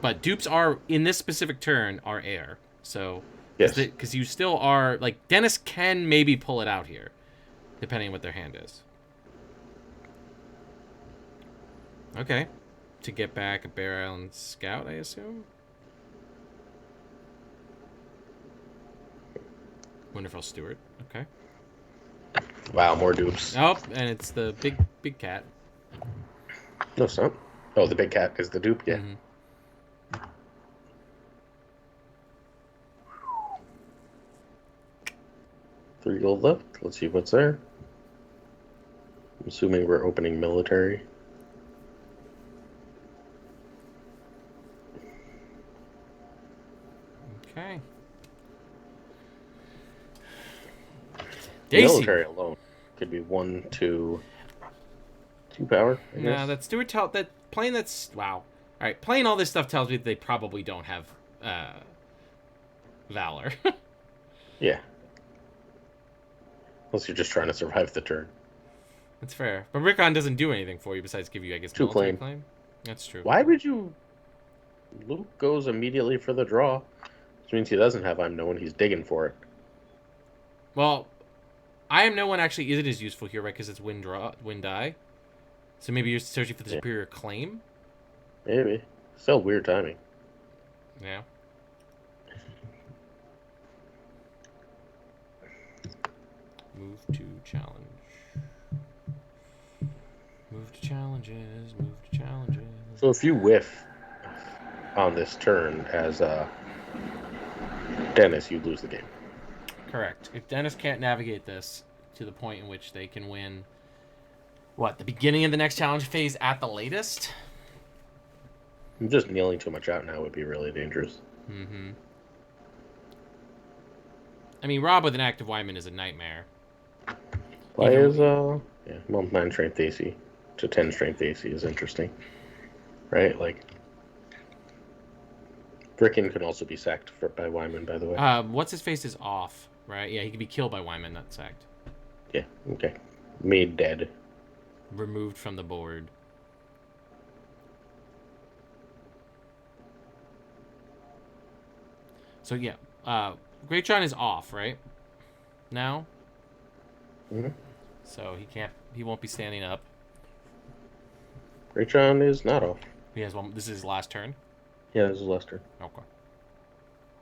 But dupes are, in this specific turn, are air. So, Yes. because you still are, like, Dennis can maybe pull it out here, depending on what their hand is. Okay. To get back a Bear Island Scout, I assume? Winterfell Steward. Okay. Wow, more dupes. Oh, and it's the big cat. No, it's not. Oh, the big cat is the dupe? Yeah. Mm-hmm. 3 gold left. Let's see what's there. I'm assuming we're opening military. Okay. Daisy. Military alone could be 1, 2 power. I No, guess. that Steward that playing that's wow. All right, playing all this stuff tells me that they probably don't have Valor. Yeah. Unless you're just trying to survive the turn. That's fair. But Rickon doesn't do anything for you besides give you, I guess, 2 military claim. claim. That's true. Why would you... Luke goes immediately for the draw. Which means he doesn't have I'm Known. He's digging for it. Well, I Am No One actually isn't as useful here, right? Because it's win die. So maybe you're searching for the superior claim? Maybe. Still weird timing. Yeah. Move to challenge. Move to challenges. Move to challenges. So if you whiff on this turn as Dennis, you lose the game. Correct. If Dennis can't navigate this to the point in which they can win, what, the beginning of the next challenge phase at the latest? Just kneeling too much out now would be really dangerous. Mm-hmm. I mean, Rob with an active Wyman is a nightmare. Why is, well, 9 strength AC to 10 strength AC is interesting. Right? Like, Frickin can also be sacked by Wyman, by the way. What's his face is off, right? Yeah, he can be killed by Wyman, not sacked. Yeah, okay. Made dead. Removed from the board. So yeah, Great John is off, right? Now? Mm-hmm. So he won't be standing up. Great John is not off. He has one. This is his last turn? Yeah, this is last turn. Okay.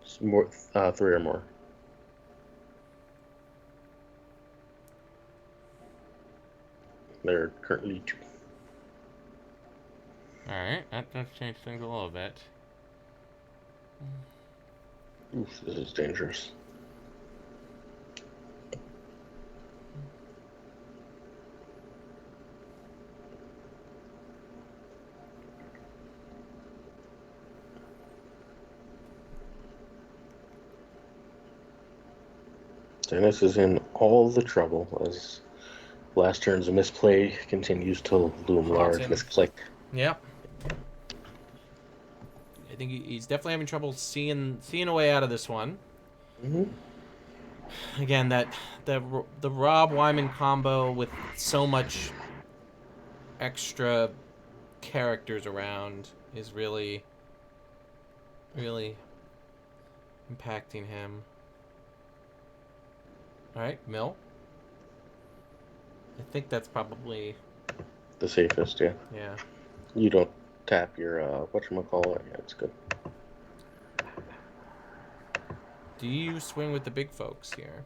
It's more, 3 or more. There are currently 2. Alright, that does change things a little bit. Oof, this is dangerous. Dennis is in all the trouble as last turn's misplay continues to loom large. Misclick. Yep. I think he's definitely having trouble seeing a way out of this one. Mm-hmm. Again, the Rob Wyman combo with so much extra characters around is really, really impacting him. All right, Mill. I think that's probably the safest. Yeah. Yeah. You don't tap your whatchamacallit. Yeah, it's good. Do you swing with the big folks here?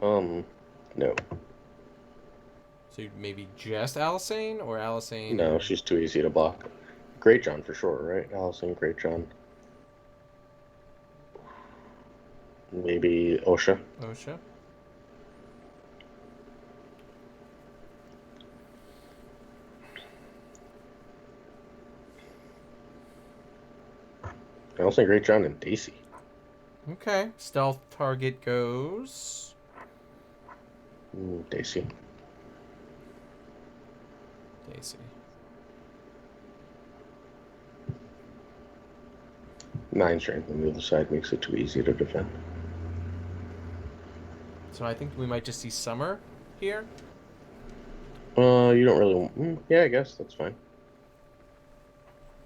No. So maybe just Alisane or Alisane? No, she's too easy to block. Great John for sure, right? Alisane, Great John. Maybe Osha. Osha. Alisane, Great John, and Daisy. Okay. Stealth target goes... Daisy. Daisy. 9 strength on the other side makes it too easy to defend. So I think we might just see Summer here. You don't really... yeah, I guess that's fine.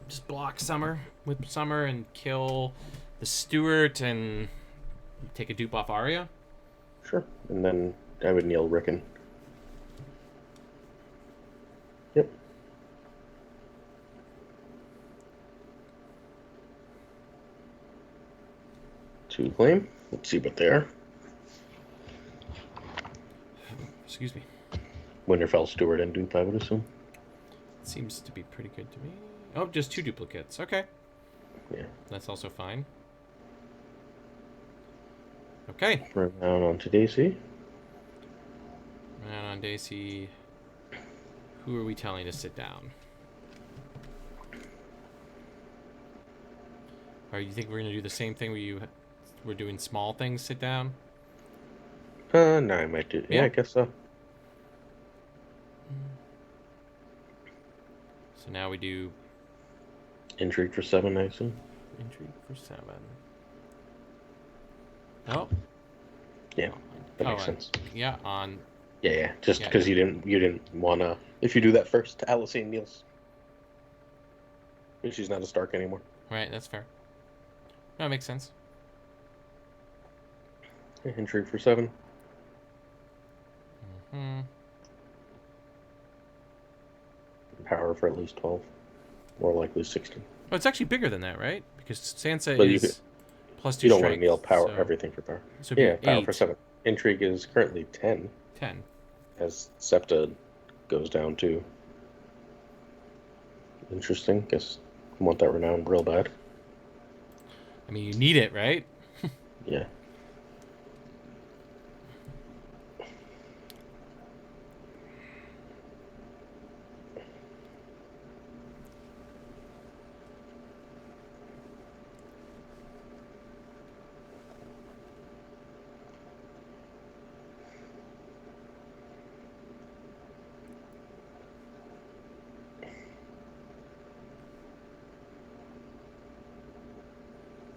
Just block Summer with Summer and kill the Stewart and take a dupe off Arya. Sure. And then I would kneel Rickon. Yep. To claim. Let's see what they are. Excuse me. Winterfell, Stewart, and dupe, I would assume. Seems to be pretty good to me. Oh, just 2 duplicates. Okay. Yeah. That's also fine. Okay. Run down onto Daisy. And on Daisy, who are we telling to sit down? Or you think we're going to do the same thing where we're doing small things, sit down? No, I might do. Yeah, I guess so. So now we do... Intrigue for 7, I assume. Intrigue for 7. Oh. Yeah, that makes sense. Yeah, on... Yeah. Just Yeah, because you didn't wanna. If you do that first, Alicent Niels. She's not a Stark anymore. Right, that's fair. That makes sense. Intrigue for 7. Hmm. Power for at least 12. More likely 16. Oh, it's actually bigger than that, right? Because Sansa But is plus 2 you don't want to strength. kneel power So, everything for power. so it'd Yeah, be power 8. for 7. Intrigue is currently 10 10. as Septa goes down too. Interesting. Guess I want that renown real bad. I mean, you need it, right? Yeah.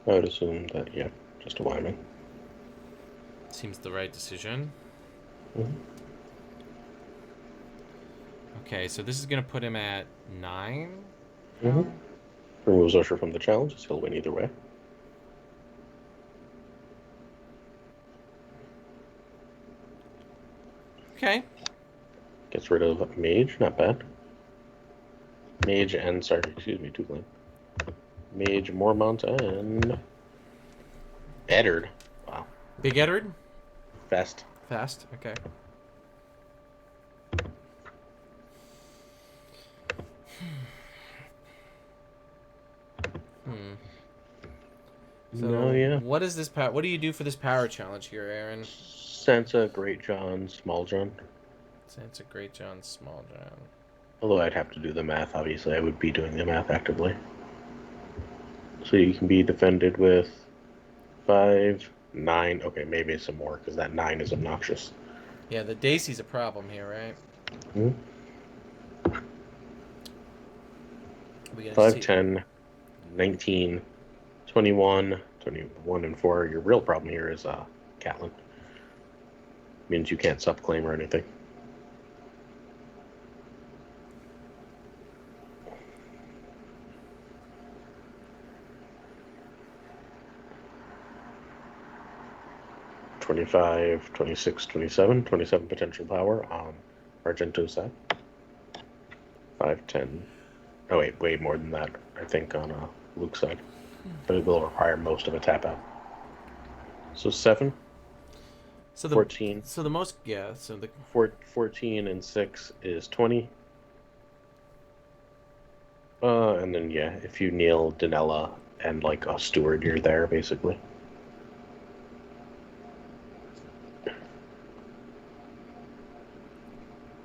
I would assume that, yeah, just a Wyman. Seems the right decision. Mm-hmm. Okay, so this is going to put him at 9. Mm-hmm. Removes Usher from the challenge, so he'll win either way. Okay. Gets rid of Mage, not bad. Mage and, sorry, excuse me, Tuglan. Mage, Mormont, and Eddard. Wow. Big Edward? Fast. Fast? Okay. Hmm. So, No, yeah. what is this power? What do you do for this power challenge here, Aaron? Sansa, Great John, Small John. Sansa, Great John, Small John. Although I'd have to do the math, obviously. I would be doing the math actively. So you can be defended with 5, 9. Okay, maybe some more, because that 9 is obnoxious. Yeah, the Dacey's a problem here, right? Hmm? We gonna 5, see. 10, 19, 21, 21 and 4. Your real problem here is Catelyn. Means you can't subclaim or anything. $25, $26, $27, $27 potential power on Argento's side. 5, 10. Oh wait, way more than that, I think, on Luke's side. But it will require most of a tap out. So 7, So 14. So the most, yeah. So the 14 and 6 is 20. And then yeah, if you kneel Danella and like a steward, you're there basically.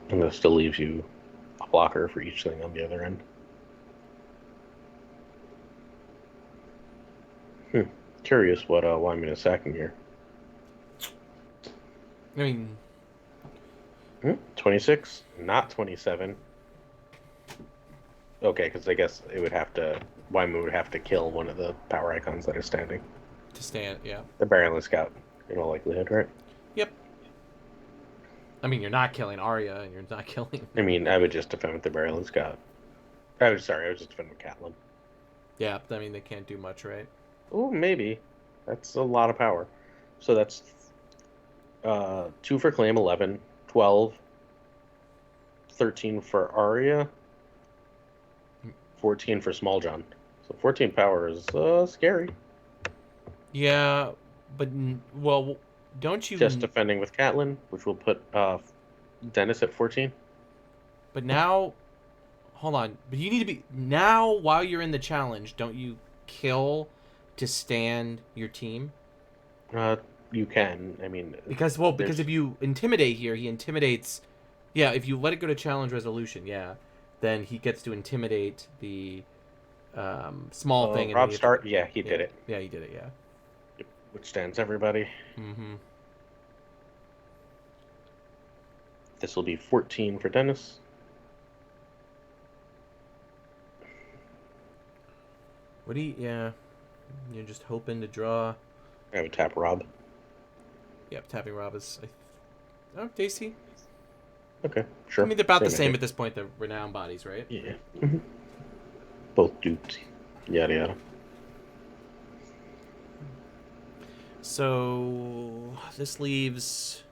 And that still leaves you a blocker for each thing on the other end. Curious what Wyman is sacking here. I mean, 26, not 27. Okay, because I guess it would have to. Wyman would have to kill one of the power icons that are standing. to stand, yeah. The Baron Scout, in all likelihood, right? Yep. I mean, you're not killing Arya, and you're not killing. I mean, I would just defend with the Baron Scout. I was just defending with Catelyn. Yeah, I mean they can't do much, right? Oh, maybe. That's a lot of power. So that's 2 for Claim, 11, 12, 13 for Arya, 14 for Small John. So 14 power is scary. Yeah, but well, don't you? Just defending with Catelyn, which will put Dennis at 14. But now, hold on. But you need to be now while you're in the challenge. Don't you kill to stand your team? You can. I mean, Because if you intimidate here, he intimidates. Yeah, if you let it go to challenge resolution, yeah, then he gets to intimidate the small thing. And Rob Stark. Yeah, he did it. Yeah, he did it. Yeah. Which stands everybody. Mm-hmm. This will be 14 for Dennis. What do you? Yeah, you're just hoping to draw. I would tap Rob. Yep, tapping Rob is. Oh, Daisy. Okay, sure. I mean, they're about the same idea. at this point. The renowned bodies, right? Yeah. Both dupes. Yada yada. So this leaves.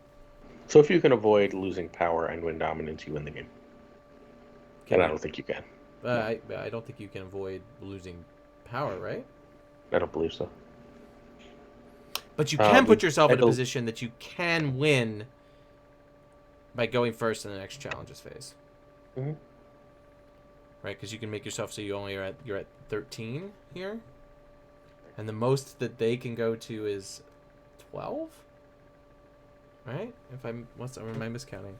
So if you can avoid losing power and win dominance, you win the game. And I don't think you can. No. I don't think you can avoid losing power, right? I don't believe so. But you can put yourself in a position that you can win by going first in the next challenges phase. Mm-hmm. Right, because you can make yourself so you're at 13 here, and the most that they can go to is 12. Right? Am I miscounting?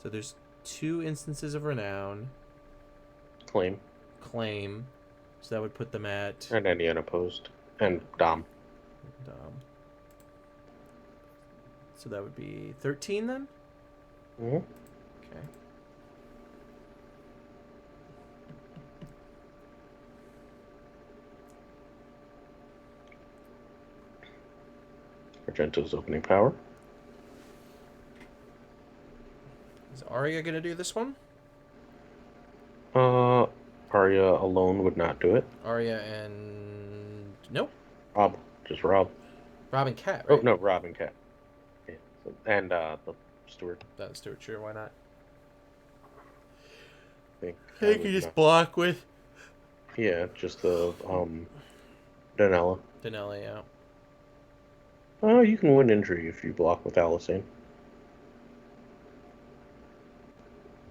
So there's 2 instances of renown. Claim. So that would put them at. And any unopposed. And Dom. So that would be 13 then? Mm-hmm. Okay. Argento's opening power. Is Arya going to do this one? Arya alone would not do it. Arya and... Nope. Rob. Just Rob. Rob and Cat, right? Oh, no, Rob and Cat. Yeah. And the Steward. That's Stuart, sure, why not? I can just block with... Yeah, just the, Danella. Danella, yeah. Oh, you can win injury if you block with Alicent.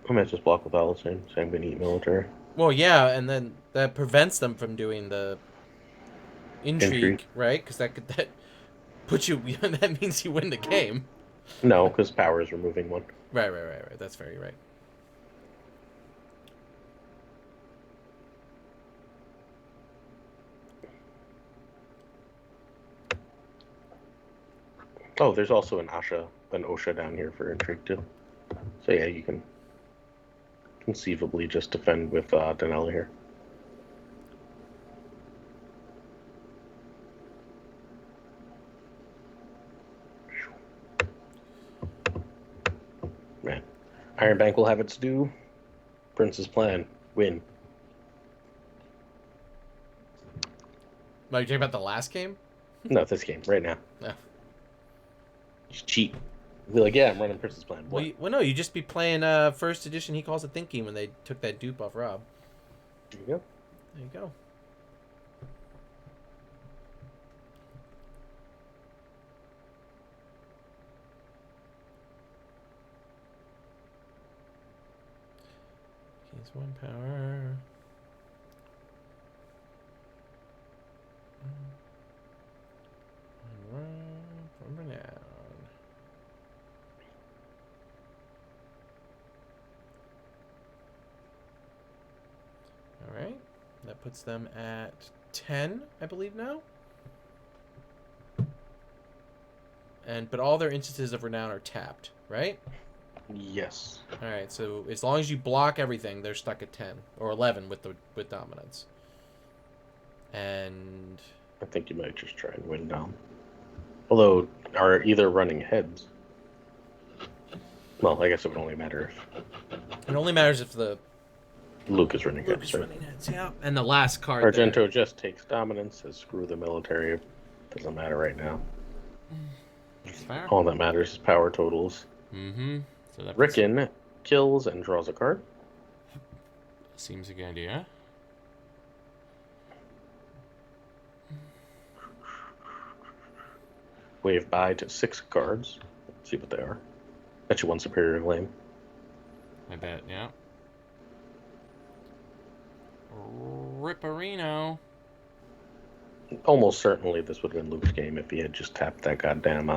I might just block with Alicent, so I'm gonna eat military. Well, yeah, and then that prevents them from doing the intrigue. Right? Because that puts you... that means you win the game. No, because power is removing one. Right. That's very right. Oh, there's also an Osha down here for intrigue too. So yeah, you can conceivably just defend with Danella here. Man, Iron Bank will have its due. Prince's plan, win. Are you talking about the last game? No, this game right now. No. Just cheat. Be like, yeah, I'm running Prince's plan. Well, no, you just be playing first edition. He calls it thinking when they took that dupe off Rob. There you go. There you go. He's 1 power. From renown. All right, that puts them at 10, I believe now. But all their instances of renown are tapped, right? Yes. All right, so as long as you block everything, they're stuck at 10 or 11 with dominance. And I think you might just try and win Dom. Although, are either running heads? Well, I guess it would only matter if it only matters if the Luke is running Luke heads. is Right? running heads, yeah. And the last card Argento there. just takes dominance, says screw the military. Doesn't matter right now. That's fair. All that matters is power totals. Mm-hmm. So that Rickon kills and draws a card. seems a good idea. Wave by to 6 cards. Let's see what they are. Bet you 1 superior flame. I bet, yeah. Ripperino. Almost certainly this would have been Luke's game if he had just tapped that goddamn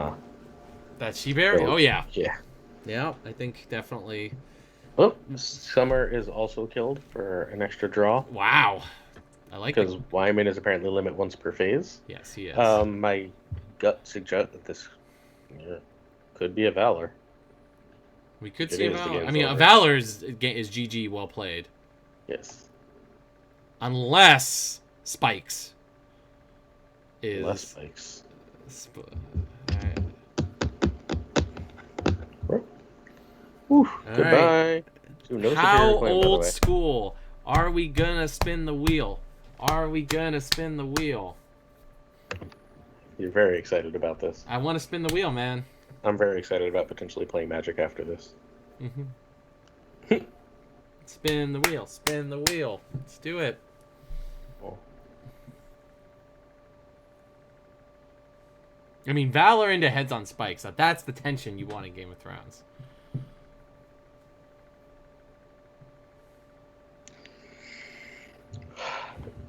That She-Berry? Oh, yeah. Yeah. Yeah, I think definitely. Oh, Summer is also killed for an extra draw. Wow. I like it. Because Wyman is apparently limit once per phase. Yes, he is. My gut suggests that this could be a Valor. We could it see a is the Valor. game's I mean, a over. Valor is GG, well played. Yes. Unless Spikes is... Less spikes. Oof, All goodbye. right. To no How superior claim, by the old way. school are we gonna spin the wheel? Are we gonna spin the wheel? You're very excited about this. I want to spin the wheel, man. I'm very excited about potentially playing Magic after this. Spin the wheel. Spin the wheel. Let's do it. Oh. I mean, Valor into heads on spikes. That's the tension you want in Game of Thrones.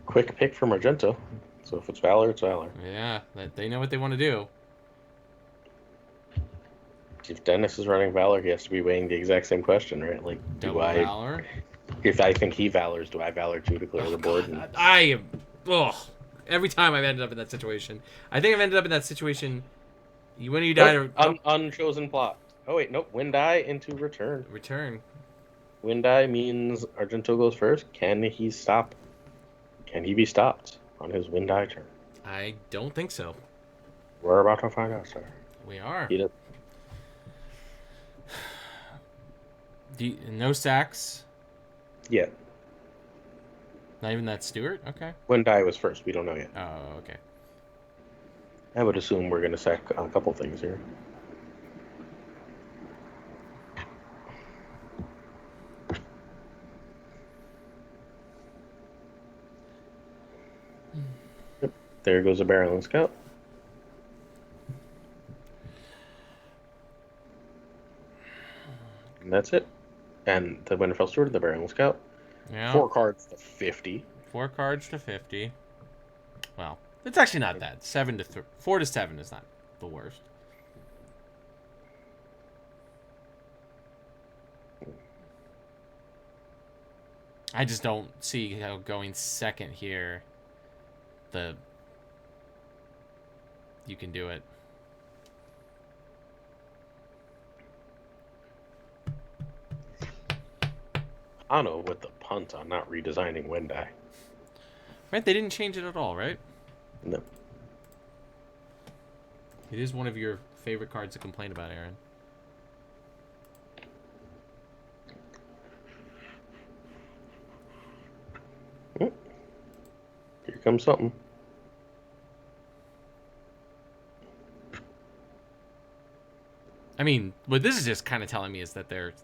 Quick pick from Argento. So if it's Valor, it's Valor. Yeah, they know what they want to do. If Dennis is running Valor, he has to be weighing the exact same question, right? Like, Double Valor. If I think he Valors, do I Valor to clear the board? And... I am. Ugh. Every time I've ended up in that situation. I think I've ended up in that situation. When you die to... Unchosen plot. Oh, wait, nope. Win die into return. Return. Win die means Argento goes first. Can he stop? Can he be stopped on his win die turn? I don't think so. We're about to find out, sir. We are. He does. No sacks? Yeah. Not even that Stewart? Okay. Win die was first. We don't know yet. Oh, okay. I would assume we're going to sack a couple things here. Yep. There goes a Barrel and Scout. And that's it. And the Winterfell Steward and the Barrel and Scout. Yeah. 4 cards to 50. 4 cards to 50. Well, it's actually not that. 4 to 7 is not the worst. I just don't see how going second here, you can do it. Ano with the punt on not redesigning Wendai. Right, they didn't change it at all, right? No. It is one of your favorite cards to complain about, Aaron. Here comes something. I mean, what this is just kind of telling me is that their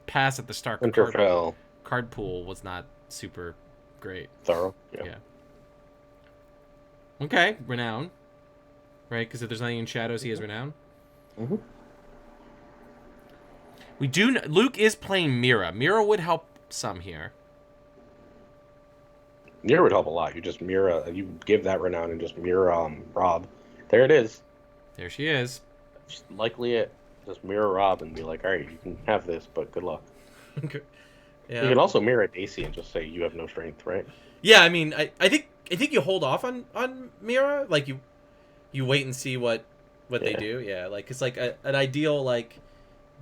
pass at the start card pool was not super great. Thorough. Yeah. Okay, Renown. Right, because if there's nothing in shadows, he has Renown. Mm-hmm. Luke is playing Mira. Mira would help some here. Mira would help a lot. You just Mira, you give that Renown and just Mira Rob. There it is. There she is. That's likely it. Just Mira Rob and be like, all right, you can have this, but good luck. Okay. Yeah. You can also Mira Daisy and just say you have no strength, right? Yeah, I mean, I think you hold off on Mira. Like you wait and see what they do. Yeah, like it's like an ideal like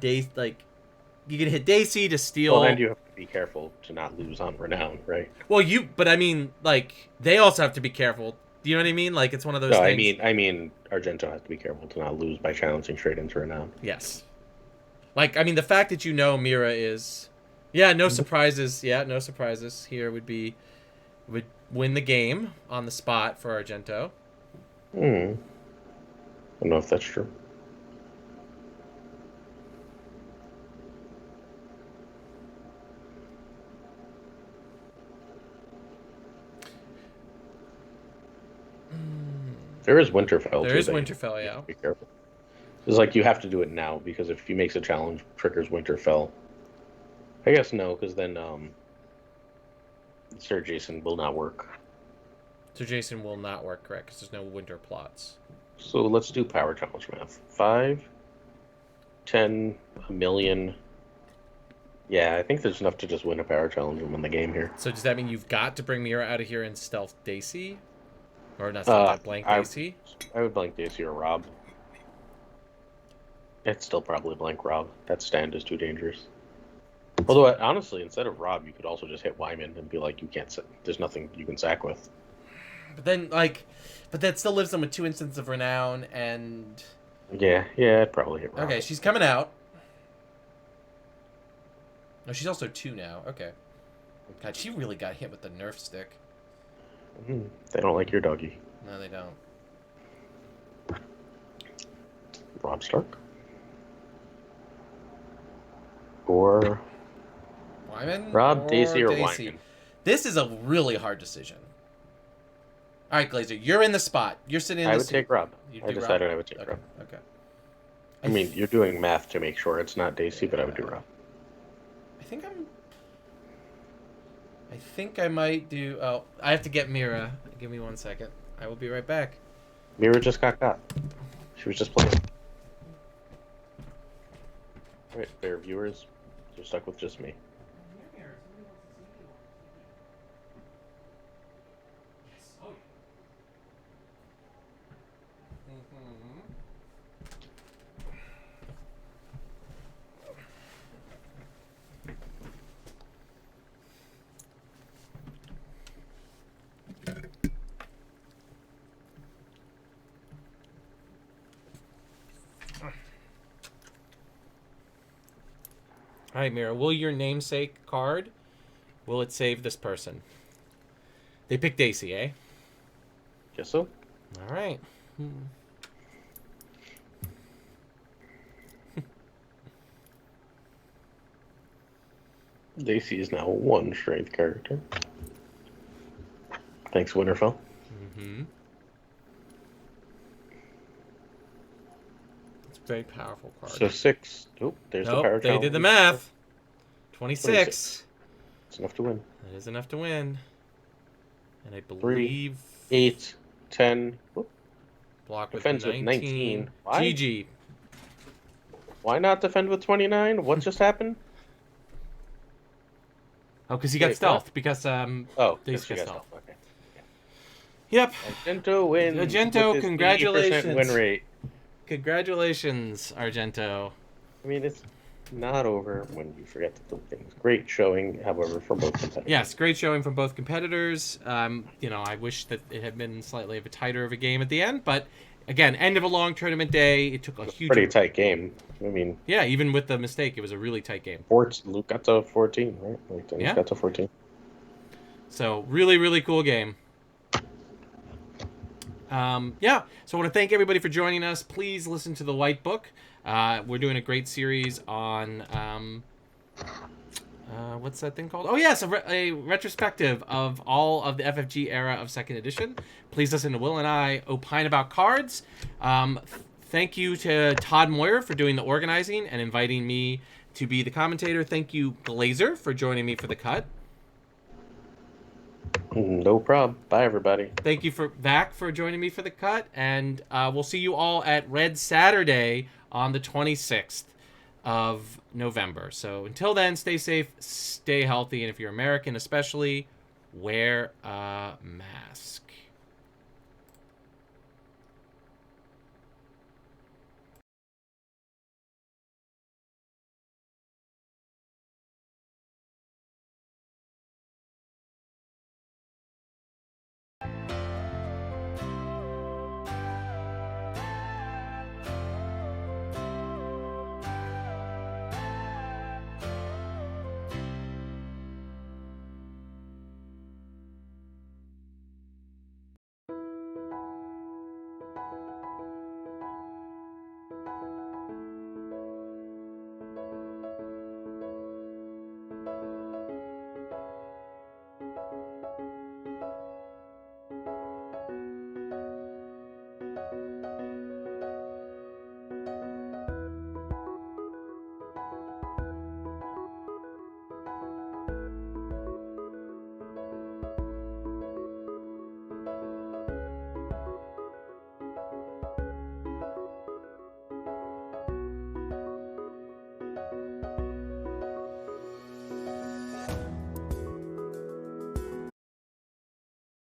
you can hit Daisy to steal. Well, then you have to be careful to not lose on Renown, right? Well, but I mean, like they also have to be careful. Do you know what I mean? Like it's one of those things. I mean, Argento has to be careful to not lose by challenging straight into Renown. Yes. Like I mean, the fact that Mira is, no surprises. Yeah, no surprises here would win the game on the spot for Argento. I don't know if that's true. There is Winterfell. There is Winterfell, yeah. Be careful. It's like you have to do it now because if he makes a challenge, triggers Winterfell. I guess no, because then Sir Jason will not work. Sir Jason will not work, correct? Because there's no winter plots. So let's do power challenge math. 5, 10, a million. Yeah, I think there's enough to just win a power challenge and win the game here. So does that mean you've got to bring Mira out of here and stealth Daisy? Or not stealth, blank Daisy? I would blank Daisy or Rob. It's still probably blank Rob. That stand is too dangerous. Although, honestly, instead of Rob, you could also just hit Wyman and be like, you can't. There's nothing you can sack with. But then, but that still leaves them with 2 instances of Renown and. Yeah, I'd probably hit Rob. Okay, she's coming out. Oh, she's also 2 now. Okay. God, she really got hit with the Nerf stick. They don't like your doggy. No, they don't. Rob Stark? Or Wyman? Rob, or Daisy, or Daisy? Wyman? This is a really hard decision. All right, Glazer, you're in the spot. You're sitting in I the would seat. take Rob. You I do decided Rob? I would take Okay. Rob. Okay. I mean, you're doing math to make sure it's not Daisy, but I would do Rob. I think I might do. Oh, I have to get Mira. Give me 1 second. I will be right back. Mira just got caught. She was just playing. Alright, fair viewers. You're stuck with just me. All right, Mira. Will your namesake card? Will it save this person? They picked Daisy, eh? Guess so. All right. Daisy is now 1 strength character. Thanks, Winterfell. Mm-hmm. It's a very powerful card. So 6. Oh, there's the power Nope, they challenge. did the math. 26. It's enough to win. That is enough to win. And I believe 8, 10. Whoop. block with Defends 19. with 19. Why? GG. Why not defend with 29? What just happened? Oh, because he got Wait, stealth. what? Because Oh, they yes, you got got stealth. stealth. Okay. Yep. Argento wins. Argento, with his 80% congratulations. win rate. Congratulations, Argento. I mean, it's not over when you forget to do things. Great showing, however, from both competitors. Yes, great showing from both competitors. I wish that it had been slightly of a tighter of a game at the end, but again, end of a long tournament day. It took a huge. Pretty tight game. I mean, yeah, even with the mistake, it was a really tight game. Luke got to 14, right? Like, Dennis Yeah. got to 14. So really, really cool game. So I want to thank everybody for joining us. Please listen to the White Book. We're doing a great series on what's that thing called? Oh yes, a retrospective of all of the FFG era of Second Edition. Please listen to Will and I opine about cards. Thank you to Todd Moyer for doing the organizing and inviting me to be the commentator. Thank you, Glazer, for joining me for the cut. No problem. Bye, everybody. Thank you for Vac for joining me for the cut, and we'll see you all at Red Saturday on the 26th of November. So until then, stay safe, stay healthy, and if you're American especially, wear a mask.